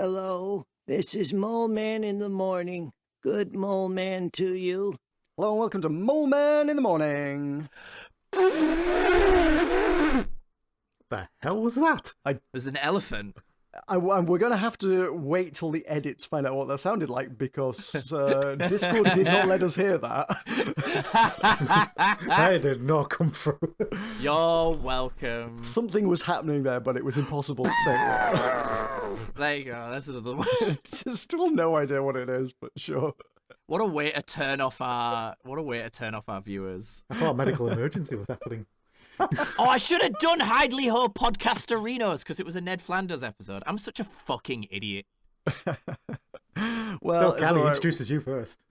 Hello, this is Mole Man in the morning. Good Mole Man to you. Hello and welcome to Mole Man in the Morning. The hell was that? It was an elephant. We're going to have to wait till the edits find out what that sounded like because Discord did not let us hear that. That did not come through. You're welcome. Something was happening there, but it was impossible to say what. There you go. That's another one. Just still no idea what it is, but sure. What a way to turn off our viewers. I thought a medical emergency was happening. Oh, I should have done Hidely Ho Podcasterinos because it was a Ned Flanders episode. I'm such a fucking idiot. Well, Still can, he introduces you first.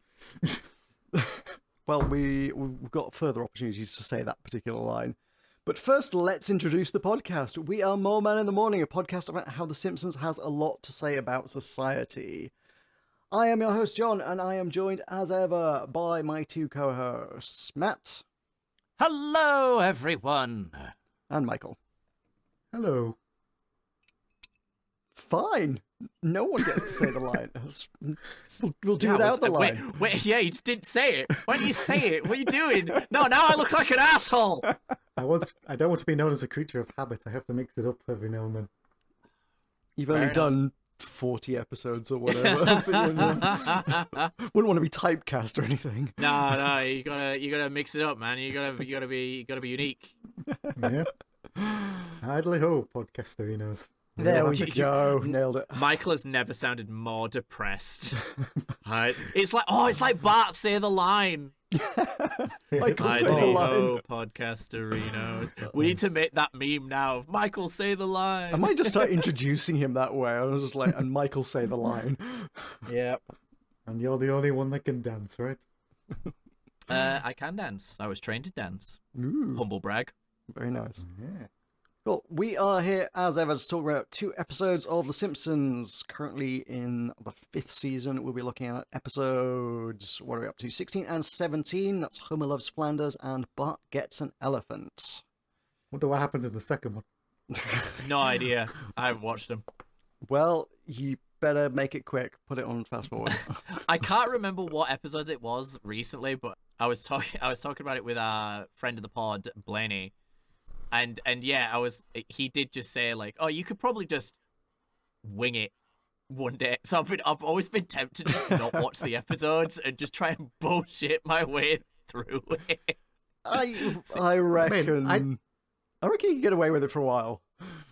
Well, we've got further opportunities to say that particular line. But first, let's introduce the podcast. We are Mole Man in the Morning, a podcast about how The Simpsons has a lot to say about society. I am your host, John, and I am joined, as ever, by my two co-hosts, Matt. Hello, everyone. And Michael. Hello. Fine. No one gets to say the line. We'll do without the line. Wait, yeah, you just didn't say it. Why didn't you say it? What are you doing? No, now I look like an asshole. I don't want to be known as a creature of habit. I have to mix it up every now and then. You've only done 40 episodes or whatever. Wouldn't want to be typecast or anything. No, you gotta mix it up, man. You gotta be unique. Yeah. Idly ho, podcasterinos. There we go. Nailed it. Michael has never sounded more depressed. It's like Bart say the line. Michael say the line. Podcasterinos. We need to make that meme now. Michael say the line. I might just start introducing him that way. I was just like, and Michael say the line. Yep. And you're the only one that can dance, right? I can dance. I was trained to dance. Ooh, Humble brag. very nice. Yeah. Cool. We are here, as ever, to talk about 2 episodes of The Simpsons. Currently in the 5th season, we'll be looking at episodes, what are we up to, 16 and 17. That's Homer Loves Flanders and Bart Gets an Elephant. Wonder what happens in the second one. No idea. I haven't watched them. Well, you better make it quick. Put it on fast forward. I can't remember what episodes it was recently, but I was talking about it with our friend of the pod, Blaney. And yeah, he did just say like, oh, you could probably just wing it one day. So I've always been tempted to just not watch the episodes and just try and bullshit my way through it. I reckon I reckon you can get away with it for a while.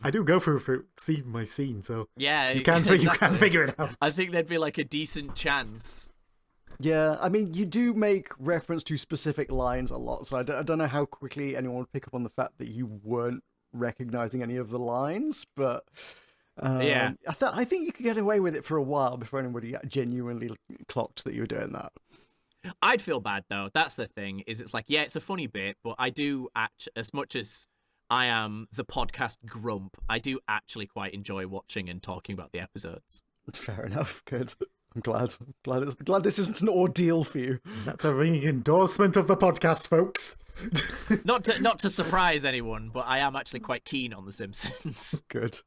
I do go through scene by scene, so yeah, you can figure it out. I think there'd be like a decent chance. Yeah, I mean, you do make reference to specific lines a lot, so I don't know how quickly anyone would pick up on the fact that you weren't recognizing any of the lines, but yeah, I think you could get away with it for a while before anybody genuinely clocked that you were doing that. I'd feel bad though. That's the thing. Is it's like, yeah, it's a funny bit, but I do as much as I am the podcast grump, I do actually quite enjoy watching and talking about the episodes. Fair enough. Good. I'm glad this isn't an ordeal for you. That's a ringing endorsement of the podcast, folks. Not to surprise anyone, but I am actually quite keen on The Simpsons. Good.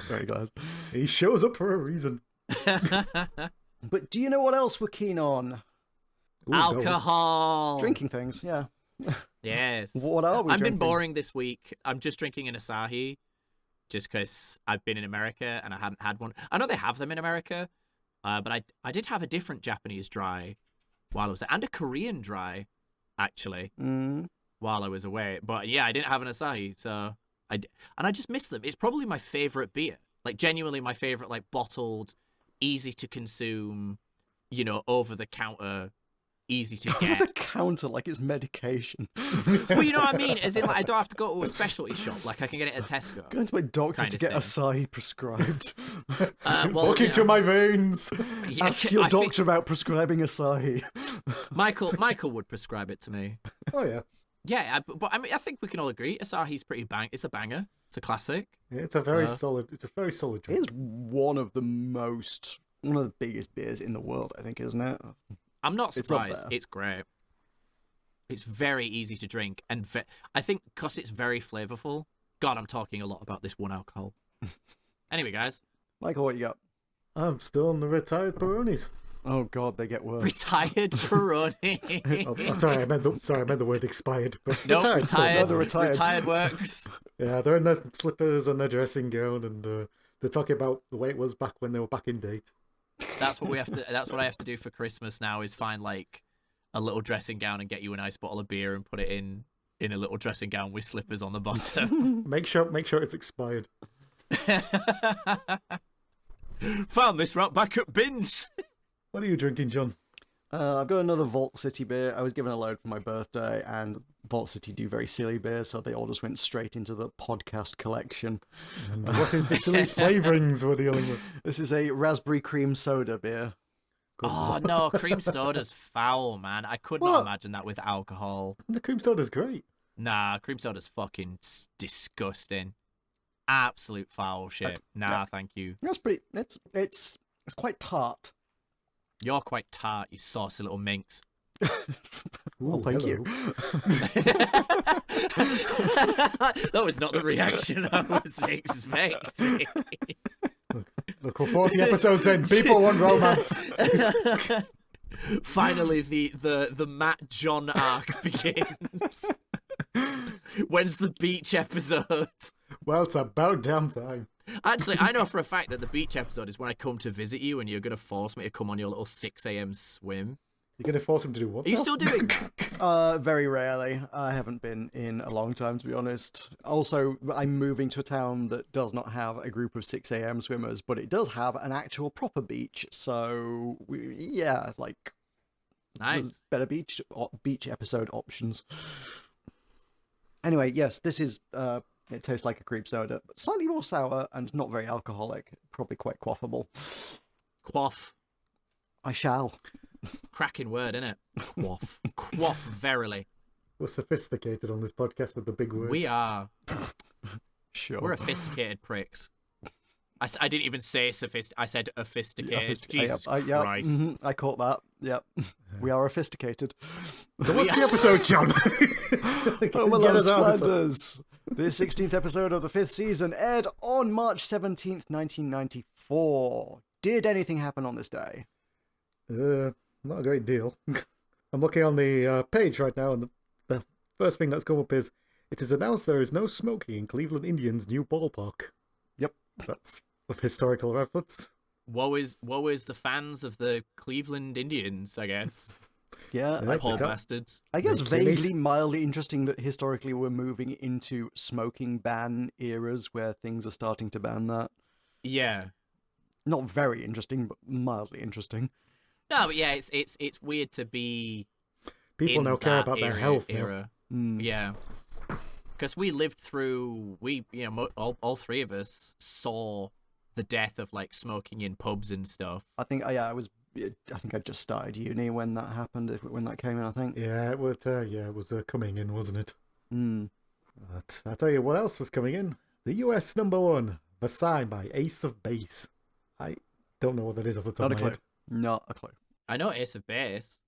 Very glad. He shows up for a reason. But do you know what else we're keen on? Ooh, Alcohol. Drinking things, yeah. Yes. What are we I've drinking? been boring this week. I'm just drinking an Asahi, just because I've been in America and I hadn't had one. I know they have them in America. But I did have a different Japanese dry while I was there, and a Korean dry, actually, while I was away. But yeah, I didn't have an Asahi, so I just miss them. It's probably my favorite beer, like genuinely my favorite, like bottled, easy to consume, over the counter, easy to get. Over the counter, like it's medication. Well, you know what I mean? As in, like, I don't have to go to a specialty shop. Like I can get it at Tesco. Going to my doctor kind to of get thing. Asahi prescribed. Look into my veins. Yeah, Ask your I doctor think about prescribing Asahi. Michael would prescribe it to me. Oh yeah. Yeah, but I mean, I think we can all agree Asahi's pretty It's a banger. It's a classic. Yeah, it's a very solid drink. It's one of the biggest beers in the world, I think, isn't it? I'm not It's up surprised. there. It's great. It's very easy to drink, and I think because it's very flavorful. God, I'm talking a lot about this one alcohol. Anyway, guys, Michael, what you got? I'm still on the retired Peronis. Oh god, they get worse. Retired Peroni. Oh, sorry, I meant the word expired. But No, retired still retired. works. Retired works. Yeah, they're in their slippers and their dressing gown, and they're talking about the way it was back when they were back in date. That's what we have to. That's what I have to do for Christmas now. Is find like a little dressing gown and get you a nice bottle of beer and put it in a little dressing gown with slippers on the bottom. Make sure it's expired. Found this right back at bins. What are you drinking, John? I've got another Vault City beer. I was given a load for my birthday, and Vault City do very silly beers, so they all just went straight into the podcast collection. And what is the silly flavourings we're dealing with? This is a raspberry cream soda beer. Oh no, cream soda's foul, man. I could not What? imagine that with alcohol. The cream soda's great. Nah, cream soda's fucking disgusting. Absolute foul shit. Nah, thank you. That's pretty. It's quite tart. You're quite tart, you saucy little minx. Well, thank you. That was not the reaction I was expecting. Look, we're 40 episodes in. People want romance. Finally, the Matt John arc begins. When's the beach episode? Well, it's about damn time. Actually, I know for a fact that the beach episode is when I come to visit you and you're going to force me to come on your little 6 a.m. swim. You're going to force him to do what? Are you now? still doing that? Very rarely. I haven't been in a long time, to be honest. Also, I'm moving to a town that does not have a group of 6 a.m. swimmers, but it does have an actual proper beach. So, like, Nice. there's better beach episode options. Anyway, yes, this is. It tastes like a cream soda, but slightly more sour and not very alcoholic. Probably quite quaffable. Quaff. I shall. Cracking word, innit? Quaff. Quaff, verily. We're sophisticated on this podcast with the big words. We are. Sure. We're sophisticated pricks. I didn't even say I said sophisticated. Jesus yeah, Christ. I caught that. Yep. We are sophisticated. So what's the episode, John? Oh, my Get love, us out of this. Flanders. The 16th episode of the 5th season aired on March 17th, 1994. Did anything happen on this day? Not a great deal. I'm looking on the page right now, and the first thing that's come up is, it is announced there is no smoking in Cleveland Indians' new ballpark. Yep. That's of historical reference. Woe is the fans of the Cleveland Indians, I guess. Yeah, Yeah. Poor Okay. bastards. I guess Like Guinness. vaguely, mildly interesting that historically we're moving into smoking ban eras where things are starting to ban that. Yeah. Not very interesting, but mildly interesting. No, but yeah, it's weird to be People in now care that about their era- health now. era. Mm. Yeah. Because we lived through, all three of us saw the death of like smoking in pubs and stuff. I think I think I just started uni when that happened. When that came in, I think. Yeah, it was coming in, wasn't it? Mm. But I'll tell you what else was coming in. The US #1, Versailles by Ace of Base. I don't know what that is off the top Not a of my clue. head. Not a clue. I know Ace of Base.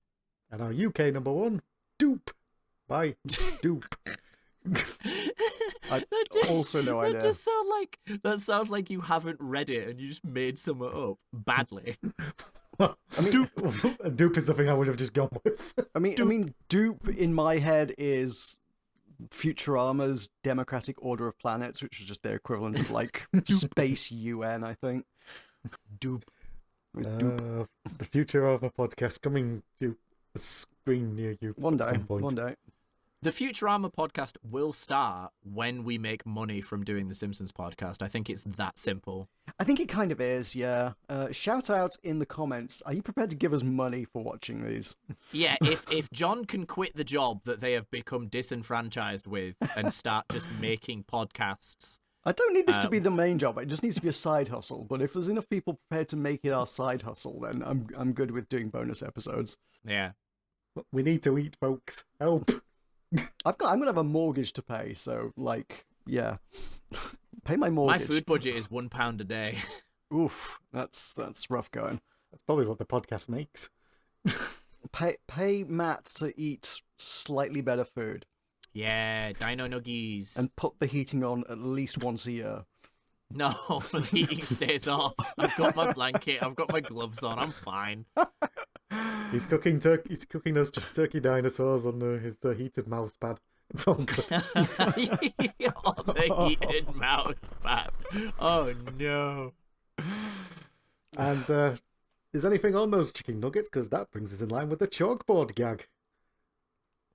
And our UK #1, Dupe by Dupe. I also know I know. That sounds like you haven't read it and you just made something up badly. I mean, Dupe is the thing I would have just gone with. I mean, Dupe in my head is Futurama's Democratic Order of Planets, which was just their equivalent of like Space UN, I think. Dupe. The future of my podcast coming to a screen near you One at day. some point. One day. The Futurama podcast will start when we make money from doing the Simpsons podcast. I think it's that simple. I think it kind of is, yeah. Shout out in the comments. Are you prepared to give us money for watching these? Yeah, if John can quit the job that they have become disenfranchised with and start just making podcasts. I don't need this to be the main job. It just needs to be a side hustle. But if there's enough people prepared to make it our side hustle, then I'm good with doing bonus episodes. Yeah. We need to eat, folks. Help. I'm gonna have a mortgage to pay, so like, yeah, pay my mortgage. My food budget is £1 a day. Oof, that's rough going. That's probably what the podcast makes. Pay Matt to eat slightly better food Yeah, Dino Nuggies. and put the heating on at least once a year. No, the heating stays off. I've got my blanket. I've got my gloves on. I'm fine. He's cooking He's cooking those turkey dinosaurs on his heated mouse pad. It's all good. On the heated mouse pad. Oh no. And is anything on those chicken nuggets? Because that brings us in line with the chalkboard gag.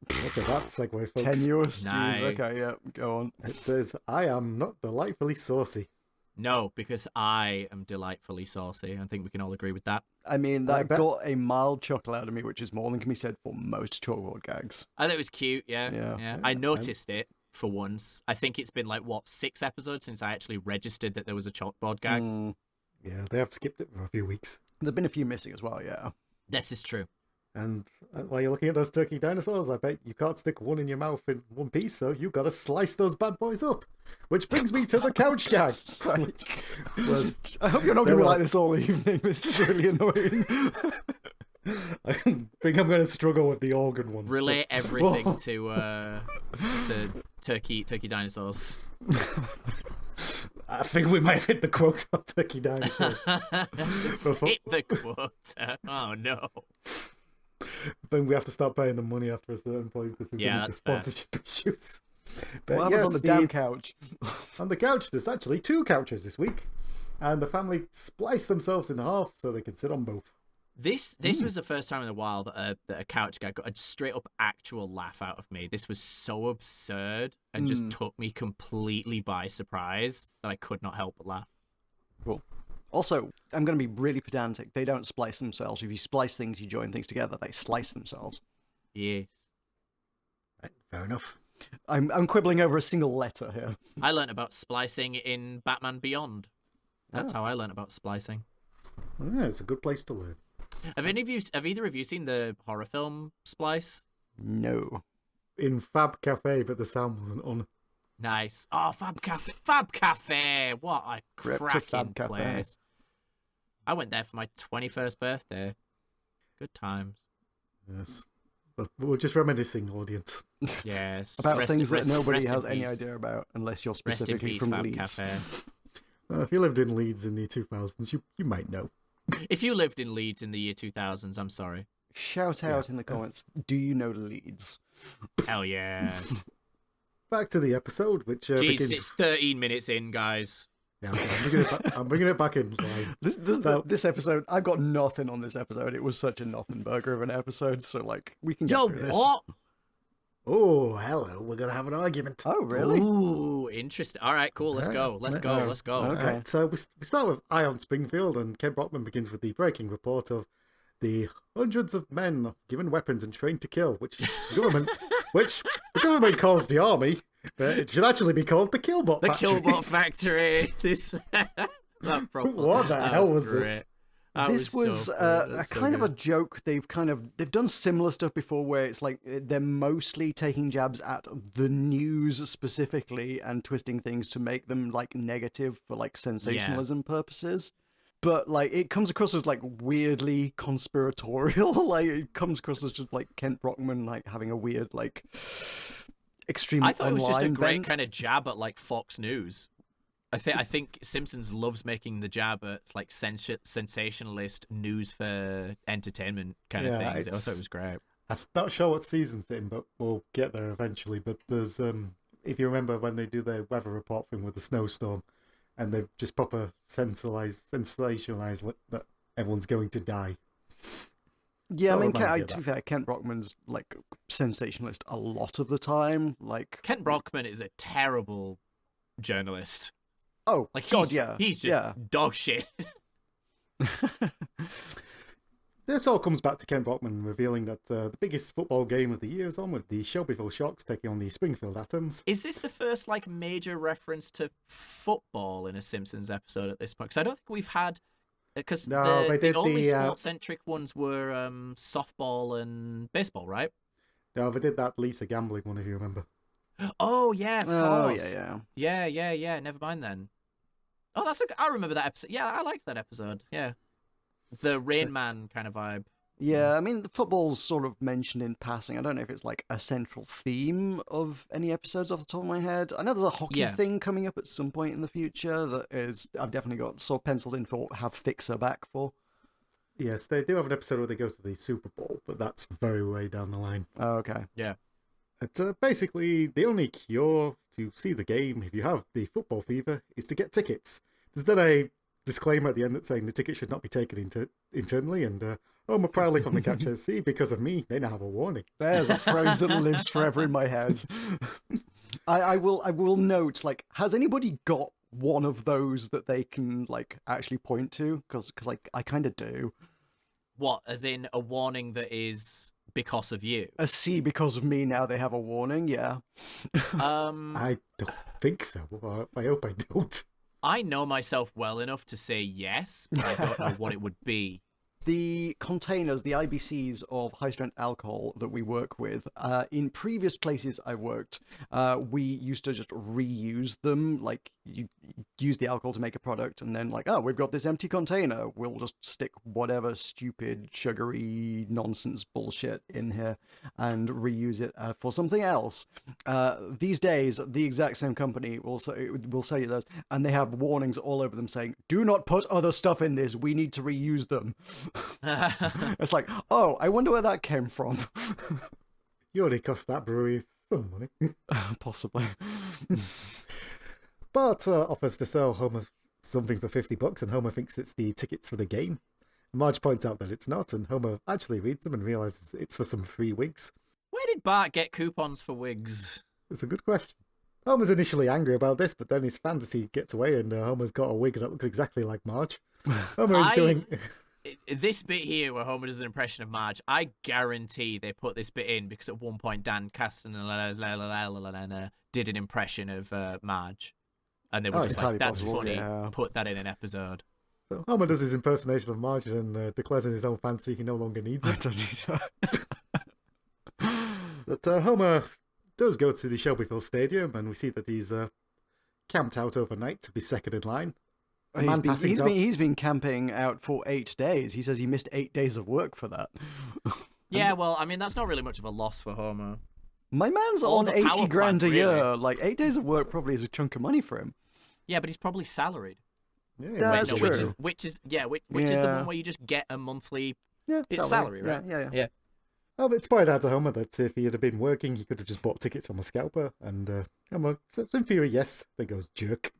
Look at that segue, folks. Tenuous. Nice. Jeez, okay, yeah, go on. It says, I am not delightfully saucy. No, because I am delightfully saucy. I think we can all agree with that. I mean, I that bet- got a mild chuckle out of me, which is more than can be said for most chalkboard gags. I think it was cute, yeah. Yeah. I noticed it for once. I think it's been 6 episodes since I actually registered that there was a chalkboard gag. Yeah, they have skipped it for a few weeks. There've been a few missing as well, yeah. This is true. And while you're looking at those turkey dinosaurs, I bet you can't stick one in your mouth in one piece, so you've got to slice those bad boys up. Which brings me to the couch gag. I hope you're not going to be like this all evening. This is really annoying. I think I'm going to struggle with the organ one. Relate everything to turkey dinosaurs. I think we might have hit the quote on turkey dinosaurs. Hit the quota. Oh no. Then we have to start paying them money after a certain point because we've been into that's fair. sponsorship issues. But What happens yes, on the damn couch? on the couch, there's actually 2 couches this week, and the family spliced themselves in half so they can sit on both. This was the first time in a while that a couch gag got a straight up actual laugh out of me. This was so absurd and just took me completely by surprise that I could not help but laugh. Cool. Also, I'm going to be really pedantic. They don't splice themselves. If you splice things, you join things together. They slice themselves. Yes. Right, fair enough. I'm quibbling over a single letter here. I learnt about splicing in Batman Beyond. That's how I learnt about splicing. Yeah, it's a good place to learn. Have either of you seen the horror film Splice? No. In Fab Cafe, but the sound wasn't on. Nice. Oh, Fab Cafe. Fab Cafe. What a Rip to cracking Fab Cafe. place. I went there for my 21st birthday. Good times. Yes. But we're just reminiscing, audience. Yes. About things that nobody rest in has any peace. idea about, unless you're Rest in specifically peace, from Fab Leeds. Cafe. If you lived in Leeds in the 2000s, you might know. If you lived in Leeds in the year 2000s, I'm sorry. Shout out in the comments, do you know Leeds? Hell yeah. Back to the episode, which Jeez, begins... it's 13 minutes in, guys. Yeah, I'm bringing it back in line. This episode, I've got nothing on this episode. It was such a nothing burger of an episode, so we can get Yo, through this. what? Oh, hello. We're going to have an argument. Oh, really? Ooh, interesting. All right, cool. Let's go. Let's go. Let's go. Okay. Right, so we start with Ion Springfield, and Ken Brockman begins with the breaking report of the hundreds of men given weapons and trained to kill, which the government calls the army, but it should actually be called the Killbot The Factory. Killbot Factory. What the hell was this? This was a kind of a joke. They've done similar stuff before, where it's like they're mostly taking jabs at the news specifically and twisting things to make them negative for sensationalism purposes. But it comes across as weirdly conspiratorial. It comes across as just Kent Brockman having a weird extremely. I thought it was just a great bent. kind of jab at Fox News. I think Simpsons loves making the jab at sensationalist news for entertainment kind of things. I thought it was great. I'm not sure what season it's in, but we'll get there eventually. But there's if you remember when they do their weather report thing with the snowstorm, and they've just proper sensationalized that everyone's going to die. Yeah, So I mean, it might be to be fair, Kent Brockman's sensationalist a lot of the time. Kent Brockman is a terrible journalist. Oh, God, he's just dog shit. This all comes back to Ken Brockman revealing that the biggest football game of the year is on, with the Shelbyville Sharks taking on the Springfield Atoms. Is this the first major reference to football in a Simpsons episode at this point? Because I don't think we've had. Because No, they the did only the, sport-centric ones were softball and baseball, right? No, they did that Lisa gambling one, if you remember. Oh yeah, of Oh course. Yeah. Never mind then. Oh, I remember that episode. Yeah, I liked that episode. Yeah, the Rain Man kind of vibe. Yeah, I mean, the football's sort of mentioned in passing. I don't know if it's like a central theme of any episodes off the top of my head. I know there's a hockey Yeah. thing coming up at some point in the future that is I've definitely got sort of penciled in for have Fixer back for. Yes, they do have an episode where they go to the Super Bowl, but that's very way down the line. Oh, okay. Yeah. But basically, the only cure to see the game, if you have the football fever, is to get tickets. There's then a disclaimer at the end that's saying the ticket should not be taken internally, and Homer proudly from the couch says, "See, because of me, they now have a warning." There's a phrase that lives forever in my head. I will note, like, has anybody got one of those that they can like actually point to? Because like I kind of do. What, as in a warning that is because of you? A C because of me. Now they have a warning. Yeah. I don't think so. I hope I don't. I know myself well enough to say yes, but I don't know what it would be. The containers, the IBCs of high-strength alcohol that we work with, in previous places I worked, we used to just reuse them. Like, you use the alcohol to make a product, and then like, oh, we've got this empty container. We'll just stick whatever stupid, sugary, nonsense bullshit in here and reuse it for something else. These days, the exact same company will sell you those, and they have warnings all over them saying, do not put other stuff in this. We need to reuse them. It's like, oh, I wonder where that came from. You already cost that brewery some money. Possibly. Bart offers to sell Homer something for $50, and Homer thinks it's the tickets for the game. Marge points out that it's not, and Homer actually reads them and realizes it's for some free wigs. Where did Bart get coupons for wigs? It's a good question. Homer's initially angry about this, but then his fantasy gets away, and Homer's got a wig that looks exactly like Marge. Homer is doing... This bit here where Homer does an impression of Marge, I guarantee they put this bit in because at one point Dan Castellaneta did an impression of Marge. And they were just like, that's funny, yeah. Put that in an episode. So Homer does his impersonation of Marge and declares in his own fantasy he no longer needs I it. don't need that. But Homer does go to the Shelbyville Stadium, and we see that he's camped out overnight to be second in line. He's been camping out for 8 days. He says he missed 8 days of work for that. Yeah, well, I mean, that's not really much of a loss for Homer. My man's All on the 80 power grand a plant, year. really. Like, 8 days of work probably is a chunk of money for him. Yeah, but he's probably salaried. Yeah, That's Wait, true. Which is the one where you just get a monthly. Yeah, It's salary, right? Yeah. Oh, but it's pointed out to Homer that if he had been working, he could have just bought tickets from a scalper. And Homer says in theory, yes. Then goes jerk.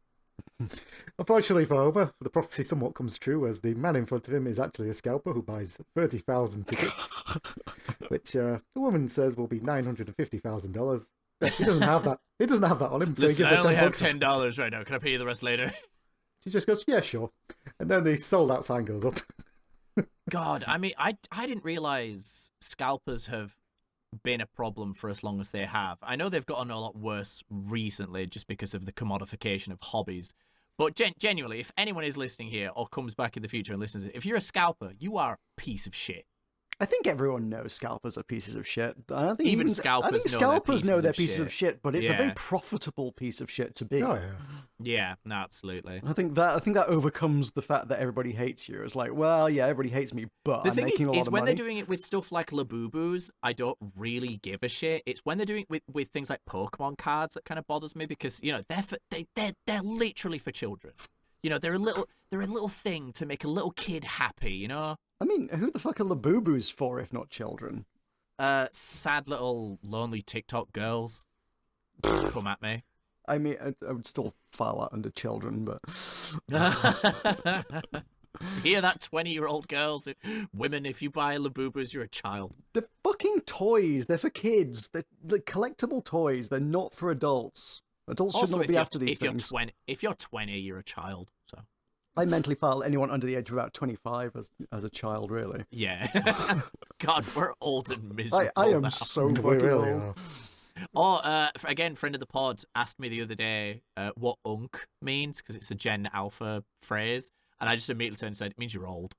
Unfortunately for Homer, the prophecy somewhat comes true, as the man in front of him is actually a scalper who buys 30,000 tickets, which the woman says will be $950,000. He doesn't have that. He doesn't have that on him. So Listen, he gives I her only have $10. $10 right now. Can I pay you the rest later? She just goes, yeah, sure. And then the sold out sign goes up. God, I mean, I didn't realize scalpers have been a problem for as long as they have. I know they've gotten a lot worse recently just because of the commodification of hobbies. But genuinely, if anyone is listening here or comes back in the future and listens, if you're a scalper, you are a piece of shit. I think everyone knows scalpers are pieces of shit. I don't think Even scalpers I think know scalpers they're know they're pieces pieces of of shit, but it's a Yeah. very profitable piece of shit to be. Oh, yeah. Yeah, no, absolutely. I think that overcomes the fact that everybody hates you. It's like, well, yeah, everybody hates me, but The I'm thing making a lot is of when money. they're doing it with stuff like Labubu's, I don't really give a shit. It's when they're doing it with things like Pokemon cards that kind of bothers me because, you know, they're literally for children. You know, they're a little thing to make a little kid happy, you know? I mean, who the fuck are Labubus for if not children? Sad little lonely TikTok girls. Come at me. I mean, I would still file that under children, but Hear that, 20-year-old girls? Women, if you buy Labubus, you're a child. they're fucking toys. They're for kids. They're collectible toys. They're not for adults. Adults should Also, not if be you're, after these if you're things. 20, if you're 20, you're a child. So I mentally file anyone under the age of about 25 as a child, really. yeah. God, we're old and miserable. I am now. so We fucking really old. are. Oh, again, friend of the pod asked me the other day what unk means because it's a Gen Alpha phrase, and I just immediately turned and said, "It means you're old."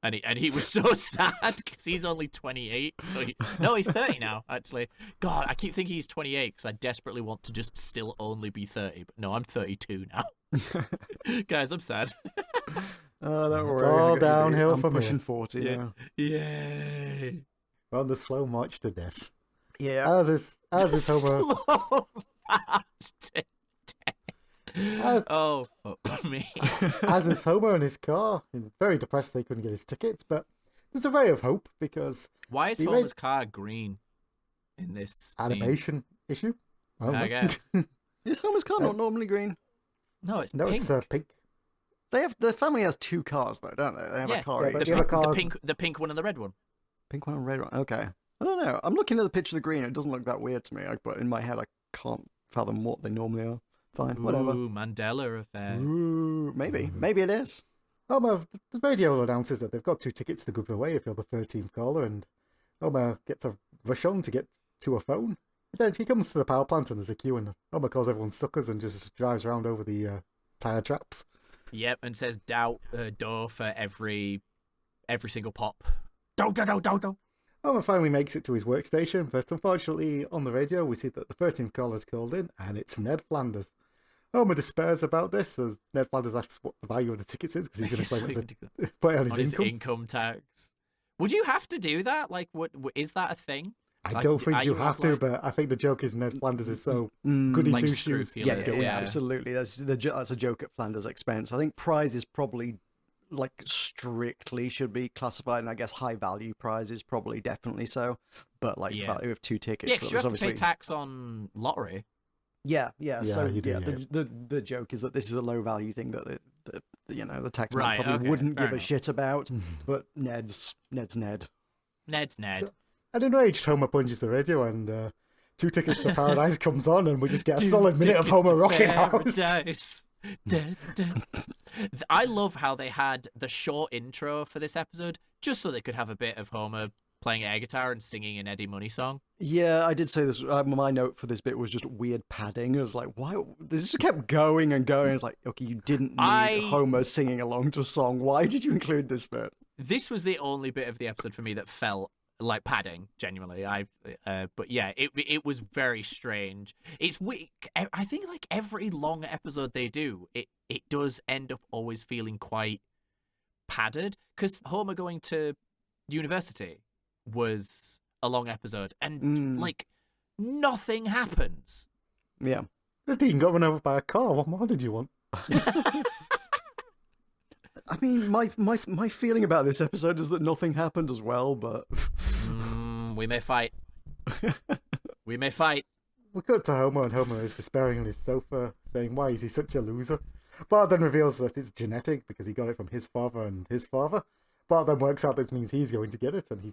And he was so sad because he's only 28. So he's 30 now. Actually, God, I keep thinking he's 28 because I desperately want to just still only be 30. But no, I'm 32 now. Guys, I'm sad. Oh, don't It's worry. all I got you, downhill I'm from pushing here. 40 Yeah. now. Yay! We're on the slow march to death. Yeah. As is Homer. Slow march to As- Oh, fuck me. As is Homer in his car. He's very depressed they couldn't get his tickets, but there's a ray of hope because Why is The Homer's car green in this scene? animation issue. don't I know. guess. Is Homer's car not normally green? No, it's No, pink. it's pink. The family has 2 cars though, don't they? They have Yeah, a car yeah, each. but the, the other pink, the cars- pink, the pink one and the red one. Pink one and red one. Okay. I don't know. I'm looking at the picture of the green. It doesn't look that weird to me. But in my head, I can't fathom what they normally are. Fine, whatever. Ooh, Mandela effect. Ooh, maybe it is. Homer, the radio announces that they've got 2 tickets to give away if you're the 13th caller, and Homer gets a rush on to get to a phone. Then he comes to the power plant and there's a queue, and Homer calls everyone suckers and just drives around over the tire traps. Yep, and says doubt door for every single pop. Do. Homer finally makes it to his workstation, but unfortunately on the radio we see that the 13th caller's called in, and it's Ned Flanders. Homer despairs about this as Ned Flanders asks what the value of the tickets is because he's going to claim it put it on On his his income tax. Would you have to do that? Like, what is that a thing? I Like, don't think are you you have to, like- but I think the joke is Ned Flanders is so goody like two shoes. scrupulous, Yeah, Yeah. absolutely. That's a joke at Flanders' expense. I think prizes probably like strictly should be classified, and I guess high value prizes probably definitely so. But like Yeah. value of 2 tickets, Yeah, because you that's have to pay obviously tax on lottery. yeah. Yeah, So you do, yeah, yeah. the joke is that this is a low value thing that the taxman Right, probably okay, wouldn't fair give a enough. shit about. But Ned's Ned. Ned's Ned. An enraged Homer punches the radio, and 2 Tickets to Paradise comes on, and we just get a solid minute of Homer rocking out. Paradise. Dun, dun. I love how they had the short intro for this episode just so they could have a bit of Homer playing air guitar and singing an Eddie Money song. Yeah, I did say this. My note for this bit was just weird padding. It was like, why? This just kept going and going. It's like, okay, you didn't need Homer singing along to a song. Why did you include this bit? This was the only bit of the episode for me that felt like padding. Genuinely, but yeah, it was very strange. It's weak. I think like every long episode they do, it does end up always feeling quite padded because Homer going to university was a long episode, and like nothing happens. Yeah. The Dean got run over by a car. What more did you want? I mean, my feeling about this episode is that nothing happened as well, but We may fight. We may fight. We cut to Homer, and Homer is despairing on his sofa, saying, why is he such a loser? Bart then reveals that it's genetic because he got it from his father and his father. Bart then works out this means he's going to get it, and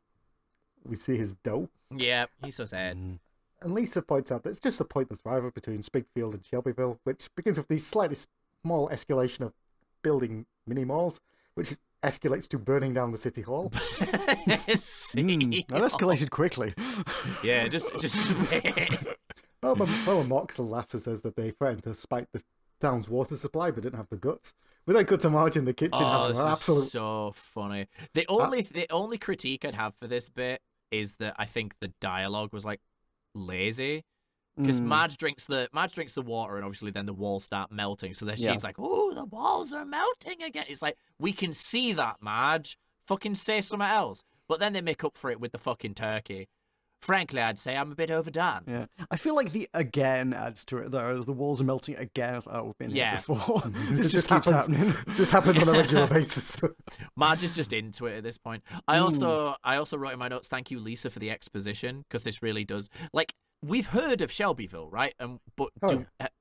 we see his dough. Yeah, he's so sad. And Lisa points out that it's just a pointless rivalry between Springfield and Shelbyville, which begins with the slightly small escalation of building mini malls, which escalates to burning down the city hall. that escalated quickly. Yeah, just a bit. Homer mocks and laughs and says that they threatened to spike the town's water supply but didn't have the guts. We then cut to Marge in the kitchen Oh, having this an is absolute... so funny. The only critique I'd have for this bit is that I think the dialogue was like lazy. Because Marge drinks the water, and obviously then the walls start melting. So then she's like, "Oh, the walls are melting again." It's like, we can see that, Marge. Fucking say something else. But then they make up for it with the fucking turkey. Frankly, I'd say I'm a bit overdone. Yeah, I feel like the again adds to it though. As the walls are melting again, it's like, oh, we've been here before. this just keeps happening. This happens on a regular basis. Marge is just into it at this point. I also wrote in my notes, thank you, Lisa, for the exposition, because this really does, like, we've heard of Shelbyville, right? But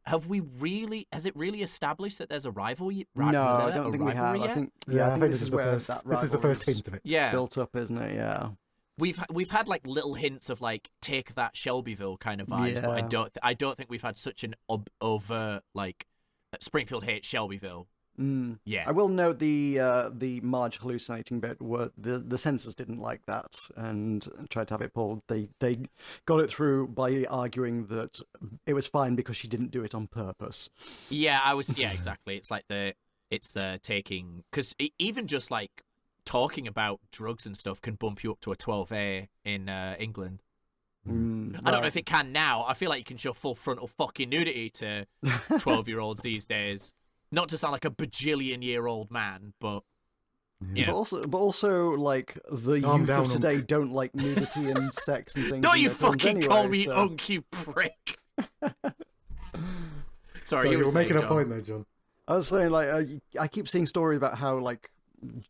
has it really established that there's a rivalry? No, I don't think we have. Yet? I think this is the where first. that This is the first rivalry's hint of it. Yeah, built up, isn't it? Yeah. We've had like little hints of like take that Shelbyville kind of vibes, but I don't think we've had such an overt like Springfield hates Shelbyville. Yeah, I will note the Marge hallucinating bit where the censors didn't like that and tried to have it pulled. They got it through by arguing that it was fine because she didn't do it on purpose. Yeah, exactly. It's like the taking, because even just like talking about drugs and stuff can bump you up to a 12A in England. I don't know if it can now. I feel like you can show full frontal fucking nudity to 12-year-olds these days. Not to sound like a bajillion-year-old man, but You know, But also, like the Calm youth down, of today don't like nudity and sex and things. don't in you their films fucking anyway, call me so... unk, you prick. Sorry, So you you were were saying, making a John. point there, John. I was saying, like, I keep seeing stories about how like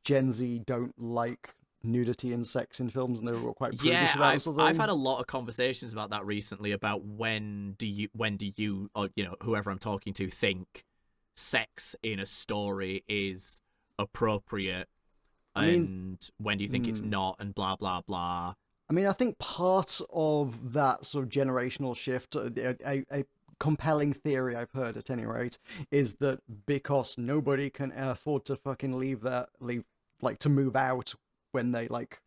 Gen Z don't like nudity and sex in films, and they were quite prudish Yeah, about this sort of I've thing. had a lot of conversations about that recently, about when do you or whoever I'm talking to think sex in a story is appropriate, I mean, and when do you think it's not, and blah blah blah. I mean, I think part of that sort of generational shift, a compelling theory I've heard at any rate, is that because nobody can afford to fucking leave like to move out when they like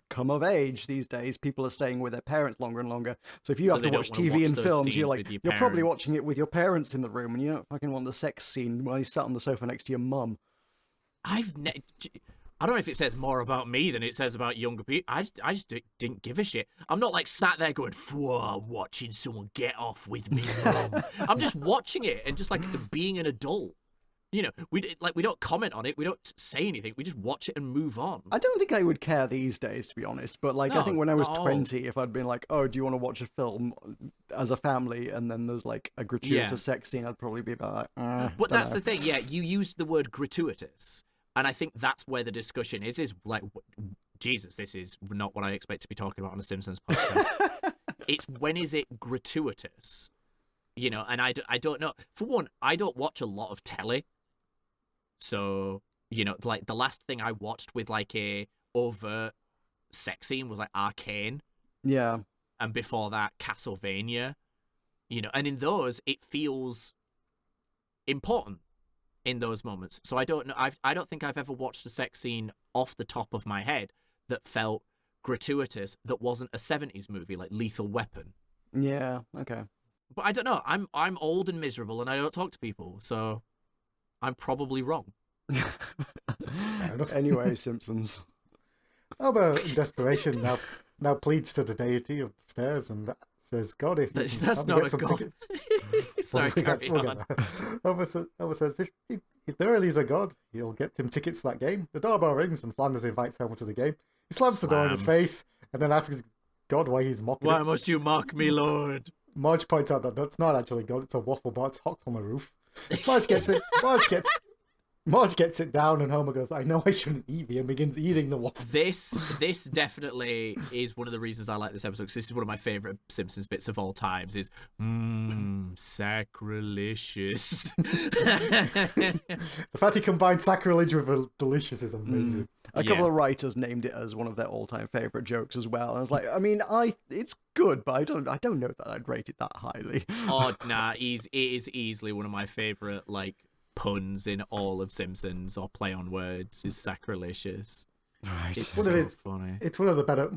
come of age these days, people are staying with their parents longer and longer. So if you So have they to don't watch wanna TV watch and those films, scenes you're like, with your you're probably parents. watching it with your parents in the room, and you don't fucking want the sex scene while you sat on the sofa next to your mum. I don't know if it says more about me than it says about younger people. I just didn't give a shit. I'm not like sat there going, "Whoa, watching someone get off with me, mum." I'm just watching it and just like being an adult. You know, we don't comment on it. We don't say anything. We just watch it and move on. I don't think I would care these days, to be honest. But like, I No, think when I was not at all. 20, if I'd been like, "Oh, do you want to watch a film as a family?" and then there's like a gratuitous sex scene, I'd probably be about like, But don't that's know. the thing. Yeah, you used the word gratuitous, and I think that's where the discussion is. Is like, Jesus, this is not what I expect to be talking about on a Simpsons podcast. It's when is it gratuitous? You know, and I don't know. For one, I don't watch a lot of telly. So, you know, like the last thing I watched with like a overt sex scene was like Arcane, Yeah, and before that Castlevania. You know, and in those it feels important in those moments. So I don't know. I don't think I've ever watched a sex scene off the top of my head that felt gratuitous that wasn't a 70s movie like Lethal Weapon. yeah, okay. But I don't know. I'm old and miserable and I don't talk to people, so I'm probably wrong. enough. Anyway, Simpsons. How about in desperation now pleads to the deity upstairs and says, "God, if you can That's help me not get a some god. tickets." Sorry, We'll carry get on. there. Homer says, if there really is a god, he'll get him tickets to that game. The doorbell rings and Flanders invites Homer to the game. He slams the door in his Slam. face and then asks God why he's mocking Why him. must you mock me, Lord? Marge points out that that's not actually God, it's a waffle box hocked on the roof. Marge gets it. Marge gets it down, and Homer goes, "I know I shouldn't eat you," and begins eating the waffle. This definitely is one of the reasons I like this episode, because this is one of my favorite Simpsons bits of all times. Is sacrilegious. The fact he combined sacrilege with a delicious is amazing. A couple of writers named it as one of their all-time favorite jokes as well. And I was like, I mean, it's good, but I don't know that I'd rate it that highly. Oh nah, it is easily one of my favorite like puns in all of Simpsons, or play on words, is sacrilegious. Right. It's One so of his- funny. It's one of the better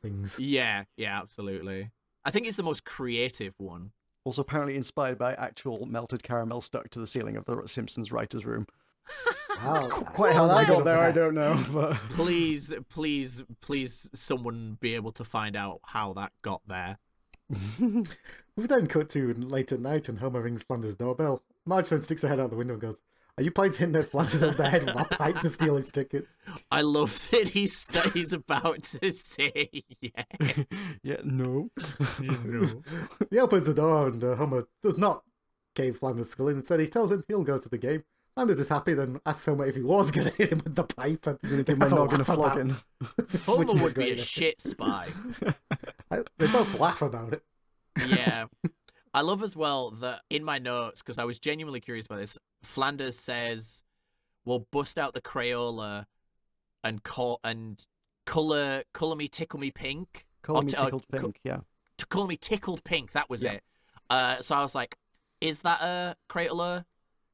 things. Yeah, absolutely. I think it's the most creative one. Also apparently inspired by actual melted caramel stuck to the ceiling of the Simpsons writers' room. Wow. Quite how that got there, I don't know. But Please, someone be able to find out how that got there. We then cut to late at night, and Homer rings Flanders' doorbell. Marge then sticks her head out the window and goes, "Are you planning to hit Ned Flanders over the head with a pipe to steal his tickets?" I love that he's about to say yes. yeah, no. He opens the door, and Homer does not cave Flanders' skull in. Instead, he tells him he'll go to the game. Flanders is happy, then asks Homer if he was going to hit him with the pipe. And I'm gonna give my have a noggin a laugh about- flogging. Homer Which is would be great. a shit spy. They both laugh about it. Yeah. I love as well that in my notes, because I was genuinely curious about this, Flanders says, "We'll bust out the Crayola and color me, tickle me pink." Call me tickled pink, yeah. To call me tickled pink, that was Yeah. it. So I was like, is that a Crayola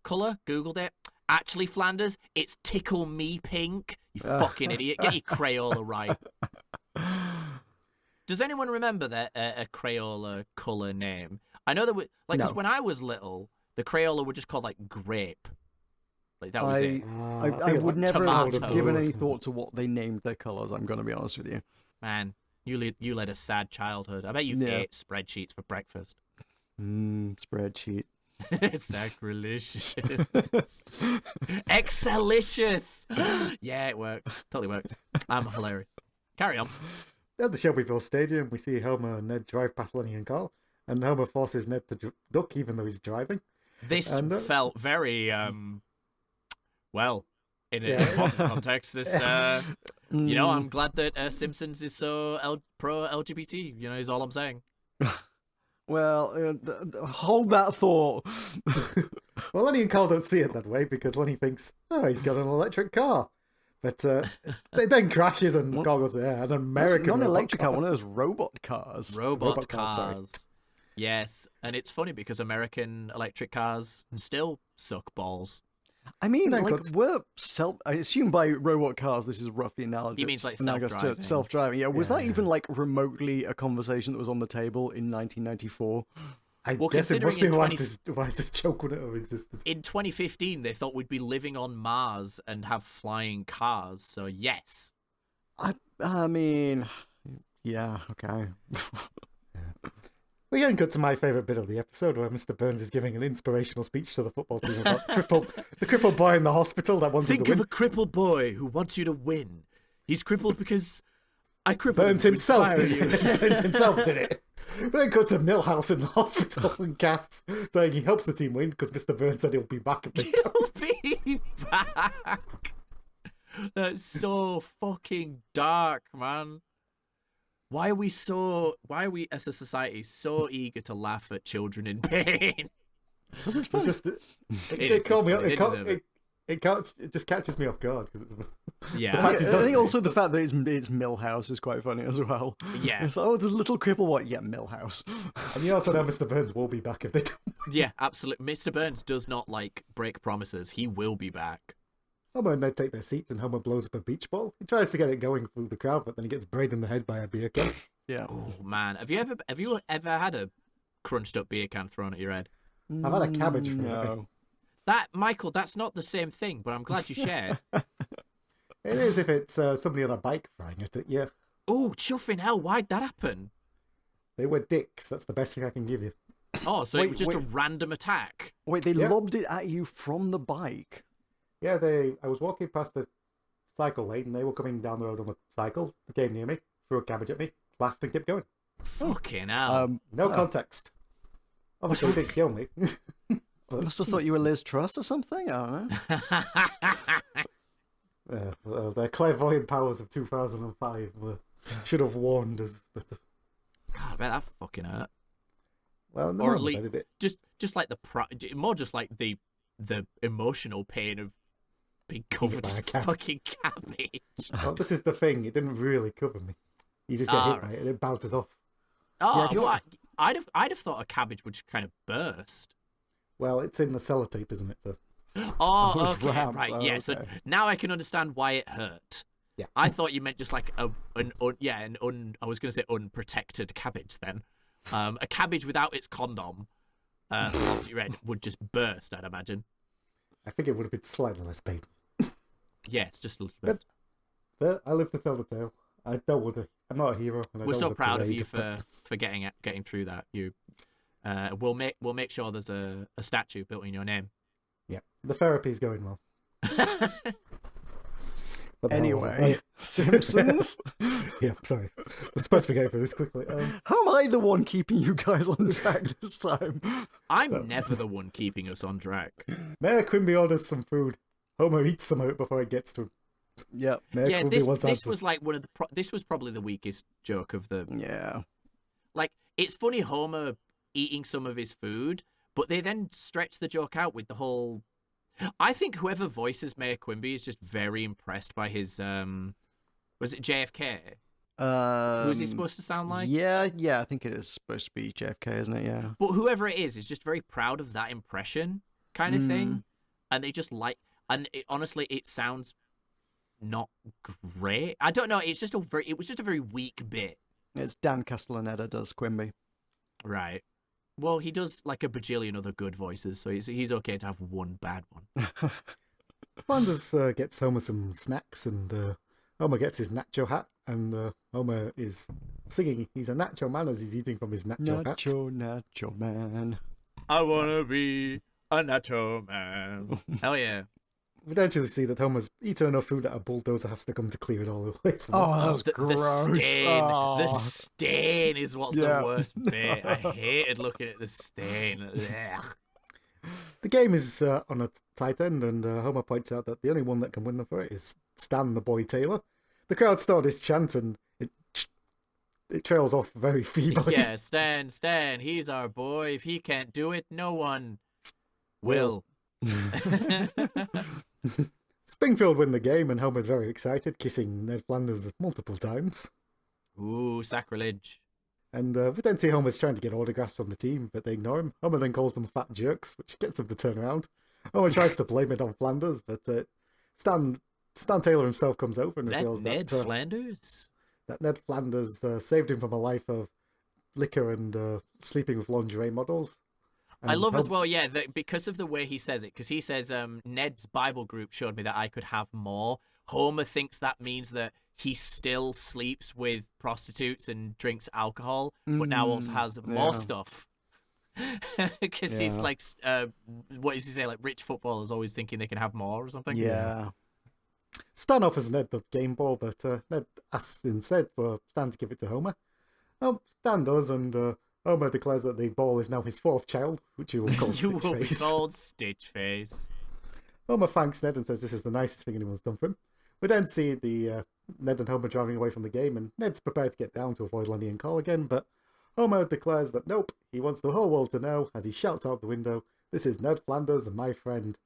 color? Googled it. Actually, Flanders, it's tickle me pink. You fucking idiot. Get your Crayola right. Does anyone remember that a Crayola color name? I know that because No. when I was little, the Crayola were just called like grape. Like that was it. I think it's would like never have tomato given or any something. thought to what they named their colours, I'm going to be honest with you. Man, you led a sad childhood. I bet you Yeah. ate spreadsheets for breakfast. Spreadsheet. Sacrilegious. Excelicious. Yeah, it works. Totally works. I'm hilarious. Carry on. At the Shelbyville Stadium, we see Homer and Ned drive past Lenny and Carl, and Homer forces Ned to duck even though he's driving. This And, felt very well in a Yeah. modern context. This I'm glad that Simpsons is so pro LGBT. Is all I'm saying. Well, hold that thought. Well, Lenny and Carl don't see it that way because Lenny thinks, oh, he's got an electric car. But it then crashes and Carl goes, yeah, an American Not an robot electric car, one of those robot cars. Robot cars, sorry. cars. Yes, and it's funny because American electric cars still suck balls. I mean, No, like, but- I assume by robot cars, this is roughly analogous. He means, like, analogous to self-driving. self-driving. Yeah, was Yeah, that yeah. even, like, remotely a conversation that was on the table in 1994? I Well, guess it must be considering why this joke wouldn't have existed. In 2015, they thought we'd be living on Mars and have flying cars. So yes, I mean, yeah, okay. We then got to my favourite bit of the episode where Mr. Burns is giving an inspirational speech to the football team about the crippled boy in the hospital that wanted think to of win. a crippled boy who wants you to win. He's crippled because I crippled Burns him to himself inspire did you. it. Burns himself did it. But then got to Millhouse in the hospital and casts saying he helps the team win because Mr. Burns said he'll be back if they don't. He'll be back. That's so fucking dark, man. Why are we as a society so eager to laugh at children in pain? This is It fun. just It it is, caught me it's up. funny. It, They can't, deserve it. it just catches me off guard because it's Yeah. The fact is I that- think also the fact that it's Millhouse is quite funny as well. Yeah. It's like, oh, there's a little cripple what? Yeah, Millhouse. and you also know Mr. Burns will be back if they don't. Yeah, absolutely. Mr. Burns does not break promises. He will be back. Homer and Ned take their seats and Homer blows up a beach ball. He tries to get it going through the crowd, but then he gets brayed in the head by a beer can. Yeah. Oh man, have you ever had a crunched up beer can thrown at your head? I've had a cabbage for No. That, Michael, that's not the same thing, but I'm glad you shared. It is if it's somebody on a bike frying at it, yeah. Oh, chuffing hell, why'd that happen? They were dicks, that's the best thing I can give you. Oh, so Wait, it was just a wait. random attack. Wait, they Yeah. lobbed it at you from the bike. Yeah, I was walking past the cycle lane and they were coming down the road on the cycle. They came near me, threw a cabbage at me, laughed and kept going. Fucking hell. No context. Obviously, they didn't kill me. I must have thought you were Liz Truss or something. I don't know. Their clairvoyant powers of 2005 should have warned us. But, God, I bet that fucking hurt. well, no Or one at least did it. just like more just like the emotional pain of being covered by in a cabbage. fucking cabbage. Well, this is the thing. It didn't really cover me. You just get Ah, hit by it and it bounces off. Oh, Yeah, what? I'd have thought a cabbage would just kind of burst. Well, it's in the sellotape, isn't it? So Oh, was okay, wrapped. right, Oh, yeah. So okay. now I can understand why it hurt. Yeah. I thought you meant just like I was going to say unprotected cabbage then. A cabbage without its condom, you read, would just burst, I'd imagine. I think it would have been slightly less pain. Yeah, it's just a little bit. But I live to tell the tale. I don't want to. I'm not a hero. And I We're don't so want a proud of parade, you but- for getting through that. We'll make sure there's a statue built in your name. Yeah, the therapy's going well. But that Anyway, wasn't Simpsons. right. Yeah, sorry. We're supposed to be going through this quickly. How am I the one keeping you guys on track this time? I'm never the one keeping us on track. Mayor Quimby orders some food. Homer eats some of it before it gets to him. Yep. Mayor Yeah, Quimby wants this answers. was like one of the this was probably the weakest joke of the. Yeah. Like, it's funny Homer eating some of his food, but they then stretch the joke out with the whole. I think whoever voices Mayor Quimby is just very impressed by his was it JFK? Who's he supposed to sound like? Yeah, I think it is supposed to be JFK, isn't it? Yeah. But whoever it is just very proud of that impression kind of thing, and they just like. And honestly, it sounds not great. I don't know. It was just a very weak bit. It's Dan Castellaneta does Quimby. Right. Well, he does like a bajillion other good voices, so he's okay to have one bad one. Flanders gets Homer some snacks, and Homer gets his nacho hat, and Homer is singing. He's a nacho man as he's eating from his nacho hat. Nacho man. I wanna be a natto man. Hell yeah. We eventually see that Homer's eaten enough food that a bulldozer has to come to clear it all away from him. Oh, that's the gross. stain. Oh. The stain is what's Yeah. the worst bit. I hated looking at the stain. Ugh. The game is on a tight end, and Homer points out that the only one that can win them for it is Stan the boy Taylor. The crowd start this chant, and it trails off very feebly. Yeah, Stan, he's our boy. If he can't do it, no one will. Springfield win the game, and Homer's very excited, kissing Ned Flanders multiple times. Ooh, sacrilege. And we then see Homer's trying to get autographs from the team, but they ignore him. Homer then calls them fat jerks, which gets them to turn around. Homer tries to blame it on Flanders, but Stan Taylor himself comes over and Is that reveals Ned that Flanders? that Ned Flanders saved him from a life of liquor and sleeping with lingerie models. I And love as Homer- well, yeah, that because of the way he says it, because he says, Ned's Bible group showed me that I could have more. Homer thinks that means that he still sleeps with prostitutes and drinks alcohol, but now also has more yeah. stuff. Because he's Yeah. like, what does he say? Like rich footballers always thinking they can have more or something. Yeah. Stan offers Ned the game ball, but Ned asks instead for Stan to give it to Homer. Stan does, and Homer declares that the ball is now his fourth child, which he will call You will be Stitchface. called Stitch Face. Homer thanks Ned and says this is the nicest thing anyone's done for him. We then see the Ned and Homer driving away from the game, and Ned's prepared to get down to avoid Lenny and Carl again, but Homer declares that nope, he wants the whole world to know as he shouts out the window, "This is Ned Flanders and my friend."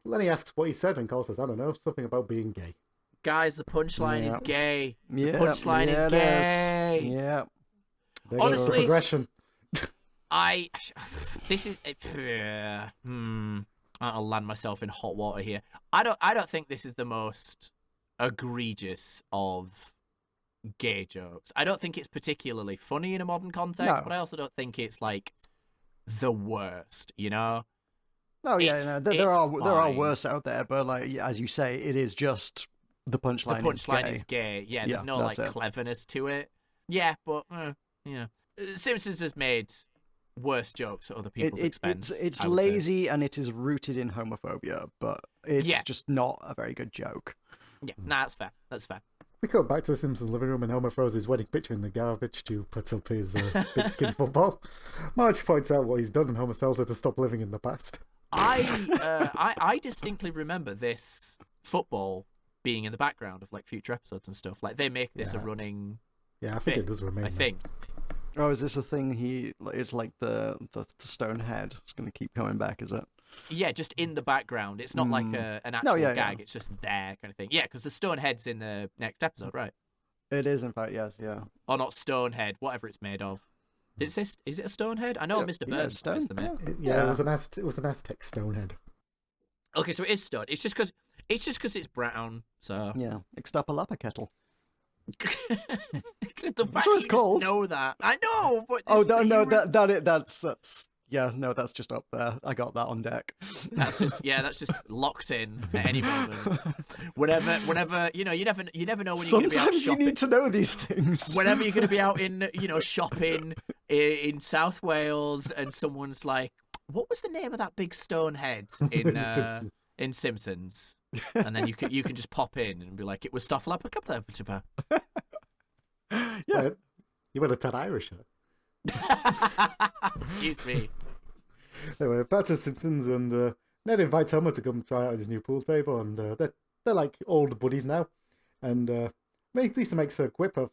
Lenny asks what he said, and Carl says, "I don't know, something about being gay." Guys, the punchline is Yeah. gay. Yeah. punchline is it gay. Yeah. There goes the Honestly, progression. This is I'll land myself in hot water here. I don't think this is the most egregious of gay jokes. I don't think it's particularly funny in a modern context, No. but I also don't think it's like the worst, you know? Oh yeah, It's- no, there it's are fine. worse out there, but like as you say, it is just the The punchline. punchline is is gay. Yeah, Yeah, there's no like that's it. cleverness to it. Yeah, but yeah. Simpsons has made worse jokes at other people's expense. It's I would say. lazy and it is rooted in homophobia, but it's Yeah. just not a very good joke. Yeah, nah, that's fair. That's fair. We go back to the Simpsons living room, and Homer throws his wedding picture in the garbage to put up his big skin football. Marge points out what he's done, and Homer tells her to stop living in the past. I distinctly remember this football being in the background of like future episodes and stuff. Like they make this a Yeah. running Yeah, I think thing. it does remain. I there. think. Oh, is this a thing? It's like the stone head. It's going to keep coming back, is it? Yeah, just in the background. It's not like an actual yeah, gag. yeah. It's just there kind of thing. Yeah, because the stone head's in the next episode, right? It is, in fact, yes, yeah. Or not stone head, whatever it's made of. Did it say? Is it a stone head? I know Yeah, Mr. yeah, Burns stone, is the mate. Yeah, it was an Aztec stone head. Okay, so it is stone. It's just because it's brown. So Yeah, Ixtapalapa kettle. the fact what you it's just called. know that. I know, but Oh, this- no, you re- that's yeah, no, that's just up there. I got that on deck. That's just locked in at any moment. Whenever you know, you never know when you're going to be out Sometimes you shopping. need to know these things. Whenever you're going to be out in shopping in South Wales, and someone's like, "What was the name of that big stone head in The Simpsons. in Simpsons?" And then you can just pop in and be like, "It was stuff like a couple of Yeah. Well, you better tell Irish there. Excuse me. Anyway, back to the Simpsons, and Ned invites Homer to come try out his new pool table, and they're like old buddies now. And Lisa makes a quip of,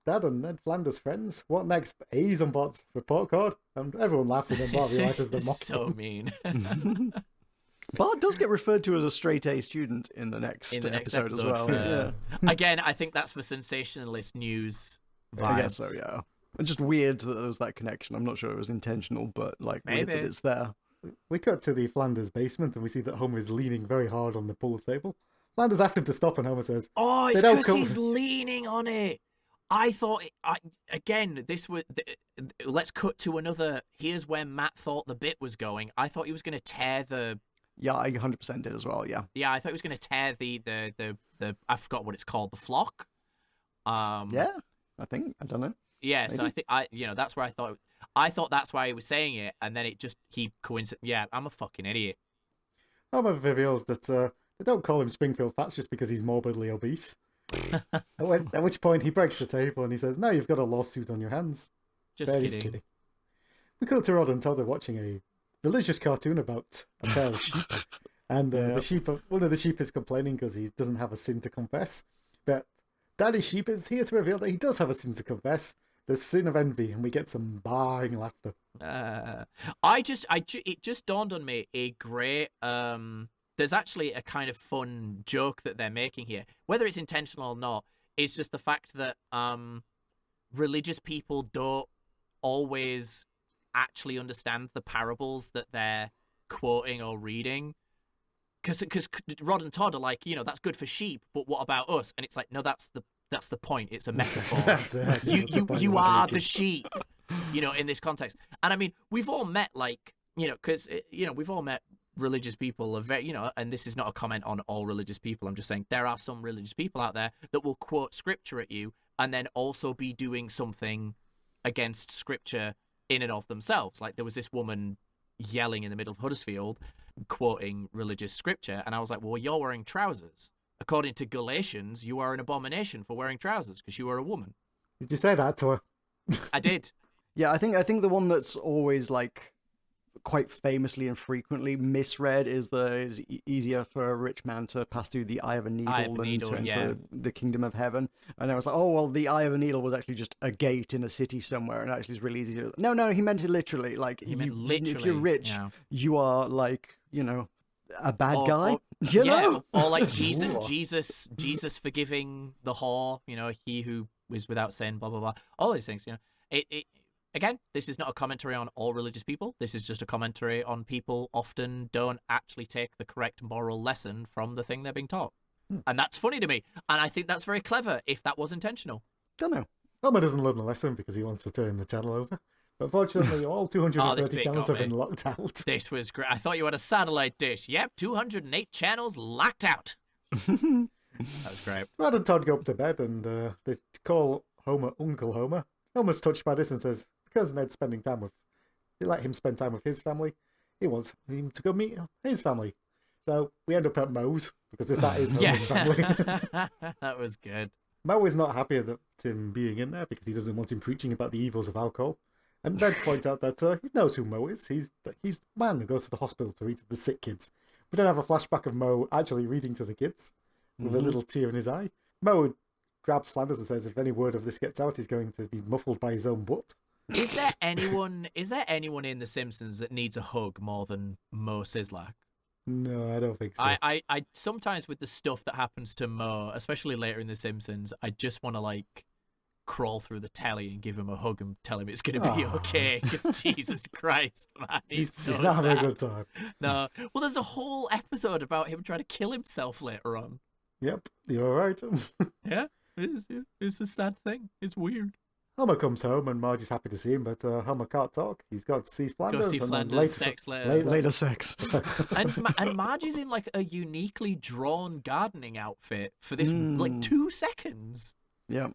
"Dad and Ned Flanders friends. What next? A's on Bart's report card." And everyone laughs, and then Bart realizes they're mocking So him. mean. Bart does get referred to as a straight A student in the next, In the next episode as well. for- Yeah. Again, I think that's for sensationalist news vibes. I guess so, yeah. It's just weird that there was that connection. I'm not sure it was intentional, but like weird Maybe. that it's there. We cut to the Flanders basement, and we see that Homer is leaning very hard on the pool table. Flanders asks him to stop, and Homer says, Oh, They it's don't because come- he's leaning on it. I thought, this was. Let's cut to another. Here's where Matt thought the bit was going. I thought he was going to tear the. Yeah, I 100% did as well, yeah. Yeah, I thought he was going to tear the. I forgot what it's called. The flock. Yeah, I don't know. Yeah, so maybe. I think that's where I thought. I thought that's why he was saying it, and then he coincidentally. Yeah, I'm a fucking idiot. Homer reveals that they don't call him Springfield Fats just because he's morbidly obese. At which point he breaks the table and he says, "Now you've got a lawsuit on your hands." Just Barry's kidding. We cut to Rod and Todd are watching a religious cartoon about a pair of sheep, and one of the sheep is complaining because he doesn't have a sin to confess, but Daddy Sheep is here to reveal that he does have a sin to confess, the sin of envy, and we get some baaing laughter. It just dawned on me a great there's actually a kind of fun joke that they're making here, whether it's intentional or not. It's just the fact that religious people don't always actually understand the parables that they're quoting or reading, because Rod and Todd are like, that's good for sheep, but what about us? And it's like, no, that's the point. It's a metaphor. You are the sheep, in this context. And I mean, we've all met because we've all met religious people of very, and this is not a comment on all religious people. I'm just saying there are some religious people out there that will quote scripture at you and then also be doing something against scripture in and of themselves. Like there was this woman yelling in the middle of Huddersfield quoting religious scripture, and I was like, well, you're wearing trousers. According to Galatians, you are an abomination for wearing trousers because you are a woman. Did you say that to her? I did. Yeah, I think the one that's always like quite famously and frequently misread is easier for a rich man to pass through the eye of a needle than to enter the kingdom of heaven. And I was like, oh well, the eye of a needle was actually just a gate in a city somewhere, and actually it's really easy to... No, he meant it literally. Like if you're rich, you are like a bad guy. Or like Jesus forgiving the whore. He who is without sin. Blah blah blah. All these things. Again, this is not a commentary on all religious people. This is just a commentary on people often don't actually take the correct moral lesson from the thing they're being taught. And that's funny to me. And I think that's very clever if that was intentional. Don't know. Homer doesn't learn the lesson because he wants to turn the channel over. But fortunately, all 230 channels have been locked out. This was great. I thought you had a satellite dish. Yep, 208 channels locked out. That was great. Rod and Todd go up to bed and they call Homer Uncle Homer. Homer's touched by this and says, because Ned's they let him spend time with his family, he wants him to go meet his family. So we end up at Moe's, because that is Homer's family. That was good. Moe is not happy at him being in there because he doesn't want him preaching about the evils of alcohol. And Ned points out that he knows who Moe is. He's the man who goes to the hospital to read to the sick kids. We then have a flashback of Moe actually reading to the kids with a little tear in his eye. Moe grabs Flanders and says if any word of this gets out, he's going to be muffled by his own butt. Is there anyone in The Simpsons that needs a hug more than Moe Szyslak? No, I don't think so. I sometimes with the stuff that happens to Moe, especially later in The Simpsons, I just want to crawl through the telly and give him a hug and tell him it's going to be okay. Because Jesus Christ, man, he's not having a good time. No, well, there's a whole episode about him trying to kill himself later on. Yep, you're right. Yeah, it's a sad thing. It's weird. Homer comes home and Marge is happy to see him, but Homer can't talk. He's got to see Flanders. Go see Flanders. Sex later. Later sex. and Marge is in a uniquely drawn gardening outfit for this 2 seconds. Yeah.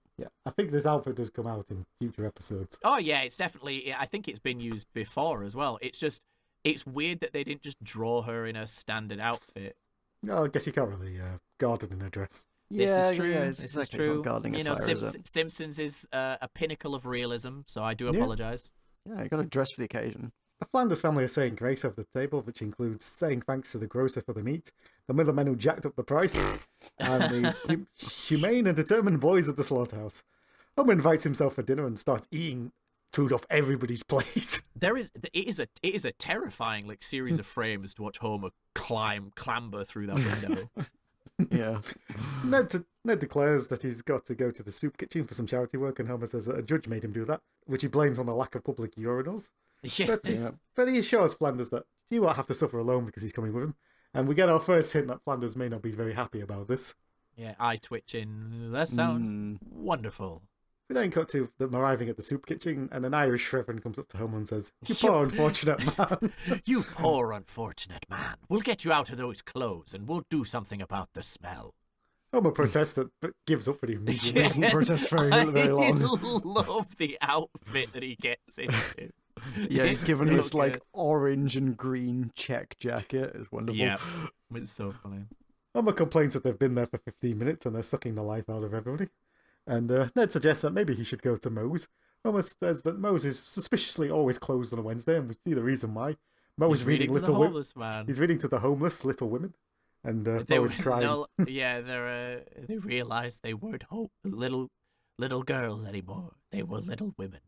I think this outfit does come out in future episodes. Oh yeah, it's definitely. I think it's been used before as well. It's weird that they didn't just draw her in a standard outfit. No, I guess you can't really garden in a dress. This is true. This is true. Attire, Simpsons is a pinnacle of realism, so I do apologize. Yeah, you got to dress for the occasion. The Flanders family are saying grace over the table, which includes saying thanks to the grocer for the meat, the middlemen who jacked up the price, and the humane and determined boys at the slaughterhouse. Homer invites himself for dinner and starts eating food off everybody's plate. It is a terrifying series of frames to watch Homer clamber through that window. Yeah. Ned declares that he's got to go to the soup kitchen for some charity work, and Homer says that a judge made him do that, which he blames on the lack of public urinals. Yeah. But he assures Flanders that he won't have to suffer alone because he's coming with him. And we get our first hint that Flanders may not be very happy about this. Yeah, eye twitching. That sounds wonderful. We then cut to them arriving at the soup kitchen, and an Irish reverend comes up to Homer and says, "You poor unfortunate man." You poor unfortunate man. We'll get you out of those clothes, and we'll do something about the smell. Homer protests that, but gives up pretty immediately. Doesn't protest very long. I love the outfit that he gets into. Yeah, he's It's given so this like good. orange and green check jacket. It's wonderful. Yeah, it's so funny. Homer complains that they've been there for 15 minutes and they're sucking the life out of everybody. And Ned suggests that maybe he should go to Moe's. Homer says that Moe's is suspiciously always closed on a Wednesday, and we see the reason why. Moe's He's reading to the Little Women. homeless man. He's reading to the homeless Little Women, and They Moe's crying. they realized they weren't little girls anymore. They were little women.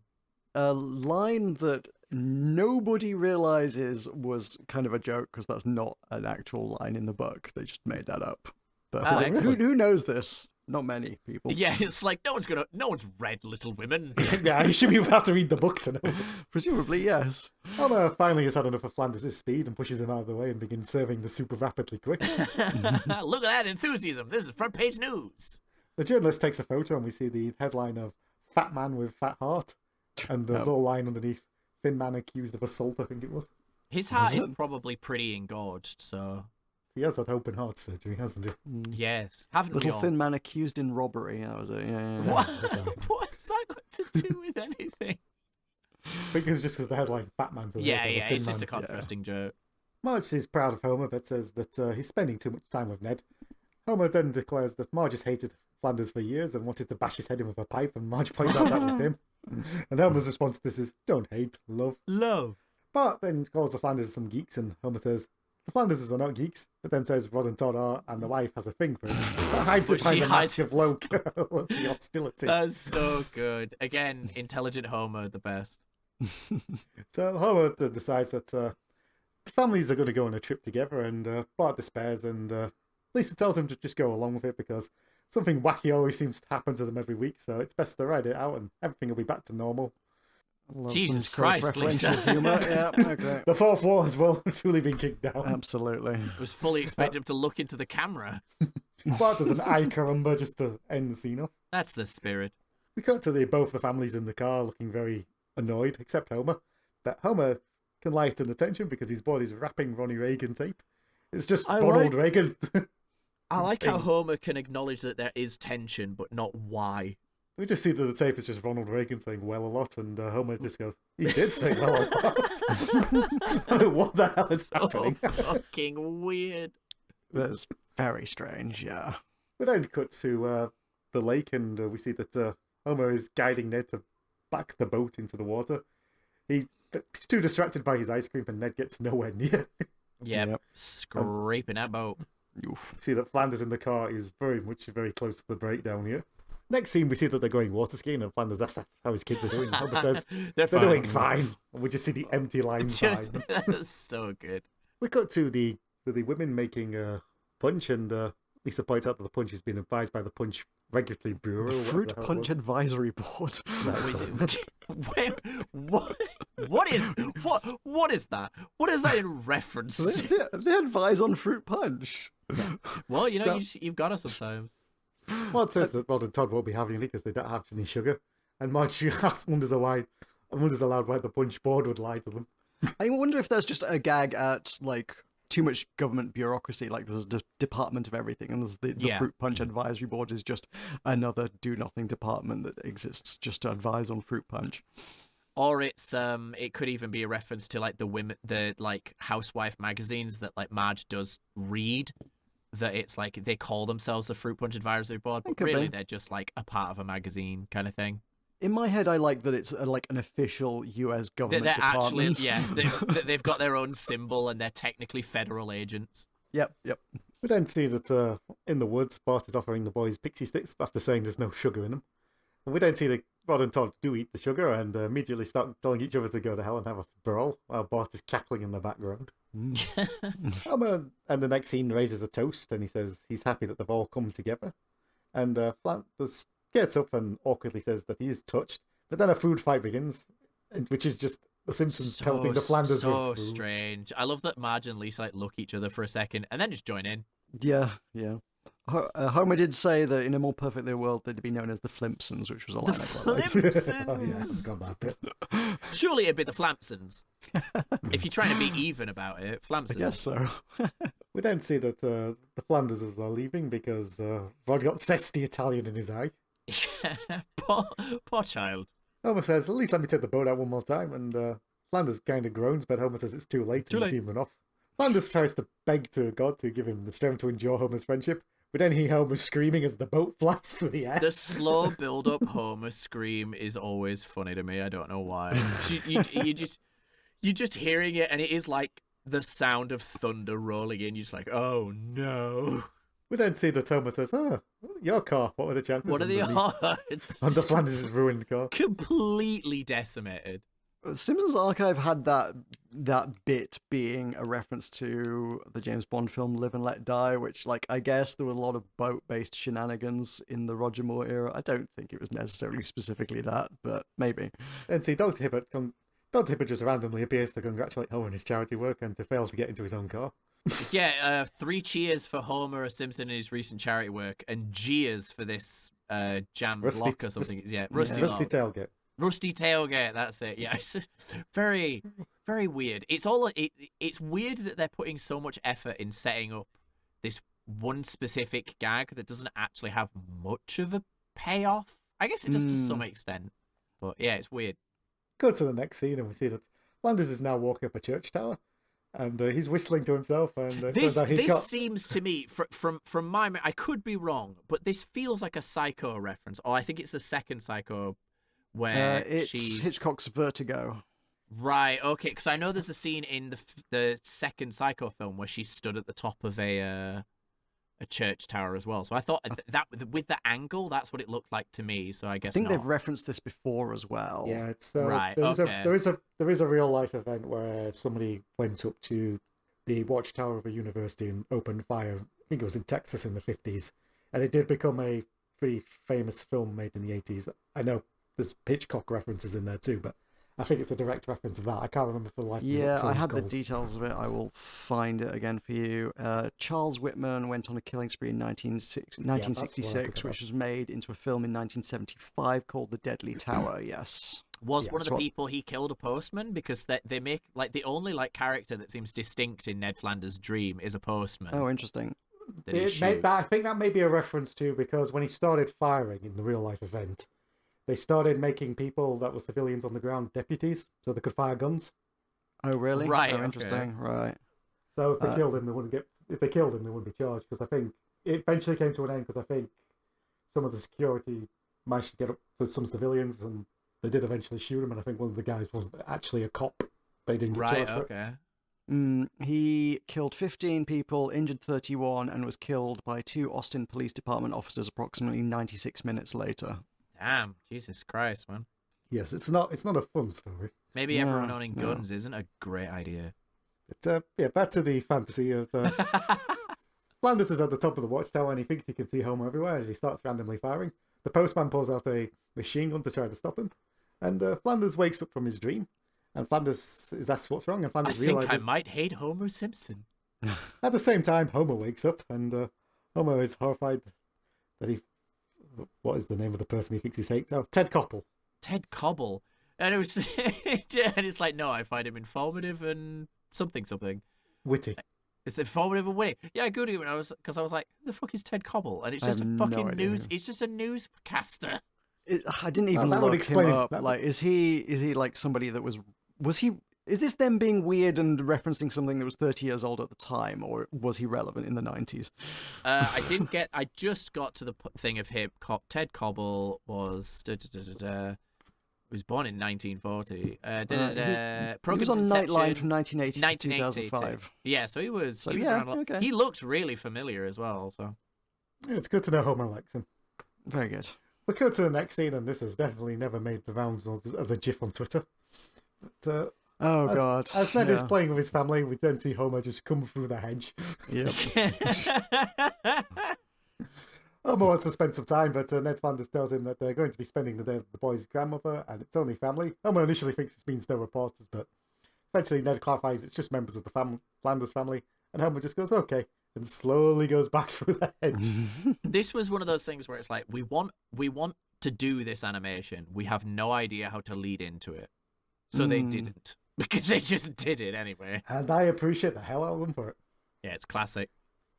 A line that nobody realizes was kind of a joke because that's not an actual line in the book. They just made that up. But Ah, who, excellent. who knows this? Not many people. Yeah, it's like no one's read Little Women. Yeah, you should have to read the book to know. Presumably, yes. Homer finally has had enough of Flanders' speed and pushes him out of the way and begins serving the super rapidly quick. Look at that enthusiasm. This is front page news. The journalist takes a photo and we see the headline of Fat Man with Fat Heart and the little line underneath, Thin Man accused of assault, I think it was. His heart is it? probably pretty engorged, so He has had open heart surgery, hasn't he? yes. Haven't we Little all? thin man accused in robbery. That was it. Yeah. What? That's all right. What's that got to do with anything? Because just because the headline Fat Man's a Yeah, little yeah, thin it's just a man. contrasting joke. Marge is proud of Homer, but says that he's spending too much time with Ned. Homer then declares that Marge has hated Flanders for years and wanted to bash his head in with a pipe, and Marge points out that was him. And Homer's response to this is, don't hate, love. Love. Bart then calls the Flanderses some geeks, and Homer says, the Flanderses are not geeks, but then says Rod and Todd are, and the wife has a thing for him. That hides it But she behind a hides- mask of low-key hostility. That's so good. Again, intelligent Homer, the best. So Homer decides that the families are going to go on a trip together, and Bart despairs, and Lisa tells him to just go along with it because something wacky always seems to happen to them every week, so it's best to ride it out and everything will be back to normal. Love Jesus some Christ, self-referential Lisa. humour. Yeah, okay. The fourth wall has well and truly been kicked down. Absolutely. I was fully expecting him to look into the camera. Bart does an eye caramba just to end the scene off. That's the spirit. We cut to both the families in the car looking very annoyed, except Homer. But Homer can lighten the tension because his body's wrapping Ronnie Reagan tape. It's just I Ronald like- Reagan. I like how thing. Homer can acknowledge that there is tension, but not why. We just see that the tape is just Ronald Reagan saying well a lot, and Homer just goes, he did say well a lot. What the hell is So happening? fucking weird. That's very strange, yeah. We then cut to the lake, and we see that Homer is guiding Ned to back the boat into the water. He's too distracted by his ice cream, and Ned gets nowhere near. Yep. Scraping that boat. Oof. See that Flanders in the car is very close to the breakdown here. Next scene, we see that they're going water skiing, and Flanders asks how his kids are doing. Homer says They're they're doing fine. And we just see the empty line Just, sign. that's so good. We cut to the women making a punch, and Lisa points out that the punch has been advised by the Punch Regulatory Bureau. The whatever Fruit the hell it Punch was. Advisory Board. Wait, what is that? What is that in reference to? they advise on Fruit Punch. Well, you know, That- you've got to sometimes. Rod says that Rod and Todd won't be having any because they don't have any sugar. And Marge wonders why the punch board would lie to them. I wonder if there's just a gag at, like, too much government bureaucracy. Like, there's a department of everything, and there's the Yeah. Fruit Punch Advisory Board is just another do-nothing department that exists just to advise on Fruit Punch. Or it could even be a reference to like the like housewife magazines that like Marge does read. That it's like they call themselves the Fruit Punch Advisory Board, but Could really be. they're just like a part of a magazine kind of thing. In my head, I like that it's like an official US government They're actually, department. they've got their own symbol and they're technically federal agents. Yep. We then see that in the woods, Bart is offering the boys pixie sticks after saying there's no sugar in them. And we then see that Rod and Todd do eat the sugar and immediately start telling each other to go to hell and have a brawl while Bart is cackling in the background. Homer, and the next scene, raises a toast and he says he's happy that they've all come together. And Flanders gets up and awkwardly says that he is touched. But then a food fight begins, which is just the Simpsons pelting the Flanders so with food. strange. I love that Marge and Lisa like look each other for a second and then just join in. Yeah. Homer did say that in a more perfect world they'd be known as the Flimpsons, which was a line I quite liked. Oh yeah, I Flimpsons. forgot that bit. Surely it'd be the Flampsons. If you're trying to be even about it, I Flampsons. guess so. We then see that the Flanderses are leaving because Rod got zesty Italian in his eye. poor child. Homer says, at least let me take the boat out one more time. And Flanders kind of groans, but Homer says it's too late Too and we late. see him run off. Flanders tries to beg to God to give him the strength to endure Homer's friendship, but then he Homer's screaming as the boat flies through the air. The slow build-up Homer scream is always funny to me. I don't know why. You're just hearing it, and it is like the sound of thunder rolling in. You're just like, oh no. We then see that Homer says, your car, what were the chances? What are the underneath- odds? Under Flanders' ruined car. Completely decimated. Simpsons Archive had that bit being a reference to the James Bond film Live and Let Die, which, like, I guess there were a lot of boat-based shenanigans in the Roger Moore era. I don't think it was necessarily specifically that, but maybe. Then see Dr. Hibbert just randomly appears to congratulate Homer on his charity work and to fail to get into his own car. Yeah, 3 cheers for Homer Simpson in his recent charity work, and jeers for this jammed lock or something. Rusty tailgate. Rusty tailgate, that's it. Yeah, it's very, very weird. It's weird that they're putting so much effort in setting up this one specific gag that doesn't actually have much of a payoff. I guess it does to some extent, but yeah, it's weird. Go to the next scene and we see that Flanders is now walking up a church tower, and he's whistling to himself. And this seems to me, from my, I could be wrong, but this feels like a Psycho reference. Oh, I think it's the second Psycho. Where it's she's Hitchcock's Vertigo. Right, okay, because I know there's a scene in the second Psycho film where she stood at the top of a church tower as well. So I thought that with the angle, that's what it looked like to me. So I guess I think not. they've referenced this before as well. Yeah, it's right. There is a real life event where somebody went up to the watchtower of a university and opened fire. I think it was in Texas in the 50s, and it did become a pretty famous film made in the 80s. I know there's Hitchcock references in there too, but I think it's a direct reference of that. I can't remember for the life of me. Yeah, I had the details of it. I will find it again for you. Charles Whitman went on a killing spree in 1966, which was made into a film in 1975 called The Deadly Tower. Yes. Was one of the people he killed a postman? Because they make like the only character that seems distinct in Ned Flanders' dream is a postman. Oh, interesting. I think that may be a reference to, because when he started firing in the real life event, they started making people that were civilians on the ground deputies, so they could fire guns. Oh, really? Right. Oh, interesting. Right. So if they killed him, they wouldn't get. If they killed him, they wouldn't be charged. Because I think it eventually came to an end. Because I think some of the security managed to get up for some civilians, and they did eventually shoot him. And I think one of the guys was actually a cop. They didn't get charged. Okay. He killed 15 people, injured 31, and was killed by 2 Austin Police Department officers approximately 96 minutes later. Damn, Jesus Christ, man. Yes, it's not a fun story. Maybe everyone owning guns isn't a great idea. But back to the fantasy of Flanders is at the top of the watchtower and he thinks he can see Homer everywhere as he starts randomly firing. The postman pulls out a machine gun to try to stop him, and Flanders wakes up from his dream, and Flanders is asked what's wrong, and Flanders realizes I might hate Homer Simpson. At the same time, Homer wakes up, and Homer is horrified that he. What is the name of the person he thinks he hates? Oh, Ted Koppel. Ted Koppel. And it was, and it's like, no, I find him informative and something. Witty. It's informative and witty. Yeah, I googled it because I was like, who the fuck is Ted Koppel? And it's just a fucking news. It's just a newscaster. I didn't even look him up. Like, is he like somebody that was he? Is this them being weird and referencing something that was 30 years old at the time, or was he relevant in the 90s? I just got to the thing of him. Ted Koppel was born in 1940. He was on Nightline from 1980 to 2005. Yeah, so he was. So he was yeah, around okay. He looks really familiar as well. So Yeah, it's good to know Homer likes him. Very good. We'll go to the next scene, and this has definitely never made the rounds as a GIF on Twitter. But, God. As Ned is playing with his family, we then see Homer just come through the hedge. Yep. Homer wants to spend some time, but Ned Flanders tells him that they're going to be spending the day with the boy's grandmother, and it's only family. Homer initially thinks it means no reporters, but eventually Ned clarifies it's just members of the Flanders family, and Homer just goes, okay, and slowly goes back through the hedge. This was one of those things where it's like, we want to do this animation. We have no idea how to lead into it. So they didn't. Because they just did it anyway. And I appreciate the hell out of them for it. Yeah, it's classic.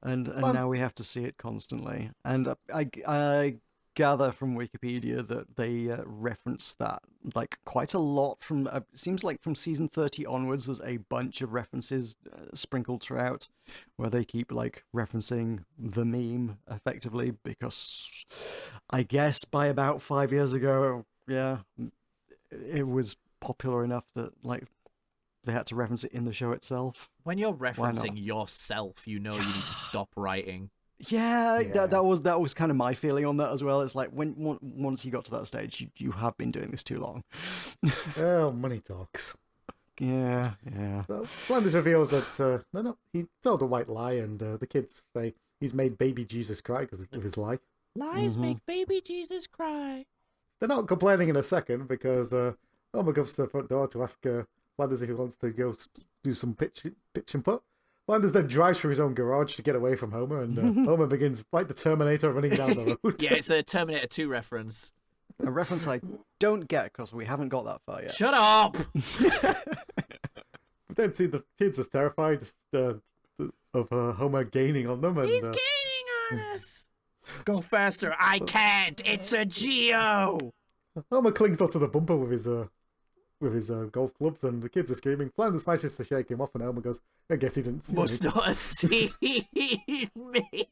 And Well- now we have to see it constantly. And I gather from Wikipedia that they reference that like quite a lot from seems like from season 30 onwards. There's a bunch of references sprinkled throughout where they keep like referencing the meme effectively, because I guess by about 5 years ago, yeah, it was popular enough that like they had to reference it in the show itself. When you're not? referencing yourself, you know you need to stop writing. Yeah, Yeah. that was kind of my feeling on that as well. It's like once you got to that stage, you have been doing this too long. Oh, money talks. Yeah. So Flanders reveals that no, he told a white lie, and the kids say he's made baby Jesus cry because of his lie. Lies make baby Jesus cry. They're not complaining in a second because Homer goes to the front door to ask Flanders if he wants to go do some pitch and putt. Flanders then drives through his own garage to get away from Homer, and Homer begins like the Terminator running down the road. Yeah, it's a Terminator 2 reference. A reference I don't get because we haven't got that far yet. Shut up! But then see the kids are terrified of Homer gaining on them, and He's gaining on us! Go faster! I can't! It's a Geo! Homer clings onto the bumper with his golf clubs, and the kids are screaming. Flanders manages to shake him off, and Homer goes, I guess he didn't see Must me. not have seen me.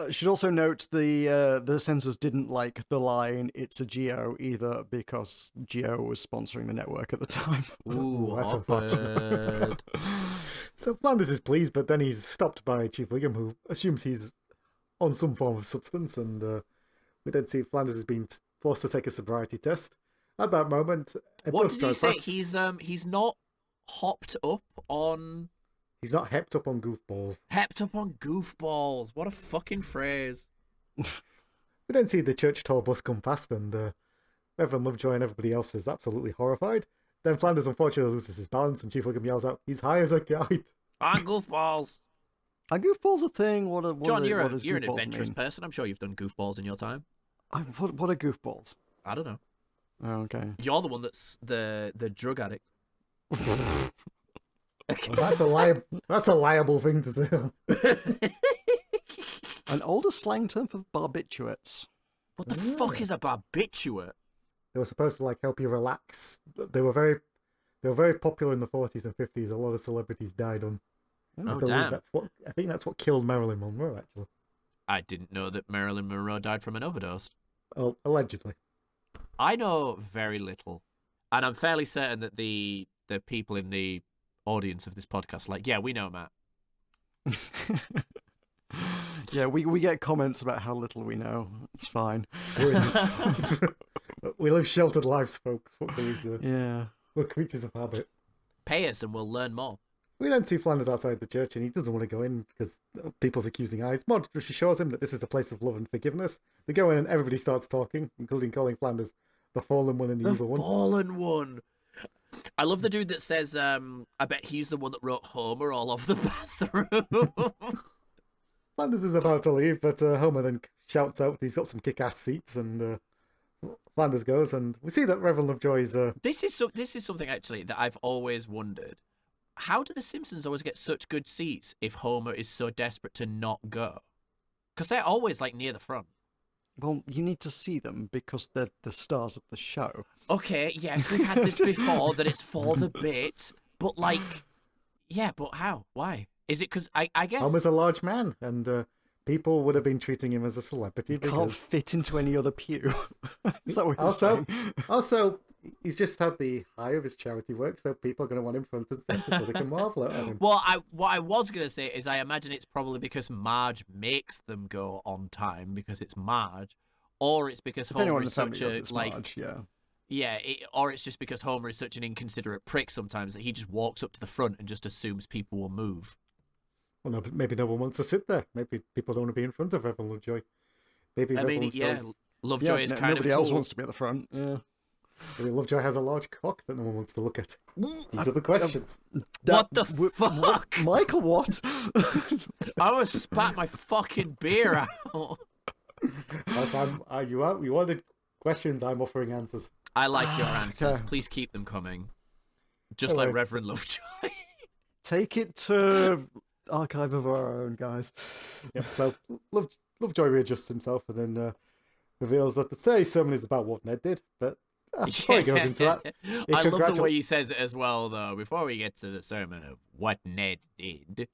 Should also note the censors didn't like the line "It's a Geo" either because Geo was sponsoring the network at the time. Ooh, That's awkward. So Flanders is pleased, but then he's stopped by Chief Wiggum, who assumes he's on some form of substance, and we then see Flanders has been forced to take a sobriety test. At that moment, a What bus did he drives say? past. He's not hopped up on... He's not hepped up on goofballs. Hepped up on goofballs. What a fucking phrase. We then see the church tour bus come past, and Reverend Lovejoy and everybody else is absolutely horrified. Then Flanders unfortunately loses his balance, and Chief Wiggum yells out, "He's high as a kite!" On goofballs. Are goofballs a thing? What John, is it, you're what does an goofballs adventurous mean? person. I'm sure you've done goofballs in your time. What are goofballs? I don't know. Oh, okay. You're the one that's the drug addict. That's a liable thing to say. An older slang term for barbiturates. What the fuck is a barbiturate? They were supposed to like help you relax. They were very popular in the 40s and 50s. A lot of celebrities died on. Oh, damn. I think that's what killed Marilyn Monroe, actually. I didn't know that Marilyn Monroe died from an overdose. Oh, allegedly. I know very little. And I'm fairly certain that the people in the audience of this podcast are like, yeah, we know, Matt. Yeah, we get comments about how little we know. It's fine. We live sheltered lives, folks. What can we do? Yeah. We're creatures of habit. Pay us and we'll learn more. We then see Flanders outside the church, and he doesn't want to go in because people's accusing eyes. Maud assures him that this is a place of love and forgiveness. They go in, and everybody starts talking, including calling Flanders the fallen one and the evil one. Fallen one. I love the dude that says, I bet he's the one that wrote Homer all over the bathroom. Flanders is about to leave, but Homer then shouts out that he's got some kick-ass seats, and Flanders goes, and we see that Reverend Lovejoy's... This is something, actually, that I've always wondered. How do the Simpsons always get such good seats if Homer is so desperate to not go? Because they're always, like, near the front. Well, you need to see them because they're the stars of the show. Okay, yes, we've had this before, that it's for the bit, but, like, yeah, but how? Why? Is it because, I guess... Homer's a large man, and people would have been treating him as a celebrity Can't because... fit into any other pew. Is that what you're Also, saying? also, he's just had the high of his charity work, so people are going to want him front and centre so they can marvel at him. Well, what I was going to say is I imagine it's probably because Marge makes them go on time because it's Marge, or it's because If anyone Homer in the is family such does, a, it's like... Marge, yeah. Yeah, or it's just because Homer is such an inconsiderate prick sometimes that he just walks up to the front and just assumes people will move. Well, no, but maybe no one wants to sit there. Maybe people don't want to be in front of Reverend Lovejoy. Maybe I mean, Reverend yeah, Lovejoy's- Lovejoy is kind nobody of a else tool. wants to be at the front. Yeah. maybe Lovejoy has a large cock that no one wants to look at. These are the questions. What the fuck? Michael, what? I almost spat my fucking beer out. You wanted questions, I'm offering answers. I like your answers. Okay. Please keep them coming. Just Anyway. like Reverend Lovejoy. Take it to archive of our own, guys. Yep. So Lovejoy readjusts himself and then reveals that the today's sermon is about what Ned did. But before he goes into that, I love the way he says it as well, though. Before we get to the sermon of what Ned did.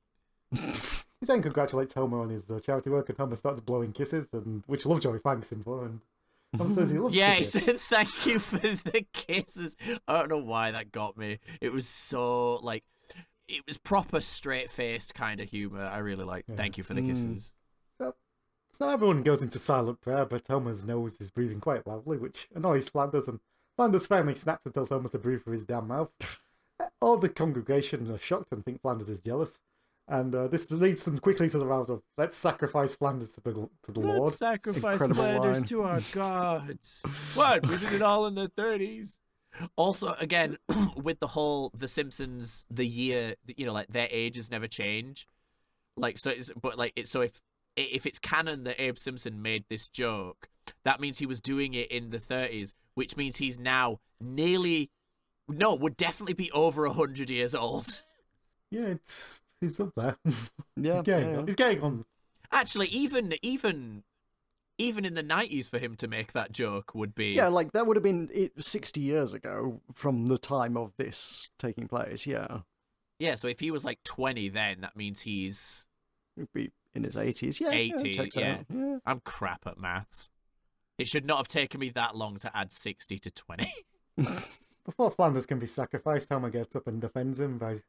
He then congratulates Homer on his charity work, and Homer starts blowing kisses, and which Lovejoy thanks him for. And Homer says he loves Yeah, he kisses. said thank you for the kisses. I don't know why that got me. It was so, like, it was proper straight-faced kind of humor. I really like thank you for the kisses. So everyone goes into silent prayer, but Homer's nose is breathing quite loudly, which annoys Flanders, and Flanders finally snaps and tells Homer to breathe through his damn mouth. All the congregation are shocked and think Flanders is jealous. And this leads them quickly to the route of let's sacrifice Flanders to the Lord. Let's sacrifice Incredible Flanders line. to our gods. What? We did it all in the 30s. Also, again, with the whole The Simpsons, the year, you know, like their ages never change. Like, so, so if it's canon that Abe Simpson made this joke, that means he was doing it in the 30s, which means he's now would definitely be over 100 years old. Yeah, he's up there. Yeah, He's getting on. Actually, even in the 90s for him to make that joke would be... Yeah, like that would have been 60 years ago from the time of this taking place, yeah. Yeah, so if he was like 20 then, that means he's... He'd be in his 80s, yeah. 80, checks yeah. out. Yeah. I'm crap at maths. It should not have taken me that long to add 60 to 20. Before Flanders can be sacrificed, Homer gets up and defends him by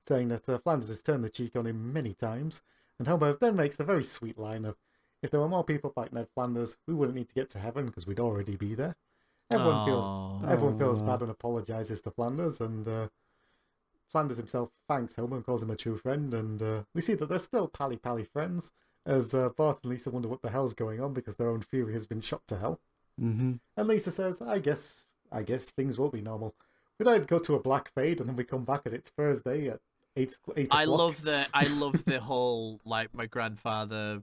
saying that Flanders has turned the cheek on him many times. And Homer then makes a very sweet line of, if there were more people like Ned Flanders, we wouldn't need to get to heaven because we'd already be there. Everyone feels bad and apologizes to Flanders, and Flanders himself thanks Homer and calls him a true friend, and we see that they're still pally friends, as Bart and Lisa wonder what the hell's going on because their own theory has been shot to hell. Mm-hmm. And Lisa says, I guess things will be normal. We then go to a black fade, and then we come back and it's Thursday at 8 o'clock. I love the whole, like, my grandfather...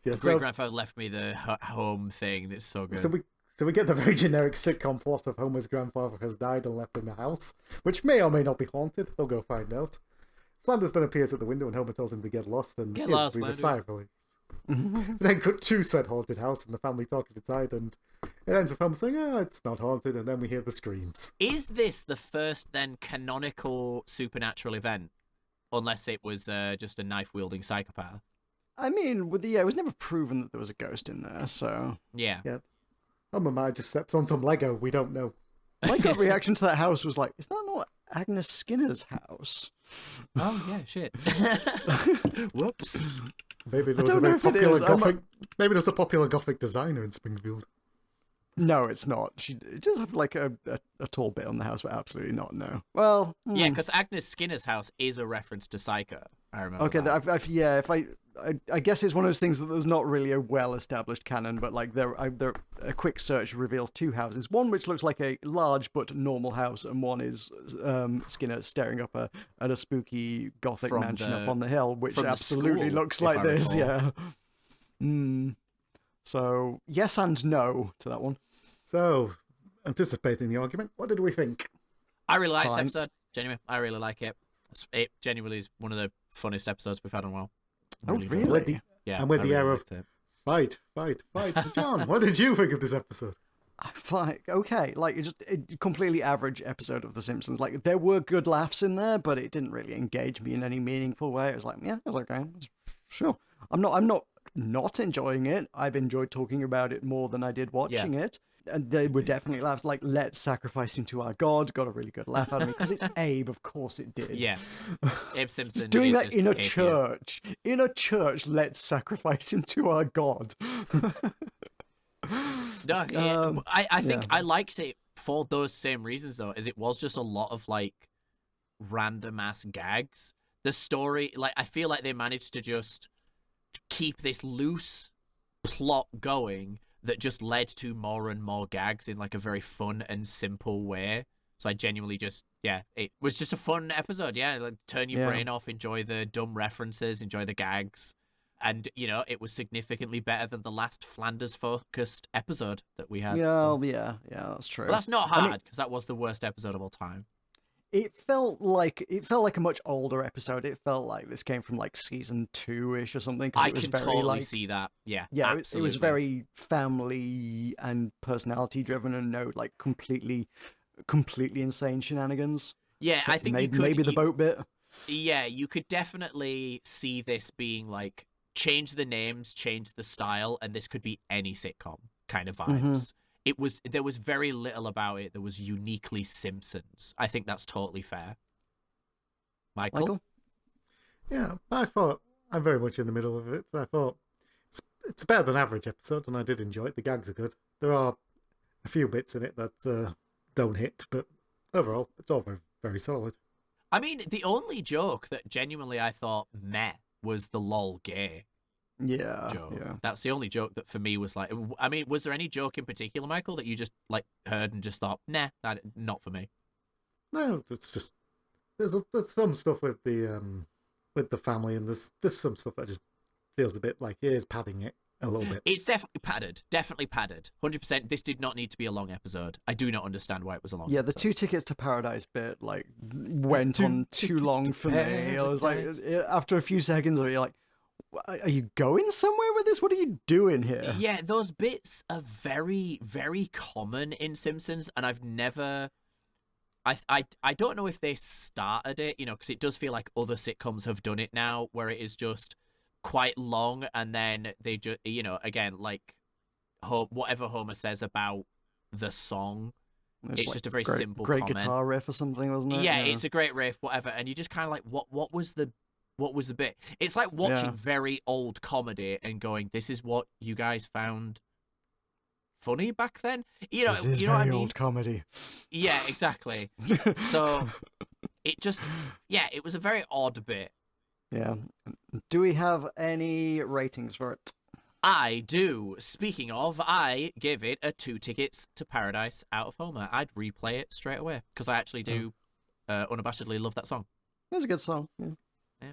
Yeah, Great grandfather left me the home thing. It's so good. So we get the very generic sitcom plot of Homer's grandfather has died and left him a house, which may or may not be haunted. They'll go find out. Flanders then appears at the window and Homer tells him to get lost and Get lost, breathe a Flanders. sigh of relief. Then cut to said haunted house and the family talking inside, and it ends with Homer saying, it's not haunted, and then we hear the screams. Is this the first, then, canonical supernatural event? Unless it was just a knife-wielding psychopath. I mean, it was never proven that there was a ghost in there, so... Yeah. Homer might just steps on some Lego, we don't know. My gut reaction to that house was like, is that not Agnes Skinner's house? Oh, yeah, shit. Whoops. Maybe there was don't a know very if it popular is. Gothic... Maybe there was a popular Gothic designer in Springfield. No, it's not. She does have like a tall bit on the house, but absolutely not, no. Well... Yeah, because Agnes Skinner's house is a reference to Psycho. I remember Okay, that. I guess it's one of those things that there's not really a well-established canon, but like a quick search reveals two houses. One which looks like a large but normal house, and one is Skinner staring up at a spooky gothic From mansion the- up on the hill, which from the absolutely school, looks if like I this. recall. Yeah. So yes and no to that one. So, anticipating the argument, what did we think? I really like this Fine. episode. Genuinely, I really like it. It genuinely is one of the funniest episodes we've had in a while. Oh, do. really? Yeah. And with I the really air of- liked it. Fight. John, what did you think of this episode? Fine. Okay, like it's just a completely average episode of The Simpsons. Like there were good laughs in there, but it didn't really engage me in any meaningful way. It was like, yeah, it was okay. Sure. I'm not enjoying it. I've enjoyed talking about it more than I did watching it. And there were definitely laughs, like let's sacrifice him to our god. Got a really good laugh out of me because it's Abe. Of course it did. Yeah. Abe Simpson Just doing is that just in a Abe, yeah. church. In a church, let's sacrifice him to our god. No, I think yeah. I liked it for those same reasons though, as it was just a lot of like random ass gags. The story, like I feel like they managed to just keep this loose plot going that just led to more and more gags in like a very fun and simple way. So I genuinely just, it was just a fun episode. Yeah, like turn your brain off, enjoy the dumb references, enjoy the gags. And, you know, it was significantly better than the last Flanders-focused episode that we had. Yeah, that's true. But that's not hard, because that was the worst episode of all time. it felt like a much older episode. It felt like this came from like season 2-ish or something. 'Cause I it was can very, totally like, see that. Yeah, yeah, it absolutely. was very family and personality driven, and no like completely insane shenanigans. Yeah, Except I think maybe the boat bit. Yeah, you could definitely see this being like change the names, change the style, and this could be any sitcom kind of vibes. There was very little about it that was uniquely Simpsons. I think that's totally fair. Michael? Yeah, I thought I'm very much in the middle of it. I thought it's a better than average episode, and I did enjoy it. The gags are good. There are a few bits in it that don't hit, but overall, it's all very, very solid. I mean, the only joke that genuinely I thought meh was the lol gay Yeah, joke. yeah. That's the only joke that for me was like. I mean, was there any joke in particular, Michael, that you just like heard and just thought, nah, not for me? No, it's just there's some stuff with the family, and there's just some stuff that just feels a bit like it is padding it a little bit. It's definitely padded. 100%. This did not need to be a long episode. I do not understand why it was a long. Yeah, episode. the 2 tickets to paradise bit like went on too long for me. I was like, after a few seconds of it, you're like, are you going somewhere with this? What are you doing here? Yeah, those bits are very, very common in Simpsons, and I've never. I don't know if they started it, because it does feel like other sitcoms have done it now, where it is just quite long, and then they just, again, like whatever Homer says about the song, it's like just a very great, simple great comment. guitar riff or something, wasn't it? Yeah, it's a great riff, whatever, and you just kind of like, what was the bit? It's like watching very old comedy and going, this is what you guys found funny back then. This is what I very mean? old comedy. Yeah, exactly. So it just, it was a very odd bit. Yeah. Do we have any ratings for it? I do. Speaking of, I give it a 2 tickets to paradise out of Homer. I'd replay it straight away because I actually do unabashedly love that song. It's a good song. Yeah.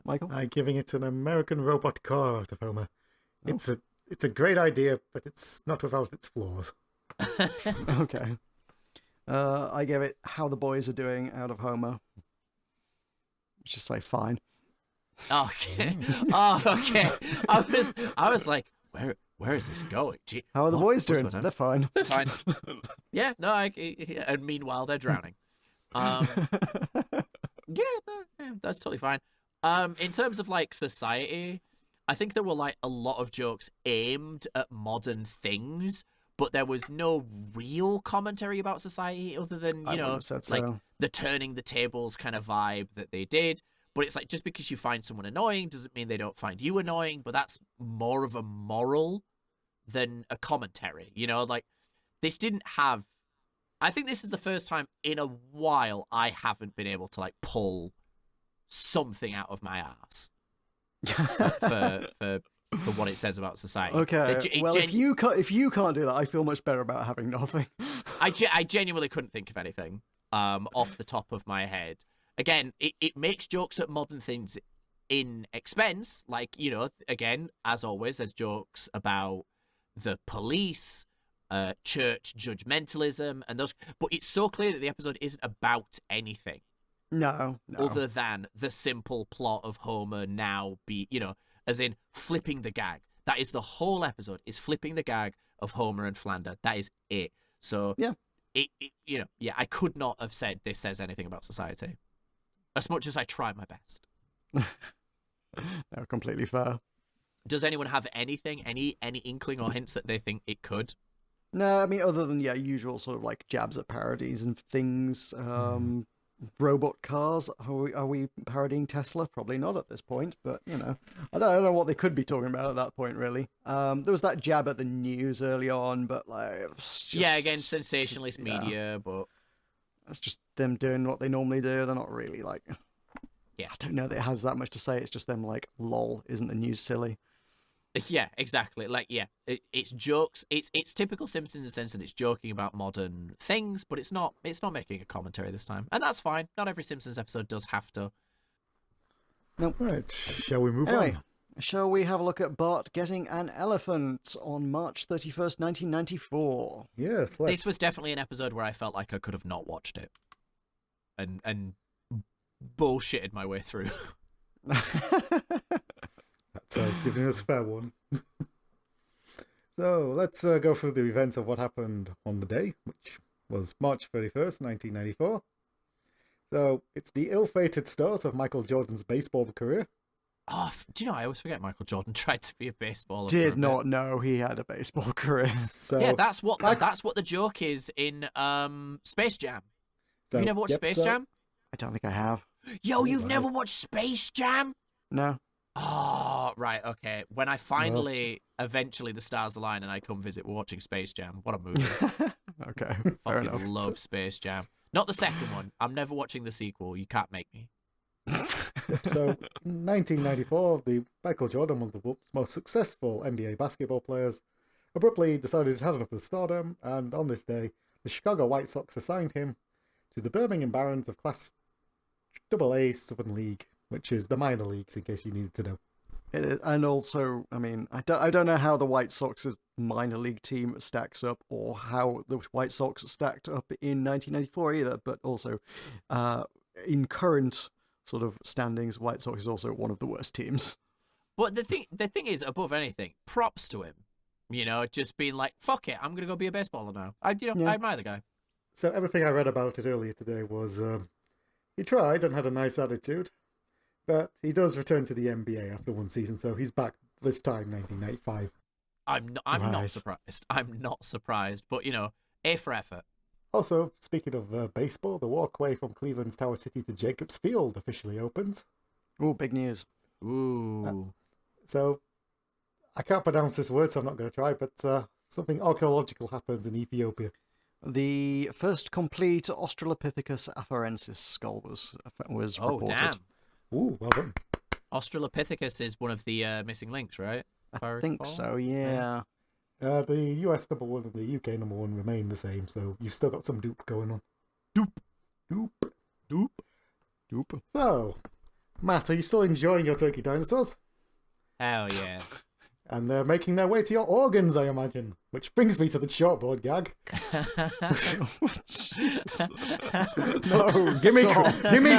Michael? I'm giving it an American robot car out of Homer. It's a great idea, but it's not without its flaws. Okay. I gave it How the Boys Are Doing out of Homer. Just say fine. Okay. Oh, okay. I was like, where is this going? Gee, How are the boys doing? what's going on? They're fine. They're fine. Yeah, no, and meanwhile they're drowning. That's totally fine. In terms of like society, I think there were like a lot of jokes aimed at modern things, but there was no real commentary about society other than, I wouldn't have said so. like the turning the tables kind of vibe that they did. But it's like, just because you find someone annoying doesn't mean they don't find you annoying, but that's more of a moral than a commentary. Like this didn't have, I think this is the first time in a while I haven't been able to like pull something out of my ass for what it says about society. Okay. Well, if you can't do that, I feel much better about having nothing. I genuinely couldn't think of anything off the top of my head. Again, it makes jokes at modern things in expense. Like, again, as always, there's jokes about the police, church judgmentalism, and those. But it's so clear that the episode isn't about anything. No. Other than the simple plot of Homer now as in flipping the gag. That is the whole episode, is flipping the gag of Homer and Flanders. That is it. So, yeah. I could not have said this says anything about society. As much as I try my best. No, completely fair. Does anyone have anything, any inkling or hints that they think it could? No, I mean, other than, usual sort of like jabs at parodies and things. Robot cars, are we parodying Tesla? Probably not at this point, but, I don't know what they could be talking about at that point, really. There was that jab at the news early on, but, like, it was just, again, sensationalist media, but... It's just them doing what they normally do. They're not really, like... Yeah. I don't know that it has that much to say. It's just them, like, lol, isn't the news silly? Yeah, exactly. Like, yeah, it's jokes. It's typical Simpsons in the sense that it's joking about modern things, but it's not making a commentary this time, and that's fine. Not every Simpsons episode does have to. Nope. Right, shall we move Anyway, on? shall we have a look at Bart getting an elephant on March 31st, 1994? Yes, This was definitely an episode where I felt like I could have not watched it, and bullshitted my way through. That's giving us a fair one. So let's go through the events of what happened on the day, which was March 31st, 1994. So it's the ill-fated start of Michael Jordan's baseball career. Oh, do you know, I always forget Michael Jordan tried to be a baseballer. Did not know he had a baseball career. So Yeah, that's what the joke is in Space Jam. so, Have you never watched yep, Space so- Jam? I don't think I have. Yo, you've right. never watched Space Jam? No. Oh, right, okay. When I eventually the stars align and I come visit, we're watching Space Jam. What a movie. Okay, fair enough. Fucking love Space Jam. Not the second one. I'm never watching the sequel. You can't make me. So, in 1994, the Michael Jordan, one of the most successful NBA basketball players, abruptly decided to had enough of stardom, and on this day, the Chicago White Sox assigned him to the Birmingham Barons of Class AA Southern League, which is the minor leagues, in case you needed to know. It is, and also, I mean, I don't know how the White Sox's minor league team stacks up, or how the White Sox stacked up in 1994 either. But also, in current sort of standings, White Sox is also one of the worst teams. But the thing is, above anything, props to him. You know, just being like, fuck it, I'm gonna go be a baseballer now. I admire the guy. So everything I read about it earlier today was he tried and had a nice attitude, but he does return to the NBA after one season, so he's back this time, 1995. I'm Right. not surprised. I'm not surprised. But you know, A for effort. Also, speaking of baseball, the walkway from Cleveland's Tower City to Jacobs Field officially opens. Oh, big news. Ooh. So I can't pronounce this word, so I'm not going to try, but something archaeological happens in Ethiopia. The first complete Australopithecus afarensis skull was Oh reported. damn. Ooh, well done. Australopithecus is one of the missing links, right? If I think recall? so, yeah. The US number one and the UK number one remain the same, so you've still got some dupe going on. Dupe. Doop. So, Matt, are you still enjoying your turkey dinosaurs? Hell yeah. And they're making their way to your organs, I imagine. Which brings me to the chalkboard gag. Jesus. No, Give me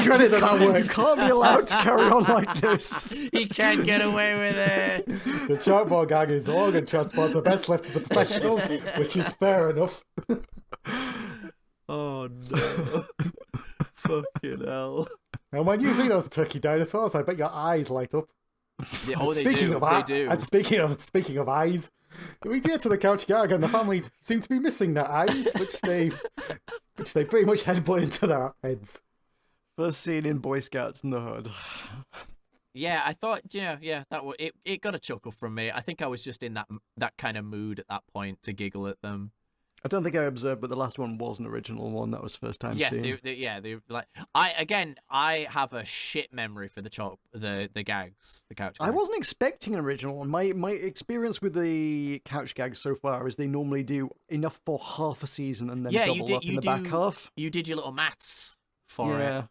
credit that You worked. can't be allowed to carry on like this. He can't get away with it. The chalkboard gag is organ transports are best left to the professionals, which is fair enough. Oh no. Fucking hell. And when you see those turkey dinosaurs, I bet your eyes light up. Yeah, oh, they speaking do. of They do. And speaking of eyes, we get to the couch gag, and the family seem to be missing their eyes, which they pretty much headbutt into their heads. First seen in Boy Scouts in the Hood. Yeah, I thought, it got a chuckle from me. I think I was just in that kind of mood at that point to giggle at them. I don't think I observed, but the last one was an original one. That was first time Yes, seeing. they like. I have a shit memory for the gags, the couch. I gags. wasn't expecting an original one. My experience with the couch gags so far is they normally do enough for half a season and then double up in the back half. You did your little maths for Yeah. it.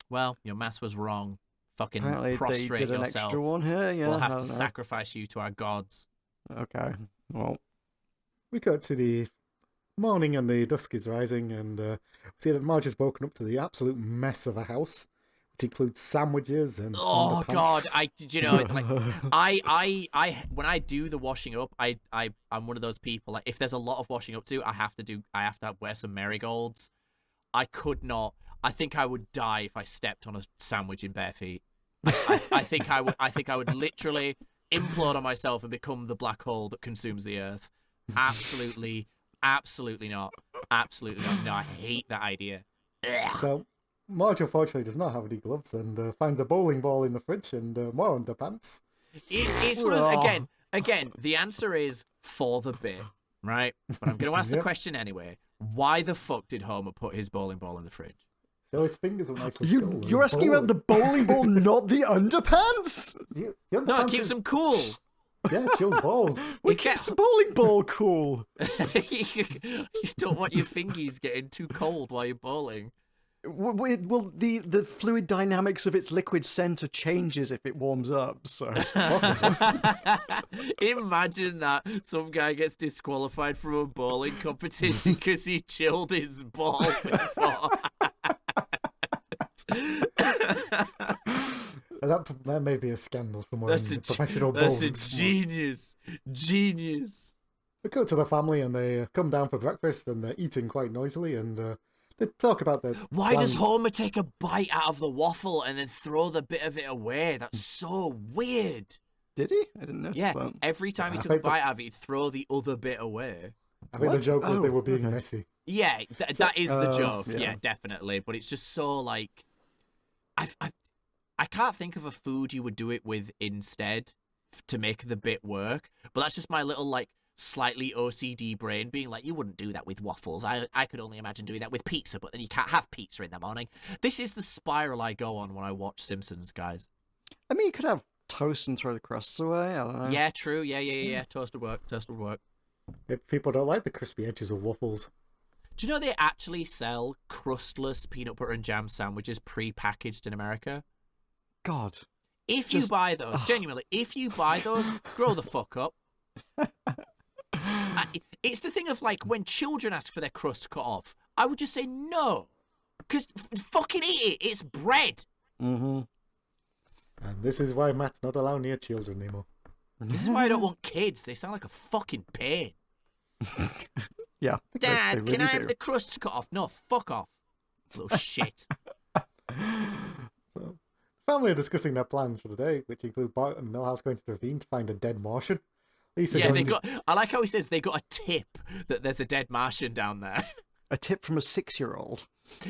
Well, your maths was wrong. Fucking Apparently they prostrate did an yourself. extra one here. Yeah, We'll I have to don't know. sacrifice you to our gods. Okay. Well, We got to the morning and the dusk is rising, and see that Marge has woken up to the absolute mess of a house, which includes sandwiches and Oh underpants. God! I when I do the washing up, I'm one of those people. Like, if there's a lot of washing up to, I have to wear some marigolds. I could not. I think I would die if I stepped on a sandwich in bare feet. I think I would literally implode on myself and become the black hole that consumes the earth. Absolutely not. Absolutely not. No, I hate that idea. Ugh. So Marge unfortunately does not have any gloves and finds a bowling ball in the fridge and more underpants. It's one of those, again. The answer is for the bit, right? But I'm going to ask the Yep. question anyway. Why the fuck did Homer put his bowling ball in the fridge? So his fingers were nicely cool. you're asking about the bowling ball, not the underpants? The No, it underpants keeps is- them cool. Yeah, chilled balls. What keeps the bowling ball cool? You don't want your fingies getting too cold while you're bowling. Well, the fluid dynamics of its liquid center changes if it warms up, so... Imagine that some guy gets disqualified from a bowling competition because he chilled his ball before. That may be a scandal somewhere That's in a the professional that's a boards. genius. We go to the family and they come down for breakfast and they're eating quite noisily and they talk about their Why does plans. Homer take a bite out of the waffle and then throw the bit of it away? That's so weird. Did he? I didn't notice Yeah, that. every time he I took a think the- bite out of it, he'd throw the other bit away. I think the What? joke was they Oh, were being okay. messy. Yeah, that is the joke. yeah. Yeah, definitely. But it's just so like, I can't think of a food you would do it with instead to make the bit work. But that's just my little like slightly OCD brain being like, you wouldn't do that with waffles. I could only imagine doing that with pizza, but then you can't have pizza in the morning. This is the spiral I go on when I watch Simpsons, guys. I mean, you could have toast and throw the crusts away. I don't know. Yeah, true. Yeah. Toast would work. Toast would work. If people don't like the crispy edges of waffles. Do you know they actually sell crustless peanut butter and jam sandwiches pre-packaged in America? God. If you Just- buy those, genuinely, if you buy those, grow the fuck up. It's the thing of like when children ask for their crust cut off, I would just say no, because fucking eat it. It's bread. Mm-hmm. And this is why Matt's not allowed near children anymore. This is why I don't want kids. They sound like a fucking pain. Yeah. Dad, they can really I have do. the crusts cut off? No, fuck off, little shit. So, the family are discussing their plans for the day, which include Bart and Milhouse going to the ravine to find a dead Martian. Lisa Yeah, going they to- got. I like how he says they got a tip that there's a dead Martian down there. A tip from a 6-year-old.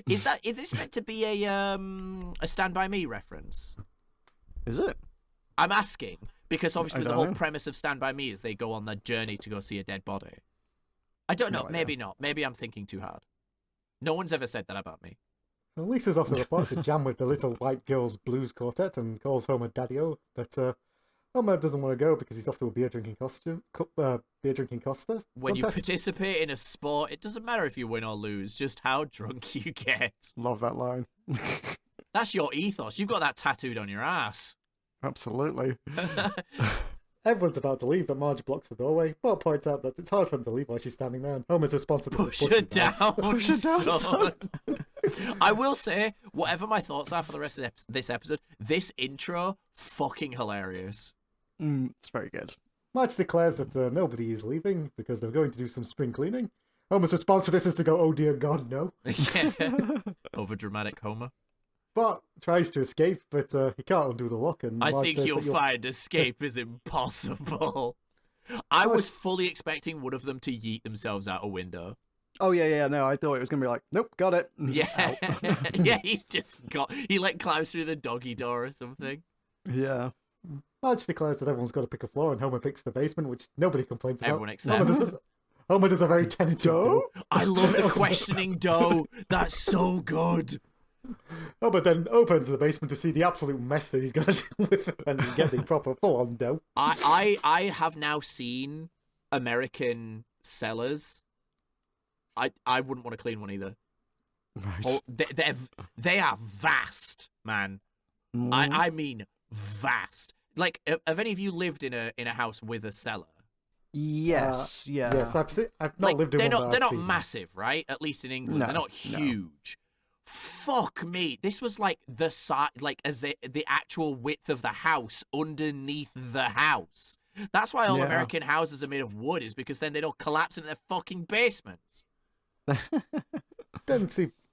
Is this meant to be a Stand By Me reference? Is it? I'm asking because obviously I the don't whole know. premise of Stand By Me is they go on the journey to go see a dead body. I don't know. No idea. Maybe not. Maybe I'm thinking too hard. No one's ever said that about me. So Lisa's off to the park to jam with the Little White Girls Blues Quartet and calls Homer Daddy-O, but Homer doesn't want to go because he's off to a beer drinking contest. When you participate in a sport, it doesn't matter if you win or lose, just how drunk you get. Love that line. That's your ethos. You've got that tattooed on your ass. Absolutely. Everyone's about to leave, but Marge blocks the doorway. Bart points out that it's hard for him to leave while she's standing there, and Homer's response to this Push is her down, Push her down, son. I will say, whatever my thoughts are for the rest of this episode, this intro, fucking hilarious. It's very good. Marge declares that nobody is leaving because they're going to do some spring cleaning. Homer's response to this is to go, "Oh dear God, no." Over dramatic Homer. Bart tries to escape, but he can't undo the lock, and I Marge think says you'll that find escape is impossible. I was fully expecting one of them to yeet themselves out a window. Oh, yeah, no, I thought it was going to be like, nope, got it. and just Yeah, out. yeah, he like climbs through the doggy door or something. Yeah. Marge declares that everyone's got to pick a floor, and Homer picks the basement, which nobody complains about. Everyone accepts. Homer does a very tentative Doe? no. I love the questioning dough. That's so good. Homer then opens the basement to see the absolute mess that he's got to deal with and get the proper full-on dough. I have now seen American cellars. I wouldn't want to clean one either. Right. Oh, they are vast, man. I mean vast. Like, have any of you lived in a house with a cellar? Yes, yeah. Yes, I've not Like, lived in they're one. not but they're I've not seen. massive, right? At least in England, No, they're not no. huge. Fuck me, this was like the size, like the actual width of the house underneath the house. That's why all Yeah. American houses are made of wood, is because then they don't collapse into their fucking basements. Then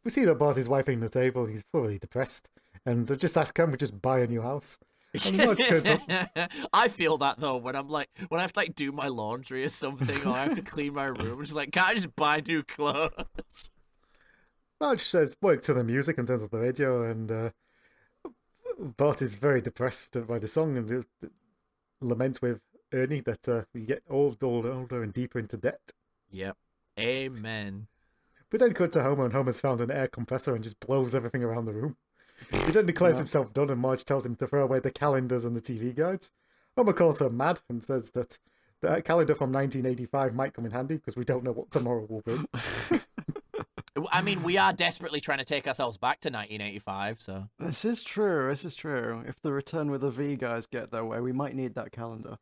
we see that Bart is wiping the table. He's probably depressed, and they just ask, "Can we just buy a new house?" And Marge turns up. I feel that though when I have to like do my laundry or something, or I have to clean my room. I'm just like, can't I just buy new clothes? Marge says, "Work to the music," and turns off the radio, and Bart is very depressed by the song and laments with Ernie that we get older and deeper into debt. Yep. Amen. We then cut to Homer, and Homer's found an air compressor and just blows everything around the room. He then declares himself done, and Marge tells him to throw away the calendars and the TV guides. Homer calls her mad and says that the calendar from 1985 might come in handy because we don't know what tomorrow will bring. I mean, we are desperately trying to take ourselves back to 1985, so. This is true. If the Return with a V guys get their way, we might need that calendar.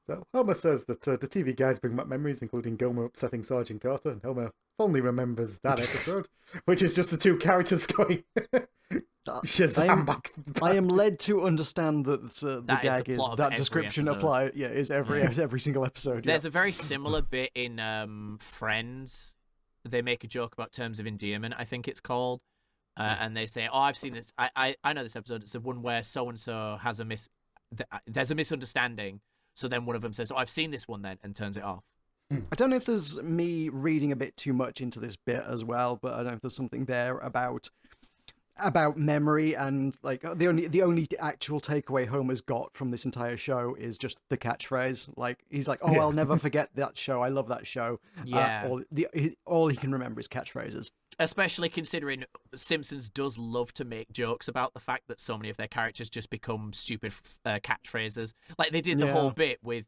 So Homer says that the TV guides bring back memories, including Gomer upsetting Sergeant Carter, and Homer fondly remembers that episode, which is just the two characters going, Shazam back. I am led to understand that the That is the gag is plot of that every description episode. apply. Yeah, is every single episode. There's a very similar bit in Friends. They make a joke about terms of endearment, I think it's called. And they say, "Oh, I've seen this. I know this episode. It's the one where so and so has there's a misunderstanding. So then one of them says, "Oh, I've seen this one then," and turns it off. I don't know if there's me reading a bit too much into this bit as well, but I don't know if there's something there about memory and like the only actual takeaway Homer's got from this entire show is just the catchphrase. Like he's like, "Oh, I'll never forget that show. I love that show." Yeah. All he can remember is catchphrases. Especially considering Simpsons does love to make jokes about the fact that so many of their characters just become stupid catchphrases. Like they did the whole bit with,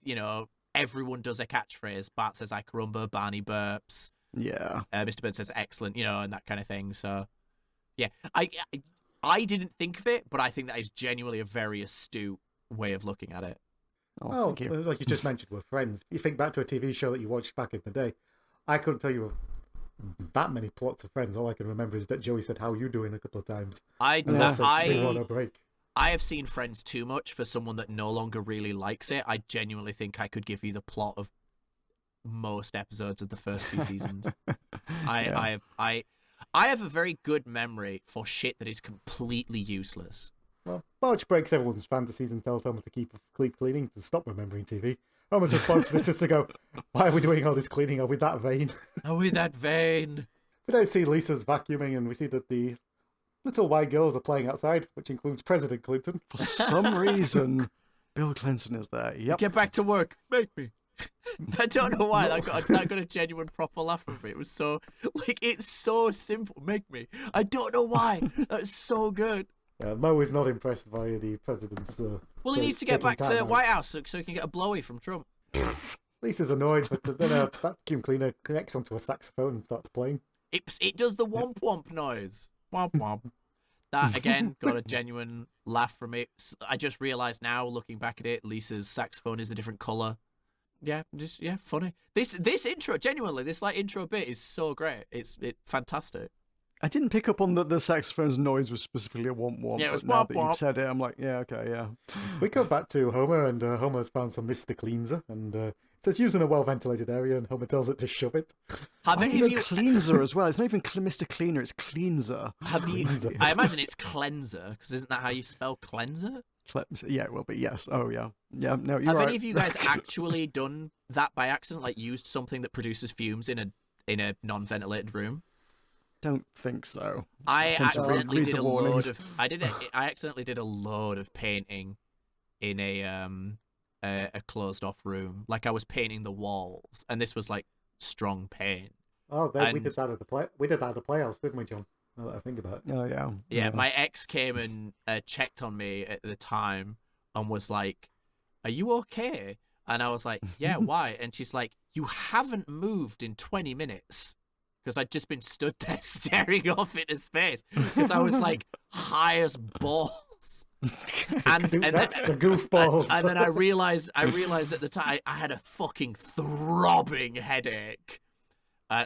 everyone does a catchphrase. Bart says, "I carumba," Barney burps. Yeah. Mr. Burns says, "Excellent," and that kind of thing. So, yeah. I didn't think of it, but I think that is genuinely a very astute way of looking at it. Oh, thank you. like you just mentioned, we're friends. You think back to a TV show that you watched back in the day. I couldn't tell you that many plots of Friends. All I can remember is that Joey said, "How you doing?" a couple of times. And also, we want a break. I have seen Friends too much for someone that no longer really likes it. I genuinely think I could give you the plot of most episodes of the first few seasons. I have a very good memory for shit that is completely useless. Well, Marge breaks everyone's fantasies and tells Homer to keep cleaning to stop remembering TV. Homer's response to this is to go, "Why are we doing all this cleaning? Are we that vain?" Are we that vain? We don't see Lisa's vacuuming, and we see that the little white girls are playing outside, which includes President Clinton. For some reason, Bill Clinton is there. Yep. Get back to work. Make me. I don't know why. That got a genuine proper laugh from me. It was so, it's so simple. Make me. I don't know why. That's so good. Mo is not impressed by the president's... Well, he needs to get back to White House so he can get a blowy from Trump. Lisa's annoyed, but then a vacuum cleaner connects onto a saxophone and starts playing. It does the womp womp noise. Womp womp. That, again, got a genuine laugh from it. I just realised now, looking back at it, Lisa's saxophone is a different colour. Yeah, funny. This intro, genuinely, this intro bit is so great. It's fantastic. I didn't pick up on that the saxophone's noise was specifically a womp womp. Yeah, it was but now womp that womp. you've said it, I'm like, yeah, okay, yeah. We go back to Homer, and Homer's found some Mr. Cleanser, and it says use in a well-ventilated area, and Homer tells it to shove it. Have any of It's you... cleanser as well. It's not even Mr. Cleaner, it's cleanser. Have you... I imagine it's cleanser, because isn't that how you spell cleanser? Yeah, it will be, yes. Oh, yeah. Yeah, no, you're Have right. any of you guys actually done that by accident, like used something that produces fumes in a non-ventilated room? Don't think so. I tend to accidentally read did the a load warnings. of. I accidentally did a load of painting in a closed off room. Like I was painting the walls, and this was like strong paint. Oh, we did that at the playhouse, didn't we, John? Now that I think about it. Oh, yeah. Yeah, my ex came and checked on me at the time and was like, "Are you okay?" And I was like, "Yeah, why?" And she's like, "You haven't moved in 20 minutes." Because I'd just been stood there staring off into space. Because I was like high as balls. And That's the goofballs. And then I realized at the time I had a fucking throbbing headache.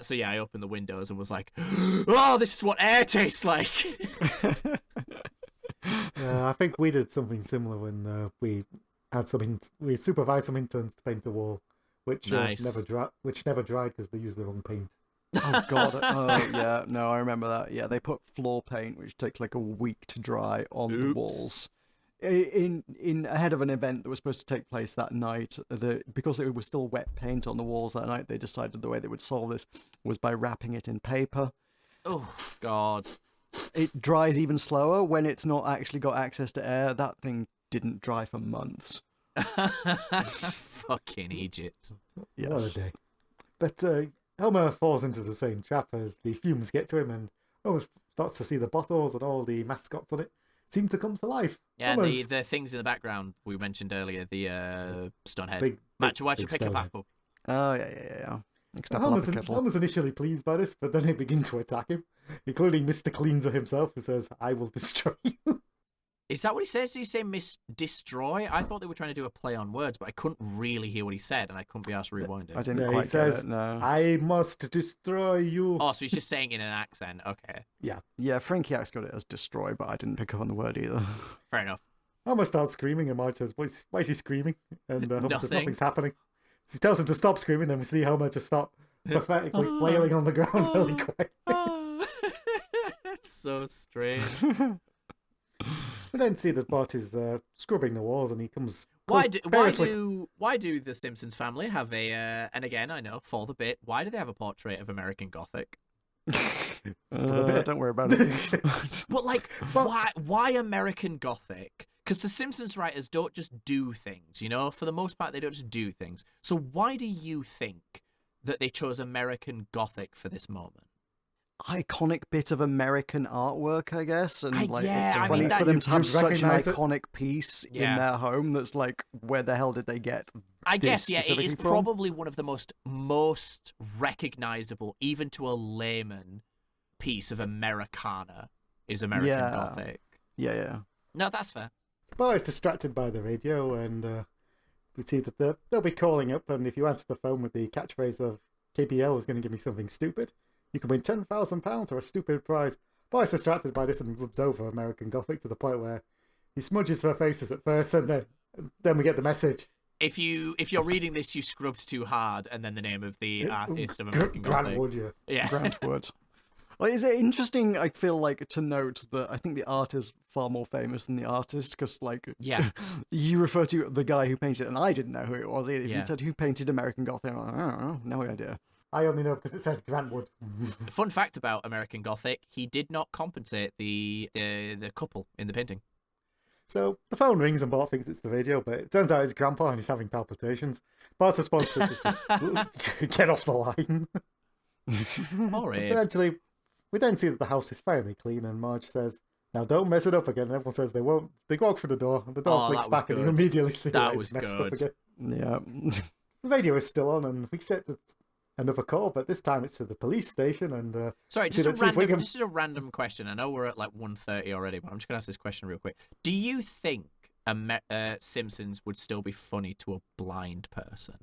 So yeah, I opened the windows and was like, "Oh, this is what air tastes like." I think we did something similar when we had we supervised some interns to paint a wall, which Nice. never dried because they used the wrong paint. Oh, God. Oh, yeah. No, I remember that. Yeah, they put floor paint, which takes like a week to dry, on the Oops. walls. In ahead of an event that was supposed to take place that night, because it was still wet paint on the walls that night, they decided the way they would solve this was by wrapping it in paper. Oh God. It dries even slower when it's not actually got access to air. That thing didn't dry for months. Fucking Egypt. Yes. What a day. But Homer falls into the same trap as the fumes get to him, and Homer starts to see the bottles and all the mascots on it seem to come to life. Yeah, and Homer's the things in the background we mentioned earlier, the Stonehead. big, Watch you big pick up Stonehead. apple. Oh, yeah. Next up, Homer's, kettle. Homer's initially pleased by this, but then they begin to attack him, including Mr. Cleanser himself, who says, "I will destroy you." Is that what he says? Did he say destroy? I thought they were trying to do a play on words, but I couldn't really hear what he said, and I couldn't be asked to rewind I it. didn't Yeah, quite he says, get it, no. I must destroy you. Oh, so he's just saying in an accent. Okay, Yeah, Frankie Axe got it as destroy, but I didn't pick up on the word either. fair enough. Homer starts screaming, and Marge says, why is he screaming? And Homer says, Nothing. nothing's happening. So he tells him to stop screaming, and we see Homer just stop pathetically flailing on the ground really quick. So strange. We then see that Bart is scrubbing the walls, and he comes... Why variously- do the Simpsons family have a and again I know for the bit, why do they have a portrait of American Gothic? Don't worry about it. But like, why American Gothic? Because the Simpsons writers don't just do things, you know. For the most part, they don't just do things. So why do you think that they chose American Gothic for this moment? Iconic bit of American artwork, I guess, and it's I funny mean, for that them you to have such an recognise it. iconic piece Yeah. in their home. That's like, where the hell did they get? I this guess, yeah, it specifically is from? probably one of the most recognizable, even to a layman, piece of Americana is American Yeah. Gothic. Yeah. No, that's fair. Bart is distracted by the radio, and we see that they'll be calling up, and if you answer the phone with the catchphrase of KBL is going to give me something stupid, you can win £10,000 or a stupid prize. Bart is distracted by this and rubs over American Gothic to the point where he smudges their faces at first, and then we get the message. If you're reading this, you scrubbed too hard, and then the name of the artist of American Grant Gothic. Wood, yeah. Yeah. Grantwood. Like, is it interesting, I feel like, to note that I think the art is far more famous than the artist, because, like, Yeah. you refer to the guy who painted it, and I didn't know who it was either. If Yeah. you said who painted American Gothic, I'm like, I don't know, no idea. I only know because it said Grant Wood. Fun fact about American Gothic: he did not compensate the couple in the painting. So the phone rings and Bart thinks it's the radio, but it turns out it's Grandpa and he's having palpitations. Bart's response to this is just get off the line. All right. Eventually, we then see that the house is fairly clean, and Marge says, "Now don't mess it up again." And everyone says they won't. They walk through the door, and the door Oh, clicks that was back, and you good. immediately see That that was it's messed good. up again. Yeah. The radio is still on, and we set another call, but this time it's to the police station, and Sorry, see just that Chief Wiggum- a random question. I know we're at like 1:30 already, but I'm just gonna ask this question real quick. Do you think Simpsons would still be funny to a blind person?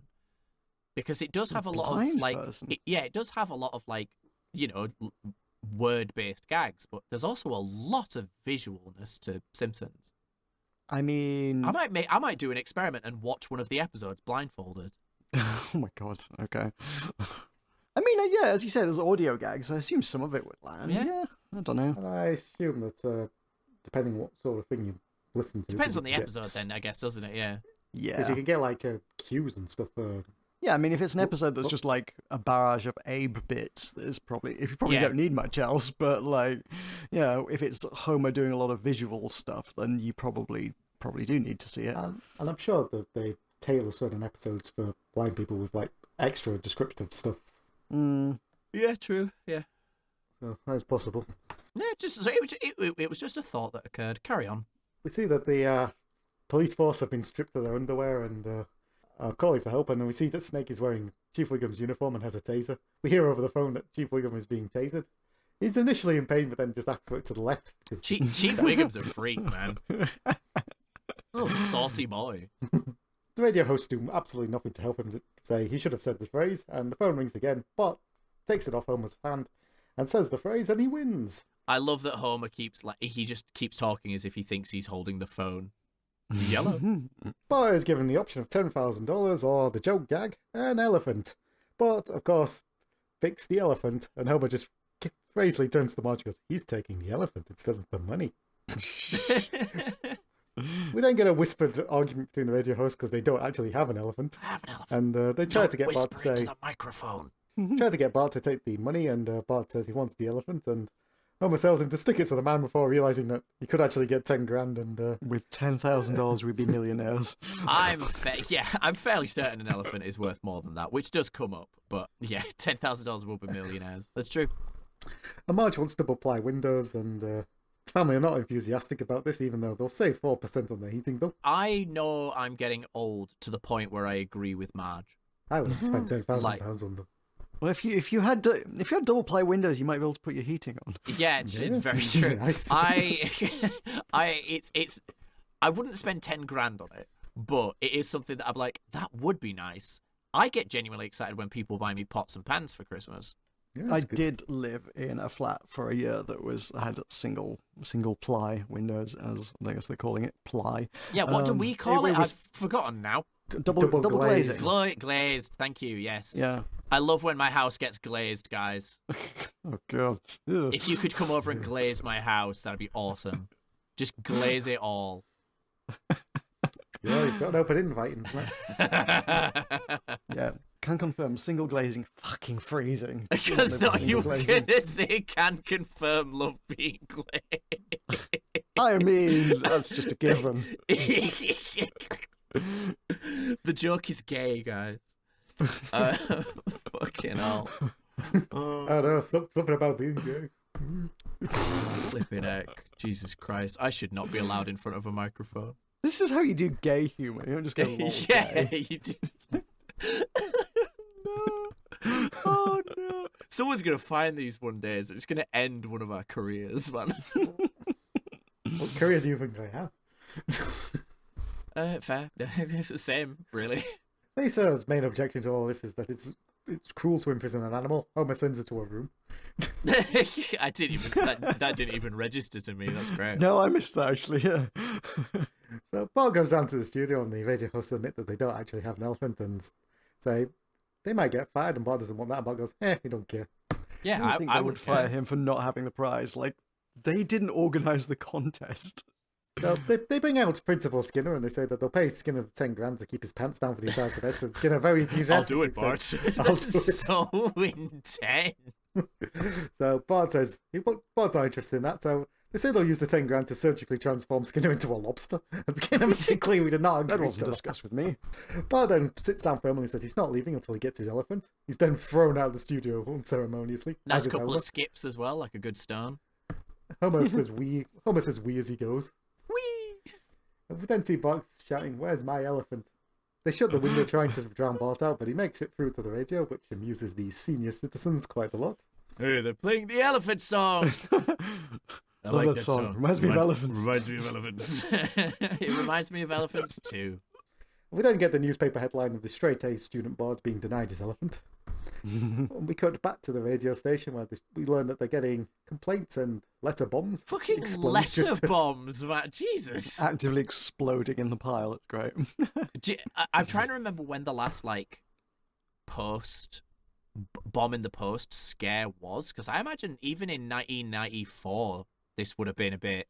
Because it does have a lot of blind like, person? it does have a lot of like, you know, word-based gags, but there's also a lot of visualness to Simpsons. I mean... I might do an experiment and watch one of the episodes blindfolded. Oh my god, okay. I mean, yeah, as you say, there's audio gags, so I assume some of it would land. Yeah. I don't know. and I assume that depending what sort of thing you listen to, Depends 'cause on the you get- episode, then I guess, doesn't it? Yeah. Because Yeah. you can get like cues and stuff. Yeah, I mean, if it's an episode that's just like a barrage of Abe bits, there's probably you probably Yeah. don't need much else. But like, you know, if it's Homer doing a lot of visual stuff, then you probably do need to see it. And I'm sure that they tailor certain episodes for blind people with like extra descriptive stuff. Mm. Yeah, true. Yeah. So that's possible. Yeah, it was just a thought that occurred. Carry on. We see that the police force have been stripped of their underwear and are calling for help, and then we see that Snake is wearing Chief Wiggum's uniform and has a taser. We hear over the phone that Chief Wiggum is being tasered. He's initially in pain, but then just asks for it to the left. Because Chief Wiggum's a freak, man. Little saucy boy. the radio hosts do absolutely nothing to help him to say he should have said the phrase, and the phone rings again, but takes it off Homer's hand and says the phrase, and he wins. I love that Homer he just keeps talking as if he thinks he's holding the phone. Yellow. Bart is given the option of $10,000 or the joke gag, an elephant. But, of course, picks the elephant, and Homer just crazily turns to Marge and goes, he's taking the elephant instead of the money. We then get a whispered argument between the radio hosts because they don't actually have an elephant. I have an elephant. And they try to get Bart to Whisper into say, the microphone. try to get Bart to take the money, and Bart says he wants the elephant, and Homer tells him to stick it to the man before realizing that he could actually get 10 grand, and With $10,000, we'd be millionaires. I'm fairly certain an elephant is worth more than that, which does come up. But yeah, $10,000 will be millionaires. That's true. And Marge wants double-ply windows, and family are not enthusiastic about this, even though they'll save 4% on their heating bill. I know I'm getting old to the point where I agree with Marge. I would have spent £10,000 Like- on them. Well, if you had double ply windows, you might be able to put your heating on. Yeah, it's very true. Nice. I wouldn't spend 10 grand on it, but it is something that I'm like, that would be nice. I get genuinely excited when people buy me pots and pans for Christmas. Yeah, I it's good. did live in a flat for a year that had single ply windows, as I guess they're calling it, ply. Yeah, what do we call it? was I've forgotten now. double glazing. glazing. Glazed, thank you, yes. Yeah. I love when my house gets glazed, guys. Oh god. Ugh. If you could come over and glaze my house, that'd be awesome. Just glaze it all. Yeah, you've got an open invite in. Yeah, can confirm single glazing fucking freezing. I thought you were Glazing. gonna say can confirm love being glazed. I mean, that's just a given. The joke is gay, guys. Fucking hell. I don't know, something about being gay. Flipping heck. Jesus Christ. I should not be allowed in front of a microphone. This is how you do gay humor. You don't just go lol Yeah, gay. you do. No. Oh no. Someone's going to find these one day. It's going to end one of our careers, man. What career do you think I have? Fair. It's the same, really. Lisa's main objection to all this is that it's cruel to imprison an animal. Homer sends her to a room. I didn't even that didn't even register to me. That's great. No, I missed that actually. Yeah. So Bart goes down to the studio and the radio hosts admit that they don't actually have an elephant and say they might get fired, and Bart doesn't want that. And Bart goes, he don't care. Yeah, I think I they would fire him for not having the prize. Like, they didn't organize the contest. So they bring out Principal Skinner and they say that they'll pay Skinner 10 grand to keep his pants down for the entire semester. And Skinner very enthusiastic. I'll do it, Bart. says, "I'll do it." So intense. So Bart says Bart's not interested in that. So they say they'll use the 10 grand to surgically transform Skinner into a lobster. And Skinner makes it clear we did not agree That wasn't to discussed with me. Bart then sits down firmly and says he's not leaving until he gets his elephant. He's then thrown out of the studio unceremoniously. Nice as is couple Homer. of skips as well, like a good stone. Homer says we as he goes. Whee! And we then see Bart shouting, "Where's my elephant?" They shut the window trying to drown Bart out, but he makes it through to the radio, which amuses the senior citizens quite a lot. Hey, they're playing the elephant song. I Love like that song. Reminds me of elephants. Reminds me of elephants. It reminds me of elephants too. We then get the newspaper headline of the straight-A student Bart being denied his elephant. And we cut back to the radio station where we learn that they're getting complaints and letter bombs. Fucking explode letter just- bombs, man. Jesus. Actively exploding in the pile. It's great. I'm trying to remember when the last bomb in the post scare was, because I imagine even in 1994 this would have been a bit,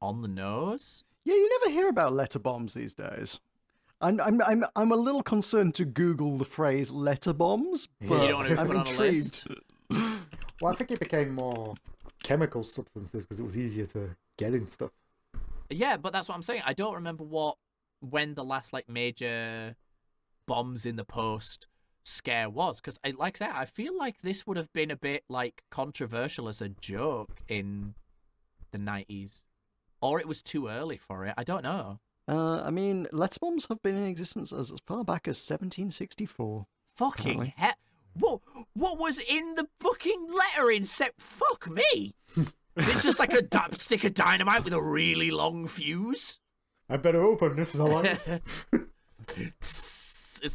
on the nose. Yeah, you never hear about letter bombs these days. I'm a little concerned to Google the phrase letter bombs, but You don't want to be I'm put on a intrigued. list? Well, I think it became more chemical substances because it was easier to get in stuff. Yeah, but that's what I'm saying. I don't remember when the last major bombs in the post scare was, because like I said, I feel like this would have been a bit controversial as a joke in the 90s, or it was too early for it. I don't know. I mean, letter bombs have been in existence as far back as 1764. Fucking Apparently. hell! What was in the fucking letter in Fuck me! It's just like a stick of dynamite with a really long fuse. I better open this is a light.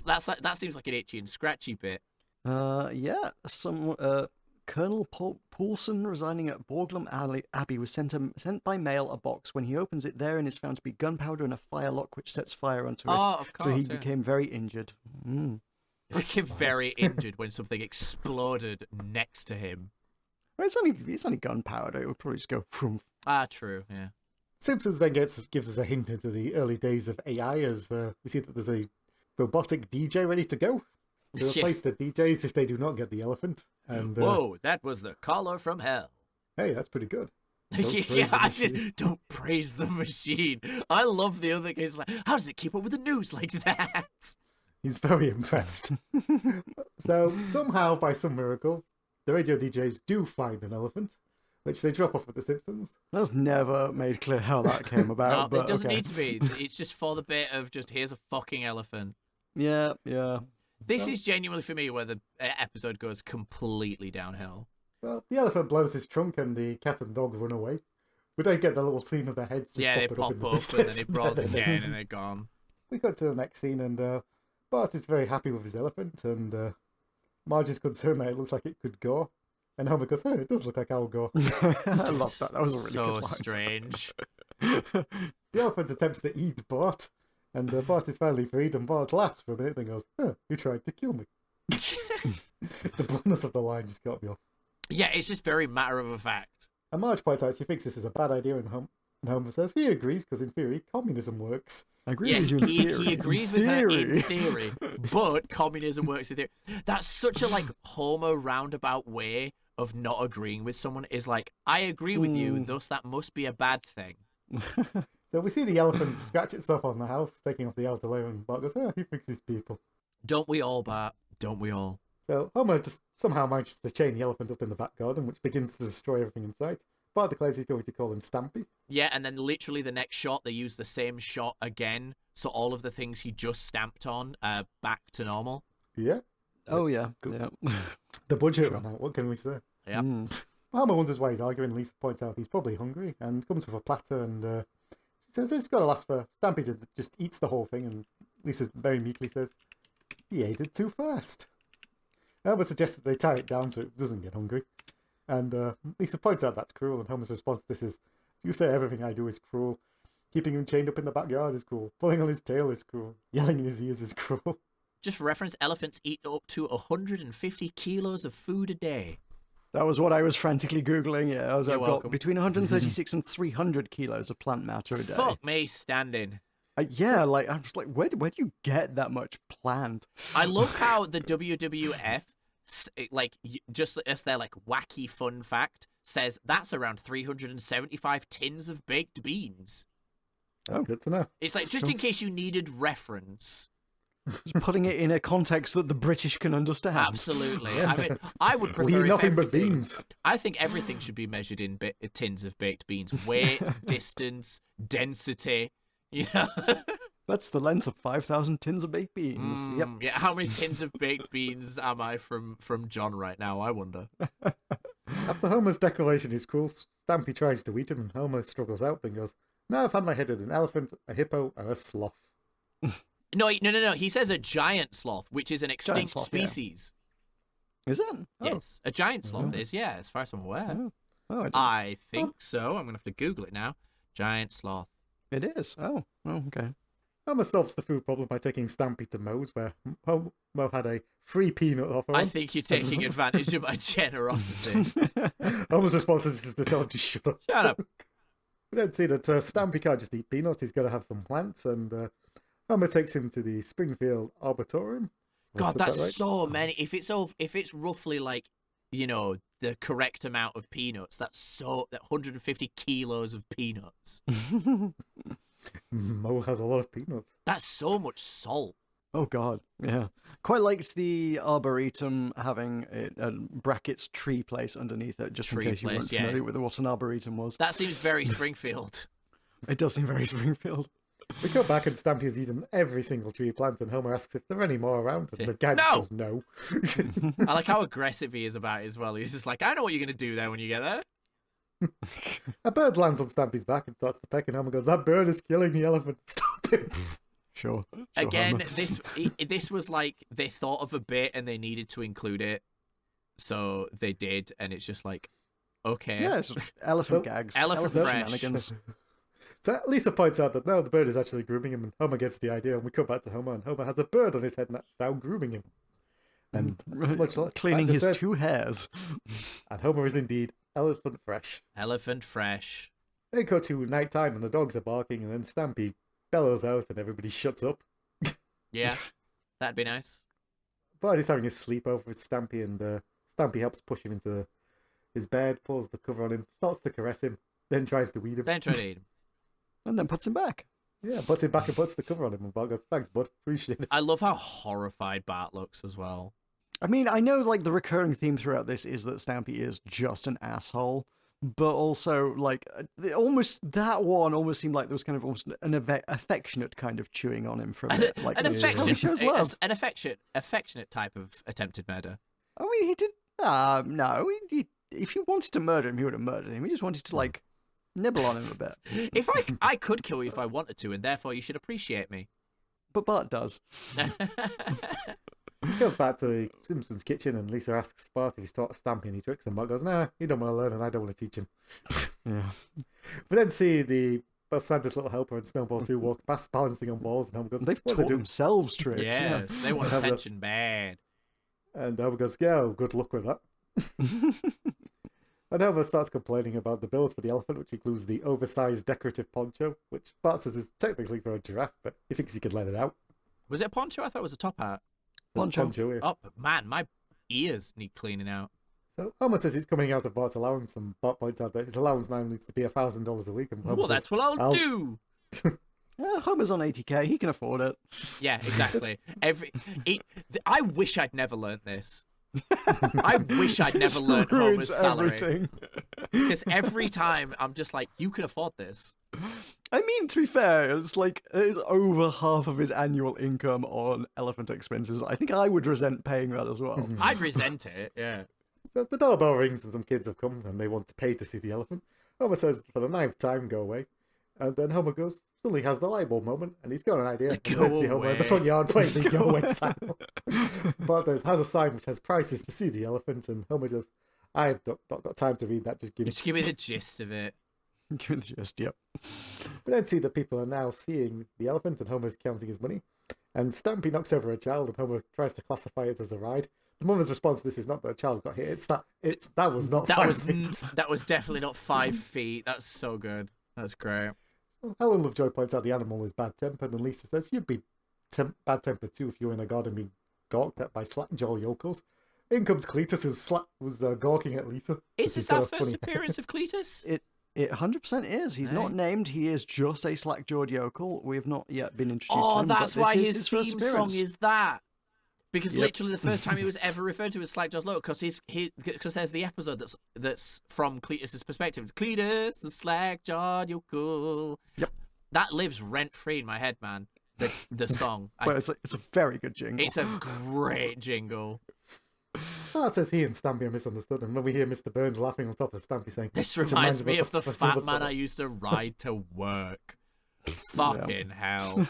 That seems like an itchy and scratchy bit. Yeah, some Colonel Poulsen, residing at Borglum Abbey, was sent by mail a box. When he opens it, therein is found to be gunpowder and a fire lock, which sets fire onto it. Oh, of course. So he became very injured. He became very injured when something exploded next to him. Well, it's only gunpowder. It would probably just go from. Ah, true. Yeah. Simpsons then gives us a hint into the early days of AI as we see that there's a robotic DJ ready to go. To replace the DJs if they do not get the elephant. And Whoa, that was the caller from hell. hey, that's pretty good. Don't praise Yeah, the I machine. did. Don't praise the machine. I love the other guys. How does it keep up with the news like that? He's very impressed. So somehow, by some miracle, the radio DJs do find an elephant, which they drop off at the Simpsons. That's never made clear how that came No, about. but it doesn't okay. need to be. It's just for the bit of just here's a fucking elephant. Yeah, yeah. This is genuinely for me where the episode goes completely downhill. Well, the elephant blows his trunk and the cat and dog run away. We don't get the little scene of their heads just Yeah, they popping pop up in the up and then distance. it brawls again and they're gone. We go to the next scene and Bart is very happy with his elephant and Marge is concerned that it looks like it could go. And Homer goes, oh, it does look like I'll go. I love that. That was a really so good line. strange. The elephant attempts to eat Bart, and Bart is finally freed, and Bart laughs for a minute and goes, oh, you tried to kill me. The bluntness of the line just got me off. Yeah, it's just very matter of fact. And Marge points out she thinks this is a bad idea, and Homer says he agrees because in theory, communism works. I agree Yeah, with you in theory. he agrees In with her in theory. theory, but communism works in theory. That's such a Homer roundabout way of not agreeing with someone. Is like, I agree with you, thus that must be a bad thing. So we see the elephant scratch itself on the house, taking off the outer layer, and Bart goes, oh, he fixes people. Don't we all, Bart? Don't we all? So Homer just somehow manages to chain the elephant up in the back garden, which begins to destroy everything in sight. Bart declares he's going to call him Stampy. Yeah, and then literally the next shot, they use the same shot again, so all of the things he just stamped on back to normal. Yeah, Oh, yeah. Yeah. the budget ran out, what can we say? Yeah. Homer wonders why he's arguing. Lisa points out he's probably hungry and comes with a platter and she says it's got to last for... Stampy just eats the whole thing and Lisa very meekly says, he ate it too fast. Homer suggests that they tie it down so it doesn't get hungry. And Lisa points out that's cruel, and Homer's response to this is, you say everything I do is cruel. Keeping him chained up in the backyard is cruel. Pulling on his tail is cruel. Yelling in his ears is cruel. Just for reference, elephants eat up to 150 kilos of food a day. That was what I was frantically Googling. Yeah, I've welcome. got between 136 and 300 kilos of plant matter a day. Fuck me standing. Yeah, I'm just like, where do you get that much plant? I love how the WWF, just as their wacky fun fact, says that's around 375 tins of baked beans. Oh, good to know. It's like, just in case you needed reference. Just putting it in a context that the British can understand. Absolutely. I mean, I would We prefer eat if nothing but everything- beans. I think everything should be measured in tins of baked beans. Weight, distance, density. You know. That's the length of 5,000 tins of baked beans. Yep. Yeah. How many tins of baked beans am I from John right now? I wonder. After Homer's declaration is cruel, Stampy tries to eat him, and Homer struggles out and goes, now I've had my head in an elephant, a hippo, and a sloth. No. He says a giant sloth, which is an extinct sloth, yeah. species. Is it? Oh. Yes, a giant sloth is. Yeah, as far as I'm aware. Oh, I didn't- I think so. I'm gonna have to Google it now. Giant sloth. It is. Oh, okay. Homer solves the food problem by taking Stampy to Moe's, where Mo had a free peanut offer. I think you're taking advantage of my generosity. Homer's response is just to tell him to shut up. Shut up. We then see that Stampy can't just eat peanuts, he's got to have some plants, and Homer takes him to the Springfield Arboretum. Have I God, said that that's right? so many. If it's roughly the correct amount of peanuts, that 150 kilos of peanuts. Mo has a lot of peanuts. That's so much salt. Oh, God. Yeah. Quite liked the Arboretum having a brackets tree place underneath it, just Tree in case you weren't place, yeah. familiar with what an Arboretum was. That seems very Springfield. It does seem very Springfield. We go back and Stampy has eaten every single tree plant, and Homer asks if there are any more around, and the guy No! says no. I like how aggressive he is about it as well. He's just like, I know what you're gonna do there when you get there. A bird lands on Stampy's back and starts to peck, and Homer goes, that bird is killing the elephant. Stop him. Sure. Again, Homer. this was like they thought of a bit and they needed to include it, so they did, and it's just like, okay, Yeah, it's elephant Well, gags. elephant fresh. shenanigans. So Lisa points out that no, the bird is actually grooming him, and Homer gets the idea, and we come back to Homer, and Homer has a bird on his head, and that's now grooming him. And much like Cleaning Matt his just said, 2 hairs. and Homer is indeed elephant fresh. Elephant fresh. They go to night time, and the dogs are barking, and then Stampy bellows out, and everybody shuts up. Yeah, that'd be nice. Bart is having a sleepover with Stampy, and Stampy helps push him into his bed, pulls the cover on him, starts to caress him, then tries to weed him. Then try to eat him. And then puts him back. Yeah, puts him back and puts the cover on him, and Bart goes, thanks, bud, appreciate it. I love how horrified Bart looks as well. I mean, I know the recurring theme throughout this is that Stampy is just an asshole, but also like almost that one almost seemed like there was kind of almost an affectionate kind of chewing on him from it. Like an affectionate, shows love. an affectionate type of attempted murder. I mean, he did. No, if you wanted to murder him, he would have murdered him. He just wanted to like nibble on him a bit. If I could kill you if I wanted to, and therefore you should appreciate me. But Bart does. He goes back to the Simpsons kitchen and Lisa asks Bart if he's taught Stampy any tricks, and Bart goes, "Nah, he don't want to learn and I don't want to teach him." Yeah. We then see both Santa's little helper and Snowball 2 walk past balancing on balls, and Homer goes, They've "What are taught they doing?" themselves tricks. Yeah, they want Have a- attention bad. And Homer goes, "Yeah, well, good luck with that." And Homer starts complaining about the bills for the elephant, which includes the oversized decorative poncho, which Bart says is technically for a giraffe, but he thinks he could let it out. Was it a poncho? I thought it was a top hat. Poncho. Yeah. Oh man, my ears need cleaning out. So Homer says he's coming out of Bart's allowance, and Bart points out that his allowance now needs to be $1,000 a week. And Homer Well, says, that's what I'll do. Homer's on 80k. He can afford it. Yeah, exactly. I wish I'd never learnt this. I wish I'd never learnt Homer's Ruins salary. everything. Because every time I'm just like, you can afford this. I mean, to be fair, it's like it's over half of his annual income on elephant expenses. I think I would resent paying that as well. I'd resent it, yeah. So the doorbell rings and some kids have come and they want to pay to see the elephant. Homer says, for the ninth time, go away. And then Homer goes, suddenly has the light bulb moment, and he's got an idea. And Go then see Homer in the away. front yard playing the go away sign. But it has a sign which has prices to see the elephant, and Homer just, I've not got time to read that, just give me. Just give me the gist of it. Give me the gist, yep. We then see that people are now seeing the elephant, and Homer's counting his money. And Stampy knocks over a child, and Homer tries to classify it as a ride. The mother's response to this is not that a child got hit, that was not That 5 was feet. that was definitely not 5 feet. That's so good. That's great. Helen Lovejoy points out the animal is bad-tempered, and Lisa says you'd be bad-tempered too if you were in a garden being gawked at by slack-jaw yokels. In comes Cletus, who was gawking at Lisa. Is She's this our got a first funny- appearance of Cletus? It 100% is. He's not Right. named. He is just a slack-jawed yokel. We have not yet been introduced to Oh, him. but that's this why is his first theme appearance. song is that. Because Yep. literally the first time he was ever referred to as Slackjaw's Local, because there's the episode that's from Cletus's perspective. It's Cletus, the slack-jawed yokel. Yep. That lives rent-free in my head, man. The song. But it's a very good jingle. It's a great jingle. Bart says he and Stampy are misunderstood, and when we hear Mr. Burns laughing on top of Stampy saying, This "This reminds me me of the other fat man part." I used to ride to work. Fucking hell.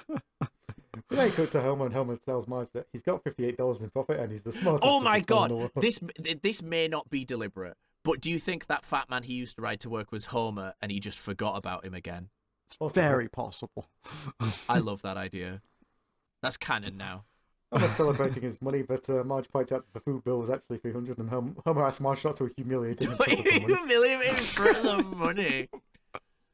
We then cut to Homer, and Homer tells Marge that he's got $58 in profit, and he's the smartest. Oh my businessman in the god, world. this may not be deliberate, but do you think that fat man he used to ride to work was Homer and he just forgot about him again? It's very possible. I love that idea. That's canon now. Homer's celebrating his money, but Marge points out that the food bill was actually $300, and Homer asks Marge not to humiliate him. in front of the money. Humiliate in front of the money.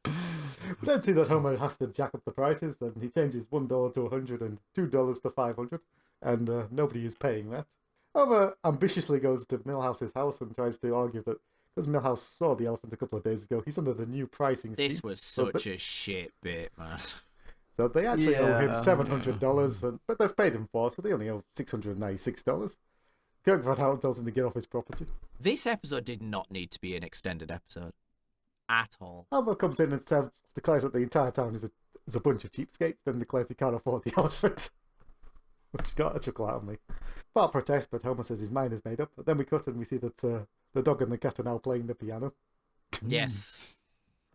We then see that Homer has to jack up the prices, and he changes $1 to $100 and $2 to $500, and nobody is paying that. Homer ambitiously goes to Milhouse's house and tries to argue that because Milhouse saw the elephant a couple of days ago, he's under the new pricing scheme. This was such a shit bit, man. So they actually owe him Yeah. $700, but they've paid him $4, so they only owe $696. Kirk Van Houten tells him to get off his property. This episode did not need to be an extended episode. At all. Homer comes in and declares that the entire town is a bunch of cheapskates, then declares he can't afford the elephant. Which got a chuckle out of me. Bart protests, but Homer says his mind is made up. But then we cut and we see that the dog and the cat are now playing the piano. Yes.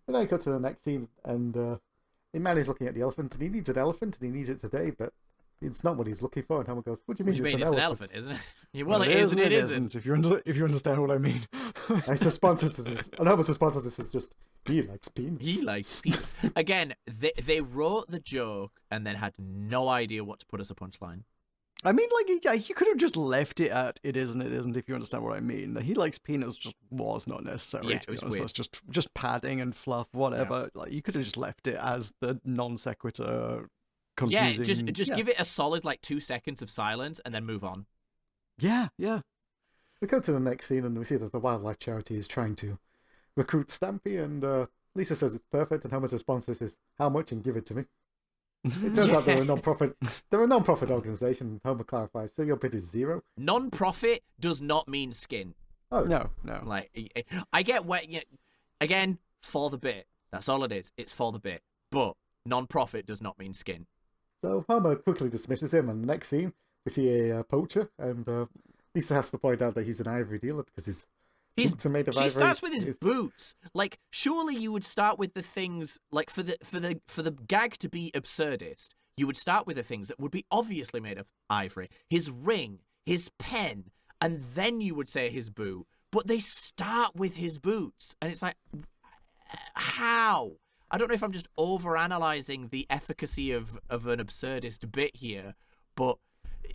And then we cut to the next scene, and the man is looking at the elephant, and he needs an elephant, and he needs it today, but it's not what he's looking for. And Homer goes, "What do you mean, What do you mean? it's It's an an elephant?" elephant, isn't it? Well, it is and it isn't. If you understand what I mean. And his response to this, and Homer's response to this is just, "He likes peanuts." He likes people. Again, they wrote the joke and then had no idea what to put as a punchline. I mean, like, you could have just left it at it is and it isn't, if you understand what I mean. He likes peanuts just was not necessary, Yeah, to it be was honest. weird. That's just padding and fluff, whatever. Like, you could have just left it as the non sequitur confusing. Yeah, just give it a solid, 2 seconds of silence and then move on. Yeah. We go to the next scene, and we see that the wildlife charity is trying to recruit Stampy, and Lisa says it's perfect, and Homer's response to this is, "How much, and give it to me." It turns out they're a non-profit organization. Homer clarifies, "So your bid is zero?" Non-profit does not mean skin. Oh, No. I get where Again, for the bit. That's all it is. It's for the bit. But non-profit does not mean skin. So Homer quickly dismisses him, and the next scene, we see a poacher, and Lisa has to point out that he's an ivory dealer because his boots are made of ivory. She starts with his boots. Like, surely you would start with the things, like, for the gag to be absurdist, you would start with the things that would be obviously made of ivory. His ring, his pen, and then you would say his boot. But they start with his boots, and it's like, how? I don't know if I'm just overanalyzing the efficacy of an absurdist bit here, but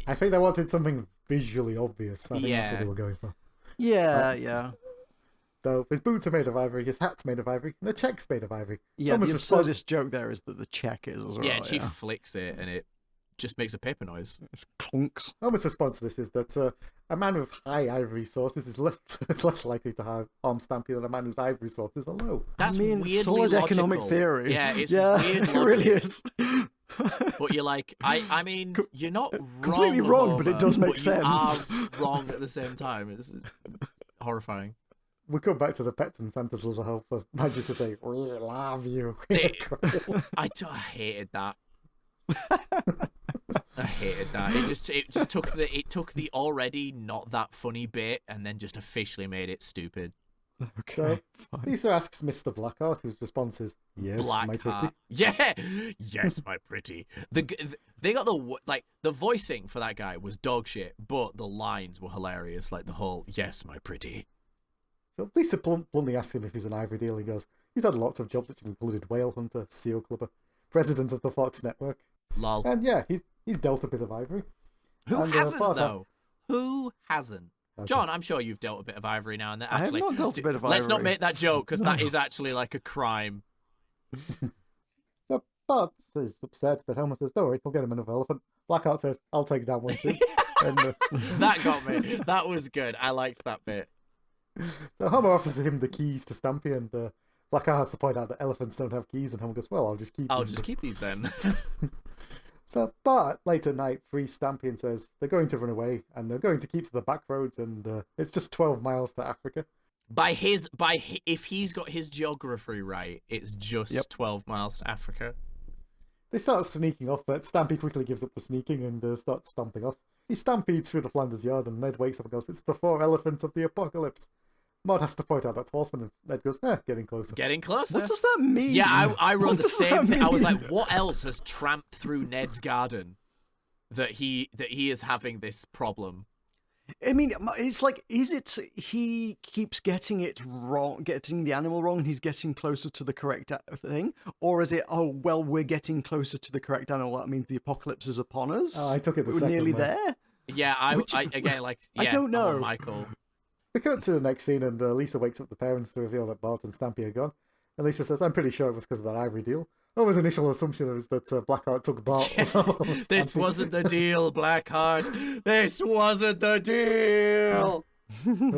I think they wanted something visually obvious. I think that's what they were going for. Yeah. So his boots are made of ivory, his hat's made of ivory, and the check's made of ivory. Yeah, Homer's the response- absurdist joke there is that the check is as well. yeah, she flicks it, and it just makes a paper noise. It's clunks. Homer's response to this is that a man with high ivory sources is less likely to harm Stampy than a man whose ivory sources are low. That's weirdly solid economic logical. theory. Yeah, it's yeah, weird it really logic. is. But you're like, I mean, you're not wrong. Completely wrong, but it Homer, does make but sense. You are wrong at the same time. It's horrifying. We come back to the pets and Santa's little helper manages to say, "We love you." I hated that. I hated that. It just took the already not that funny bit and then just officially made it stupid. Okay. So, Lisa asks Mr. Blackheart, whose response is, "Yes, my pretty." Yeah, yes, my pretty. They got the voicing for that guy was dog shit, but the lines were hilarious. Like the whole "yes, my pretty." So Lisa bluntly asks him if he's an ivory dealer. He goes, "He's had lots of jobs, which have included whale hunter, seal clubber, president of the Fox Network, Lol. and yeah, he's dealt a bit of ivory." Who And, hasn't Bart though? Who hasn't? Okay. John, I'm sure you've dealt a bit of ivory now and then. Actually, I have not dealt a bit of ivory. Let's not make that joke because that is actually like a crime. So Bart is upset, but Homer says, "Don't worry, we'll get him another elephant." Blackheart says, "I'll take down one too." and, That got me. That was good. I liked that bit. So Homer offers him the keys to Stampy, and Blackheart has to point out that elephants don't have keys, and Homer goes, "Well, I'll just keep I'll them." just keep these then. So Bart, late at night, frees Stampy and says they're going to run away, and they're going to keep to the back roads, and it's just 12 miles to Africa. If he's got his geography right, it's just 12 miles to Africa. They start sneaking off, but Stampy quickly gives up the sneaking and starts stomping off. He stampedes through the Flanders yard, and Ned wakes up and goes, "It's the 4 elephants of the apocalypse." Maud has to point out that's horsemen, and Ned goes, "Getting closer." Getting closer. What does that mean? Yeah, I wrote What the does same that thing. I was mean? like, what else has tramped through Ned's garden that he is having this problem? I mean, it's like, is it he keeps getting it wrong, getting the animal wrong, and he's getting closer to the correct thing? Or is it, oh, well, we're getting closer to the correct animal, that means the apocalypse is upon us? I took it the We're second nearly way. there? Yeah, I again, like, yeah, I don't know. I'm on Michael. We cut to the next scene, and Lisa wakes up the parents to reveal that Bart and Stampy are gone. And Lisa says, "I'm pretty sure it was because of that ivory deal." Homer's initial assumption is that Blackheart took Bart. This wasn't the deal, Blackheart. This wasn't the deal.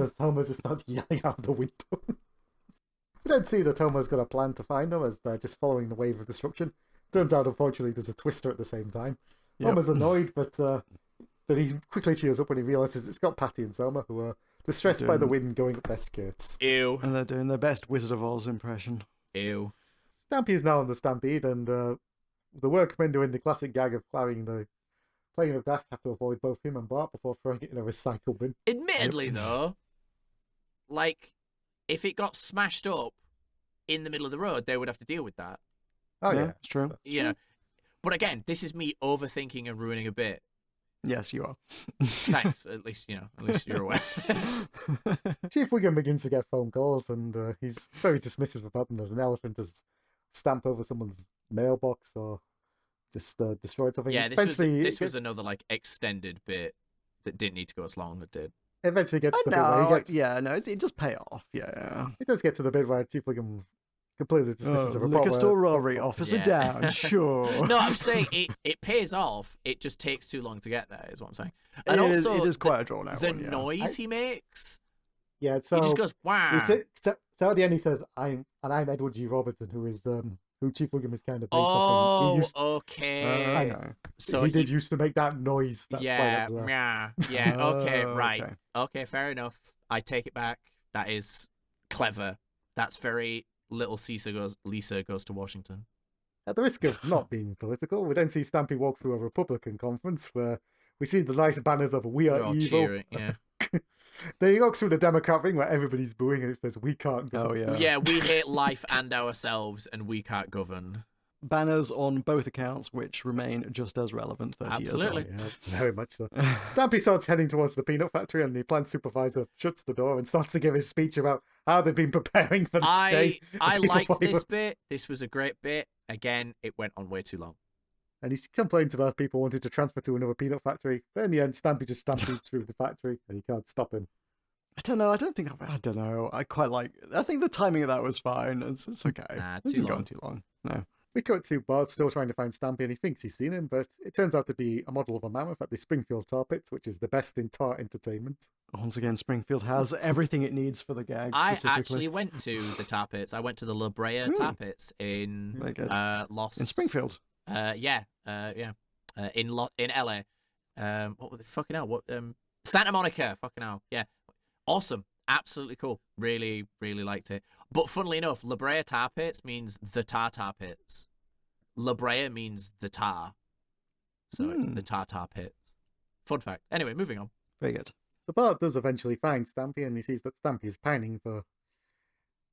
As Homer just starts yelling out the window. We then see that Homer's got a plan to find them as they're just following the wave of destruction. Turns out, unfortunately, there's a twister at the same time. Yep. Homer's annoyed, but he quickly cheers up when he realizes it's got Patty and Selma, who are distressed by the wind going up their skirts. Ew. And they're doing their best Wizard of Oz impression. Ew. Stampy is now on the stampede, and the workmen doing the classic gag of playing the grass have to avoid both him and Bart before throwing it in a recycle bin. Admittedly, though, like, if it got smashed up in the middle of the road, they would have to deal with that. Oh yeah, it's true. You know. But again, this is me overthinking and ruining a bit. Yes, you are. Thanks. At least you're aware. Chief Wiggum begins to get phone calls, and he's very dismissive about them that an elephant has stamped over someone's mailbox or just destroyed something. Yeah, this was another like extended bit that didn't need to go as long as it did. Eventually gets to the bit where he gets. Yeah, no, it does pay off. Yeah. It does get to the bit where Chief Wiggum completely dismisses a report. Liquor where- store robbery, officer Yeah. down, sure. No, I'm saying it pays off. It just takes too long to get there. Is what I'm saying. It And is- also, it is quite a drawn out the one, yeah. noise he makes. Yeah, so He just goes wow. So at the end he says, I'm Edward G. Robertson, who is who Chief Wiggum is kind of based off. Oh, He used, okay. I know. So he did used to make that noise. That's why yeah, that's there. yeah. Okay, Oh, right. okay. Okay, fair enough. I take it back. That is clever. That's very little Lisa goes to Washington. At the risk of not being political, we then see Stampy walk through a Republican conference where we see the nice banners of "We They're are all evil." cheering, yeah. Then he walks through the Democrat ring where everybody's booing and it says, "We can't go." Oh, yeah. Yeah, we hate life and ourselves, and we can't govern. Banners on both accounts, which remain just as relevant 30 Absolutely. years on. Yeah, very much so. Stampy starts heading towards the peanut factory, and the plant supervisor shuts the door and starts to give his speech about how they've been preparing for this day. I People liked fight this with- bit. This was a great bit. Again, it went on way too long. And he complains about people wanting to transfer to another peanut factory. But in the end, Stampy just stampedes through the factory, and he can't stop him. I don't know. I don't know. I think the timing of that was fine. It's okay. Nah, It too didn't go long. on too long. No. We cut to Bart still trying to find Stampy, and he thinks he's seen him, but it turns out to be a model of a mammoth at the Springfield Tar Pits, which is the best in tar entertainment. Once again, Springfield has everything it needs for the gag. I Specifically. actually went to the Tar Pits. I went to the La Brea Tar Pits in Very good. Los In Springfield. yeah, in LA. What was it? Fucking hell? What? Santa Monica. Fucking hell. Yeah, awesome. Absolutely cool. Really, really liked it. But funnily enough, La Brea Tar Pits means the Tar Pits. La Brea means the tar, so it's the Tar Pits. Fun fact. Anyway, moving on. Very good. So Bart does eventually find Stampy, and he sees that Stampy is pining for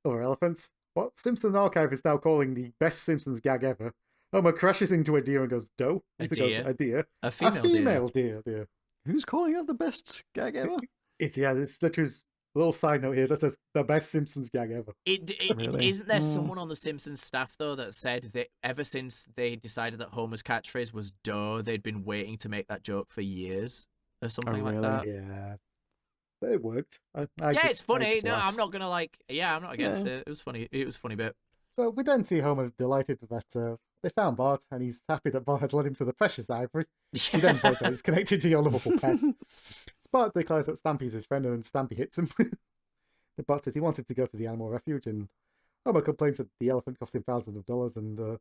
other elephants. What Simpsons Archive is now calling the best Simpsons gag ever. Homer crashes into a deer and goes, "Doe?" A Lisa goes, deer? "A deer." A A female, female deer. Who's calling it the best gag ever? It's literally a little side note here that says the best Simpsons gag ever. Really? Isn't there someone on the Simpsons staff though that said that ever since they decided that Homer's catchphrase was "duh," they'd been waiting to make that joke for years or something like really? that? Yeah. But it worked. Yeah, it's funny. No, laugh. I'm not gonna I'm not against it. It was funny. It was a funny bit. So we then see Homer delighted that they found Bart, and he's happy that Bart has led him to the precious ivory. He then points out he's connected to your lovable pet. Bart declares that Stampy's his friend, and then Stampy hits him. The Bart says he wants him to go to the animal refuge, and Homer complains that the elephant cost him thousands of dollars, and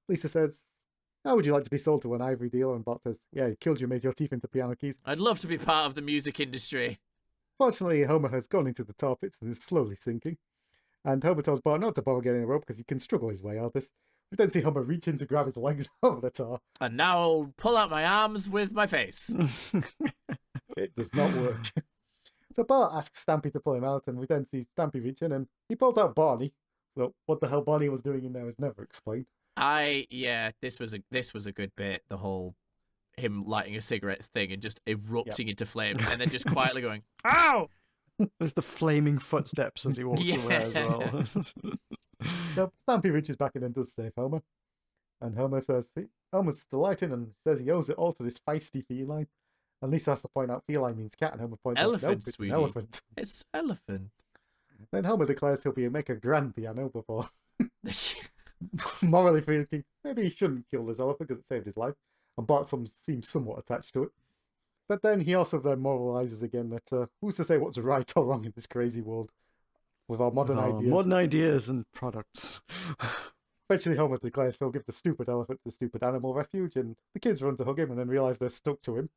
Lisa says, "How would you like to be sold to an ivory dealer?" And Bart says, "Yeah, he killed you, made your teeth into piano keys." I'd love to be part of the music industry. Fortunately, Homer has gone into the tar pits and is slowly sinking. And Homer tells Bart not to bother getting a rope because he can struggle his way out of this. We then see Homer reach in to grab his legs out of the tar. And now I'll pull out my arms with my face. It does not work. So Bart asks Stampy to pull him out, and we then see Stampy reach in, and he pulls out Barney. So what the hell Barney was doing in there is never explained. This was a good bit. The whole him lighting a cigarette thing and just erupting into flames, and then just quietly going, "Ow!" There's the flaming footsteps as he walks away as well. So Stampy reaches back in and does save Homer. And Homer's delighted and says he owes it all to this feisty feline. And Lisa has to point out feline means cat, and Homer points Elephant, out, "Nope, it's sweetie." an elephant." It's elephant. Then Homer declares he'll make a grand piano before morally thinking maybe he shouldn't kill this elephant because it saved his life. And Bart seems somewhat attached to it. But then he also then moralizes again that who's to say what's right or wrong in this crazy world with our modern ideas. Modern ideas and products. Eventually Homer declares he'll give the stupid elephant to the stupid animal refuge, and the kids run to hug him and then realise they're stuck to him.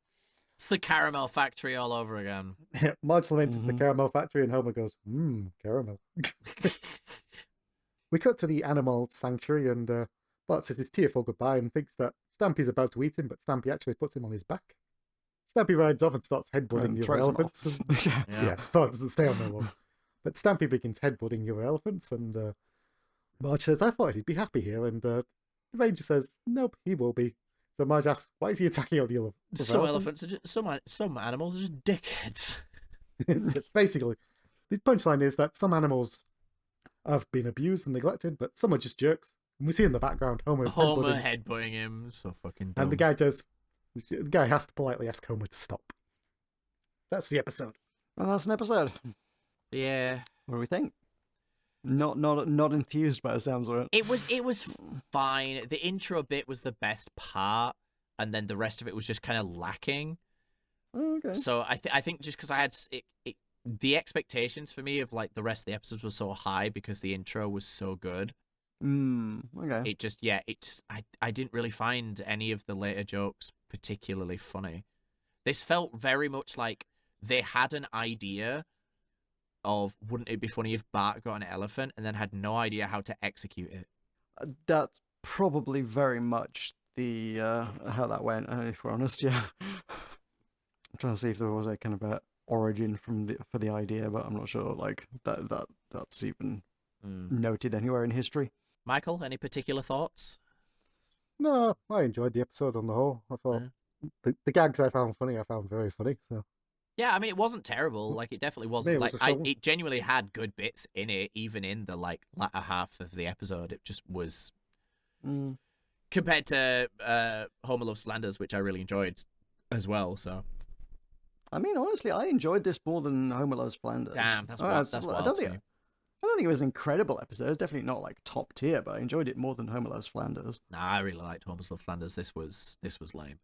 It's the caramel factory all over again. Marge laments it's the caramel factory, and Homer goes, caramel. We cut to the animal sanctuary, and Bart says his tearful goodbye and thinks that Stampy's about to eat him, but Stampy actually puts him on his back. Stampy rides off and starts headbutting the other throws him elephants. off. Yeah, Bart doesn't stay on no long. But Stampy begins headbutting the other elephants, and Marge says, "I thought he'd be happy here," and the ranger says, "Nope, he will be." So Marge asks, "Why is he attacking all the other Some elephants are just, some animals are just dickheads. Basically, the punchline is that some animals have been abused and neglected, but some are just jerks. And we see in the background Homer's Homer headbutting, headbutting him, so fucking dumb. and the guy has to politely ask Homer to stop. That's the episode. Well, that's an episode. Yeah, What do we think? Not enthused by the sounds of it. it was fine. The intro bit was the best part, and then the rest of it was just kind of lacking. Oh, okay. So I think just because I had the expectations for me of like the rest of the episodes were so high because the intro was so good. Okay. I didn't really find any of the later jokes particularly funny. This felt very much like they had an idea of wouldn't it be funny if Bart got an elephant and then had no idea how to execute it. That's probably very much the how that went. If we're honest, yeah. I'm trying to see if there was a kind of a origin for the idea, but I'm not sure. Like that's even noted anywhere in history. Michael, any particular thoughts? No, I enjoyed the episode on the whole. I thought the gags I found very funny. So Yeah, I mean, it wasn't terrible. Like, it definitely wasn't. it was Like, a show. it genuinely had good bits in it, even in the like latter half of the episode. It just was compared to Homer Loves Flanders, which I really enjoyed as well. So, I mean, honestly, I enjoyed this more than Homer Loves Flanders. damn, that's Oh, wild. That's I wild don't to think me. I don't think it was an incredible episode. It's definitely not like top tier, but I enjoyed it more than Homer Loves Flanders. Nah, I really liked Homer Loves Flanders. This was lame.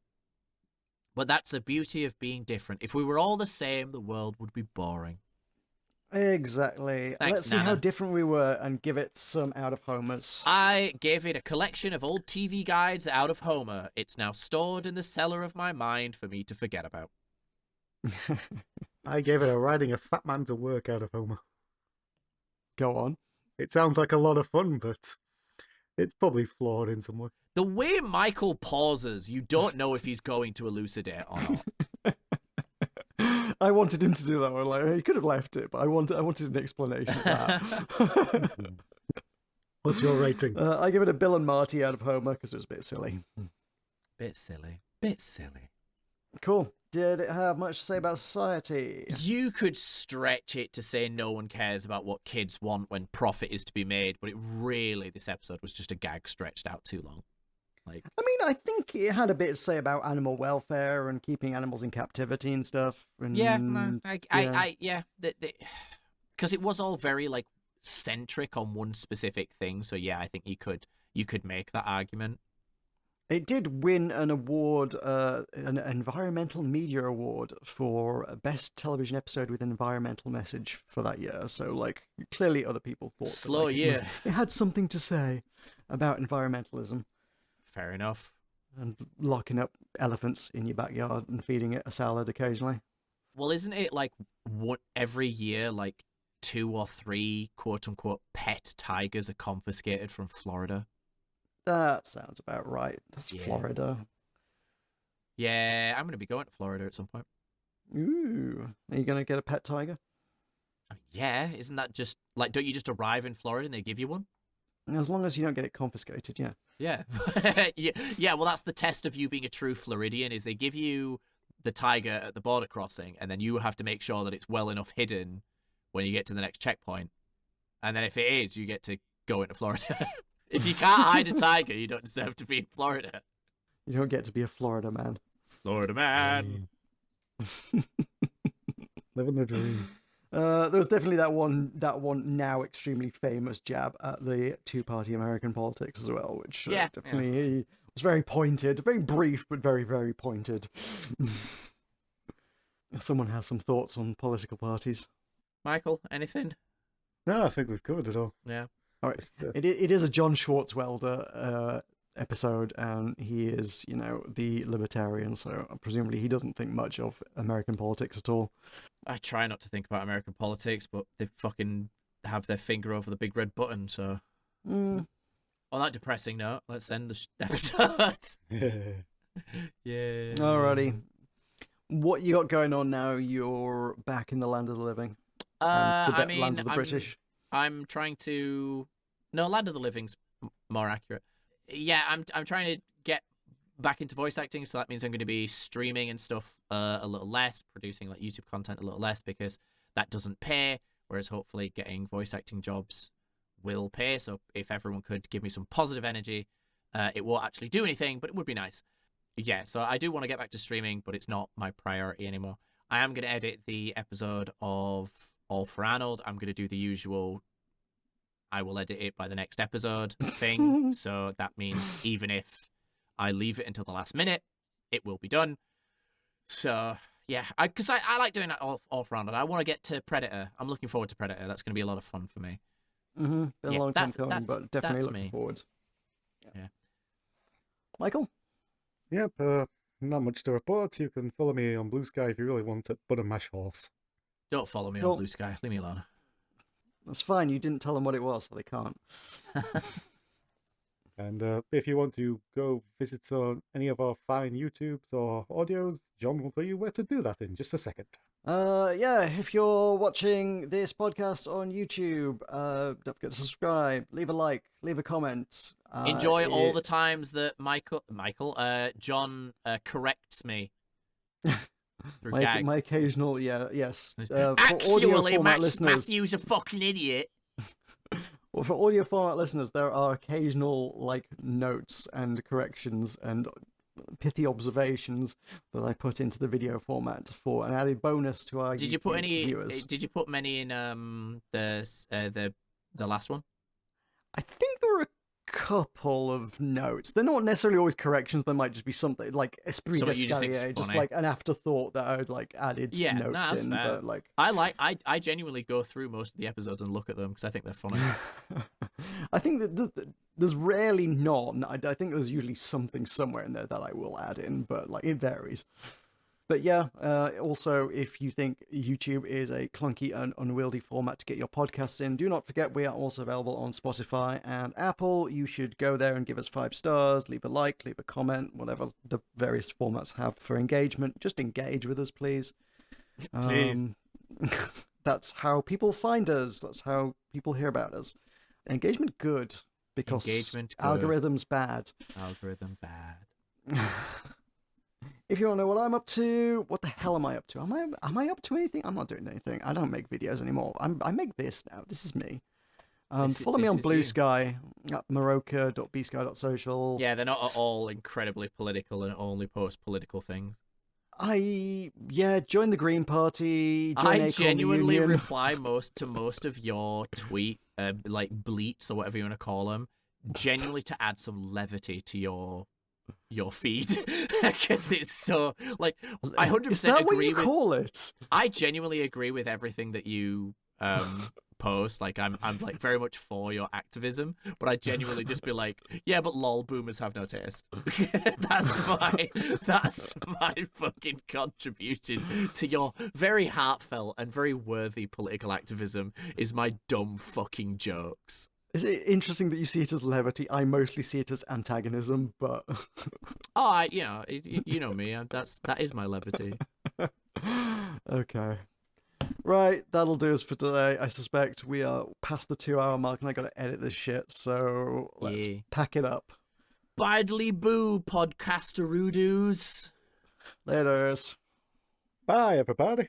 But that's the beauty of being different. If we were all the same, the world would be boring. Exactly. Thanks, Let's see how Nana. different we were and give it some out of Homers. I gave it a collection of old TV guides out of Homer. It's now stored in the cellar of my mind for me to forget about. I gave it a riding a fat man to work out of Homer. Go on. It sounds like a lot of fun, but it's probably flawed in some way. The way Michael pauses, you don't know if he's going to elucidate or not. I wanted him to do that one. Like he could have left it, but I wanted an explanation of that. What's your rating? I give it a Bill and Marty out of Homer because it was a bit silly. Bit silly. Bit silly. Cool. Did it have much to say about society? You could stretch it to say no one cares about what kids want when profit is to be made, but this episode was just a gag stretched out too long. Like, I mean, I think it had a bit to say about animal welfare and keeping animals in captivity and stuff. And, yeah, no, because it was all very like centric on one specific thing. So yeah, I think you could make that argument. It did win an award, an environmental media award for best television episode with an environmental message for that year. So, like, clearly other people thought Slow that, year. It had something to say about environmentalism Fair enough. and locking up elephants in your backyard and feeding it a salad occasionally. Well, isn't it like every year, like 2 or 3 quote unquote pet tigers are confiscated from Florida? That sounds about right. That's Yeah. Florida. Yeah, I'm going to be going to Florida at some point. Ooh, are you gonna get a pet tiger? Yeah, isn't that just like, don't you just arrive in Florida and they give you one? As long as you don't get it confiscated, yeah. Yeah. yeah, well, that's the test of you being a true Floridian, is they give you the tiger at the border crossing, and then you have to make sure that it's well enough hidden when you get to the next checkpoint. And then if it is, you get to go into Florida. If you can't hide a tiger, you don't deserve to be in Florida. You don't get to be a Florida man. Florida man. Living the dream. There's definitely that one now extremely famous jab at the two-party American politics as well, which definitely was very pointed, very brief, but very, very pointed. Someone has some thoughts on political parties. Michael, anything? No, I think we've covered it all. Yeah. All right, it is a John Swartzwelder episode, and he is, the libertarian, so presumably he doesn't think much of American politics at all. I try not to think about American politics, but they fucking have their finger over the big red button, so... On that depressing note, let's end the episode. Yeah. Alrighty. What you got going on now? You're back in the land of the living. Land of the British. I'm trying to... No, Land of the Living's more accurate. Yeah, I'm trying to get back into voice acting, so that means I'm going to be streaming and stuff a little less, producing like YouTube content a little less, because that doesn't pay, whereas hopefully getting voice acting jobs will pay. So if everyone could give me some positive energy, it won't actually do anything, but it would be nice. Yeah, so I do want to get back to streaming, but it's not my priority anymore. I am going to edit the episode of All for Arnold. I'm going to do the usual I will edit it by the next episode thing. So that means even if I leave it until the last minute, it will be done. So yeah, because I like doing that all for Arnold. I want to get to Predator. I'm looking forward to Predator. That's going to be a lot of fun for me. Been a long time coming, but definitely looking forward. Yeah. Michael? Yep, not much to report. You can follow me on Blue Sky if you really want it, but a mash horse. Don't follow me on Blue Sky. Leave me alone. That's fine. You didn't tell them what it was, so they can't. And if you want to go visit any of our fine YouTubes or audios, John will tell you where to do that in just a second. Yeah, if you're watching this podcast on YouTube, don't forget to subscribe, leave a like, leave a comment. Enjoy all the times that John corrects me. My occasional, yes. For Actually, audio format listeners, Matthew's a fucking idiot. well, for audio format listeners, there are occasional like notes and corrections and pithy observations that I put into the video format for an added bonus to our Did you put viewers. Did you put many in the last one? I think there were a couple of notes. They're not necessarily always corrections. There might just be something like esprit Something you just think's d'escalier, just funny. like an afterthought that I would like added Yeah, no, notes that's in. fair. But like, I genuinely go through most of the episodes and look at them because I think they're funny. I think that there's rarely none. I think there's usually something somewhere in there that I will add in, but like it varies. But yeah, also, if you think YouTube is a clunky and unwieldy format to get your podcasts in, do not forget we are also available on Spotify and Apple. You should go there and give us 5 stars, leave a like, leave a comment, whatever the various formats have for engagement. Just engage with us, please. Please. That's how people find us. That's how people hear about us. Engagement good, because Engagement good. algorithm's bad. Algorithm bad. If you want to know what I'm up to, what the hell am I up to? Am I up to anything? I'm not doing anything. I don't make videos anymore. I make this now. This is me. Follow me on Blue you. Sky at maroka.bsky.social. Yeah, they're not at all incredibly political and only post political things. Join the Green Party. Join I Acorn genuinely Union. reply to most of your tweet, like bleats or whatever you want to call them, genuinely to add some levity to your feed, because it's so like I 100% Is that agree what you with. call it? I genuinely agree with everything that you post. Like I'm like very much for your activism, but I genuinely just be like, yeah, but lol, boomers have no taste. that's my fucking contribution to your very heartfelt and very worthy political activism is my dumb fucking jokes. Is it interesting that you see it as levity? I mostly see it as antagonism, but Oh, you know me. That is my levity. okay. Right, that'll do us for today. I suspect we are past the 2-hour mark and I gotta edit this shit, so let's pack it up. Bidely boo, podcasteroos. Laters. Bye, everybody.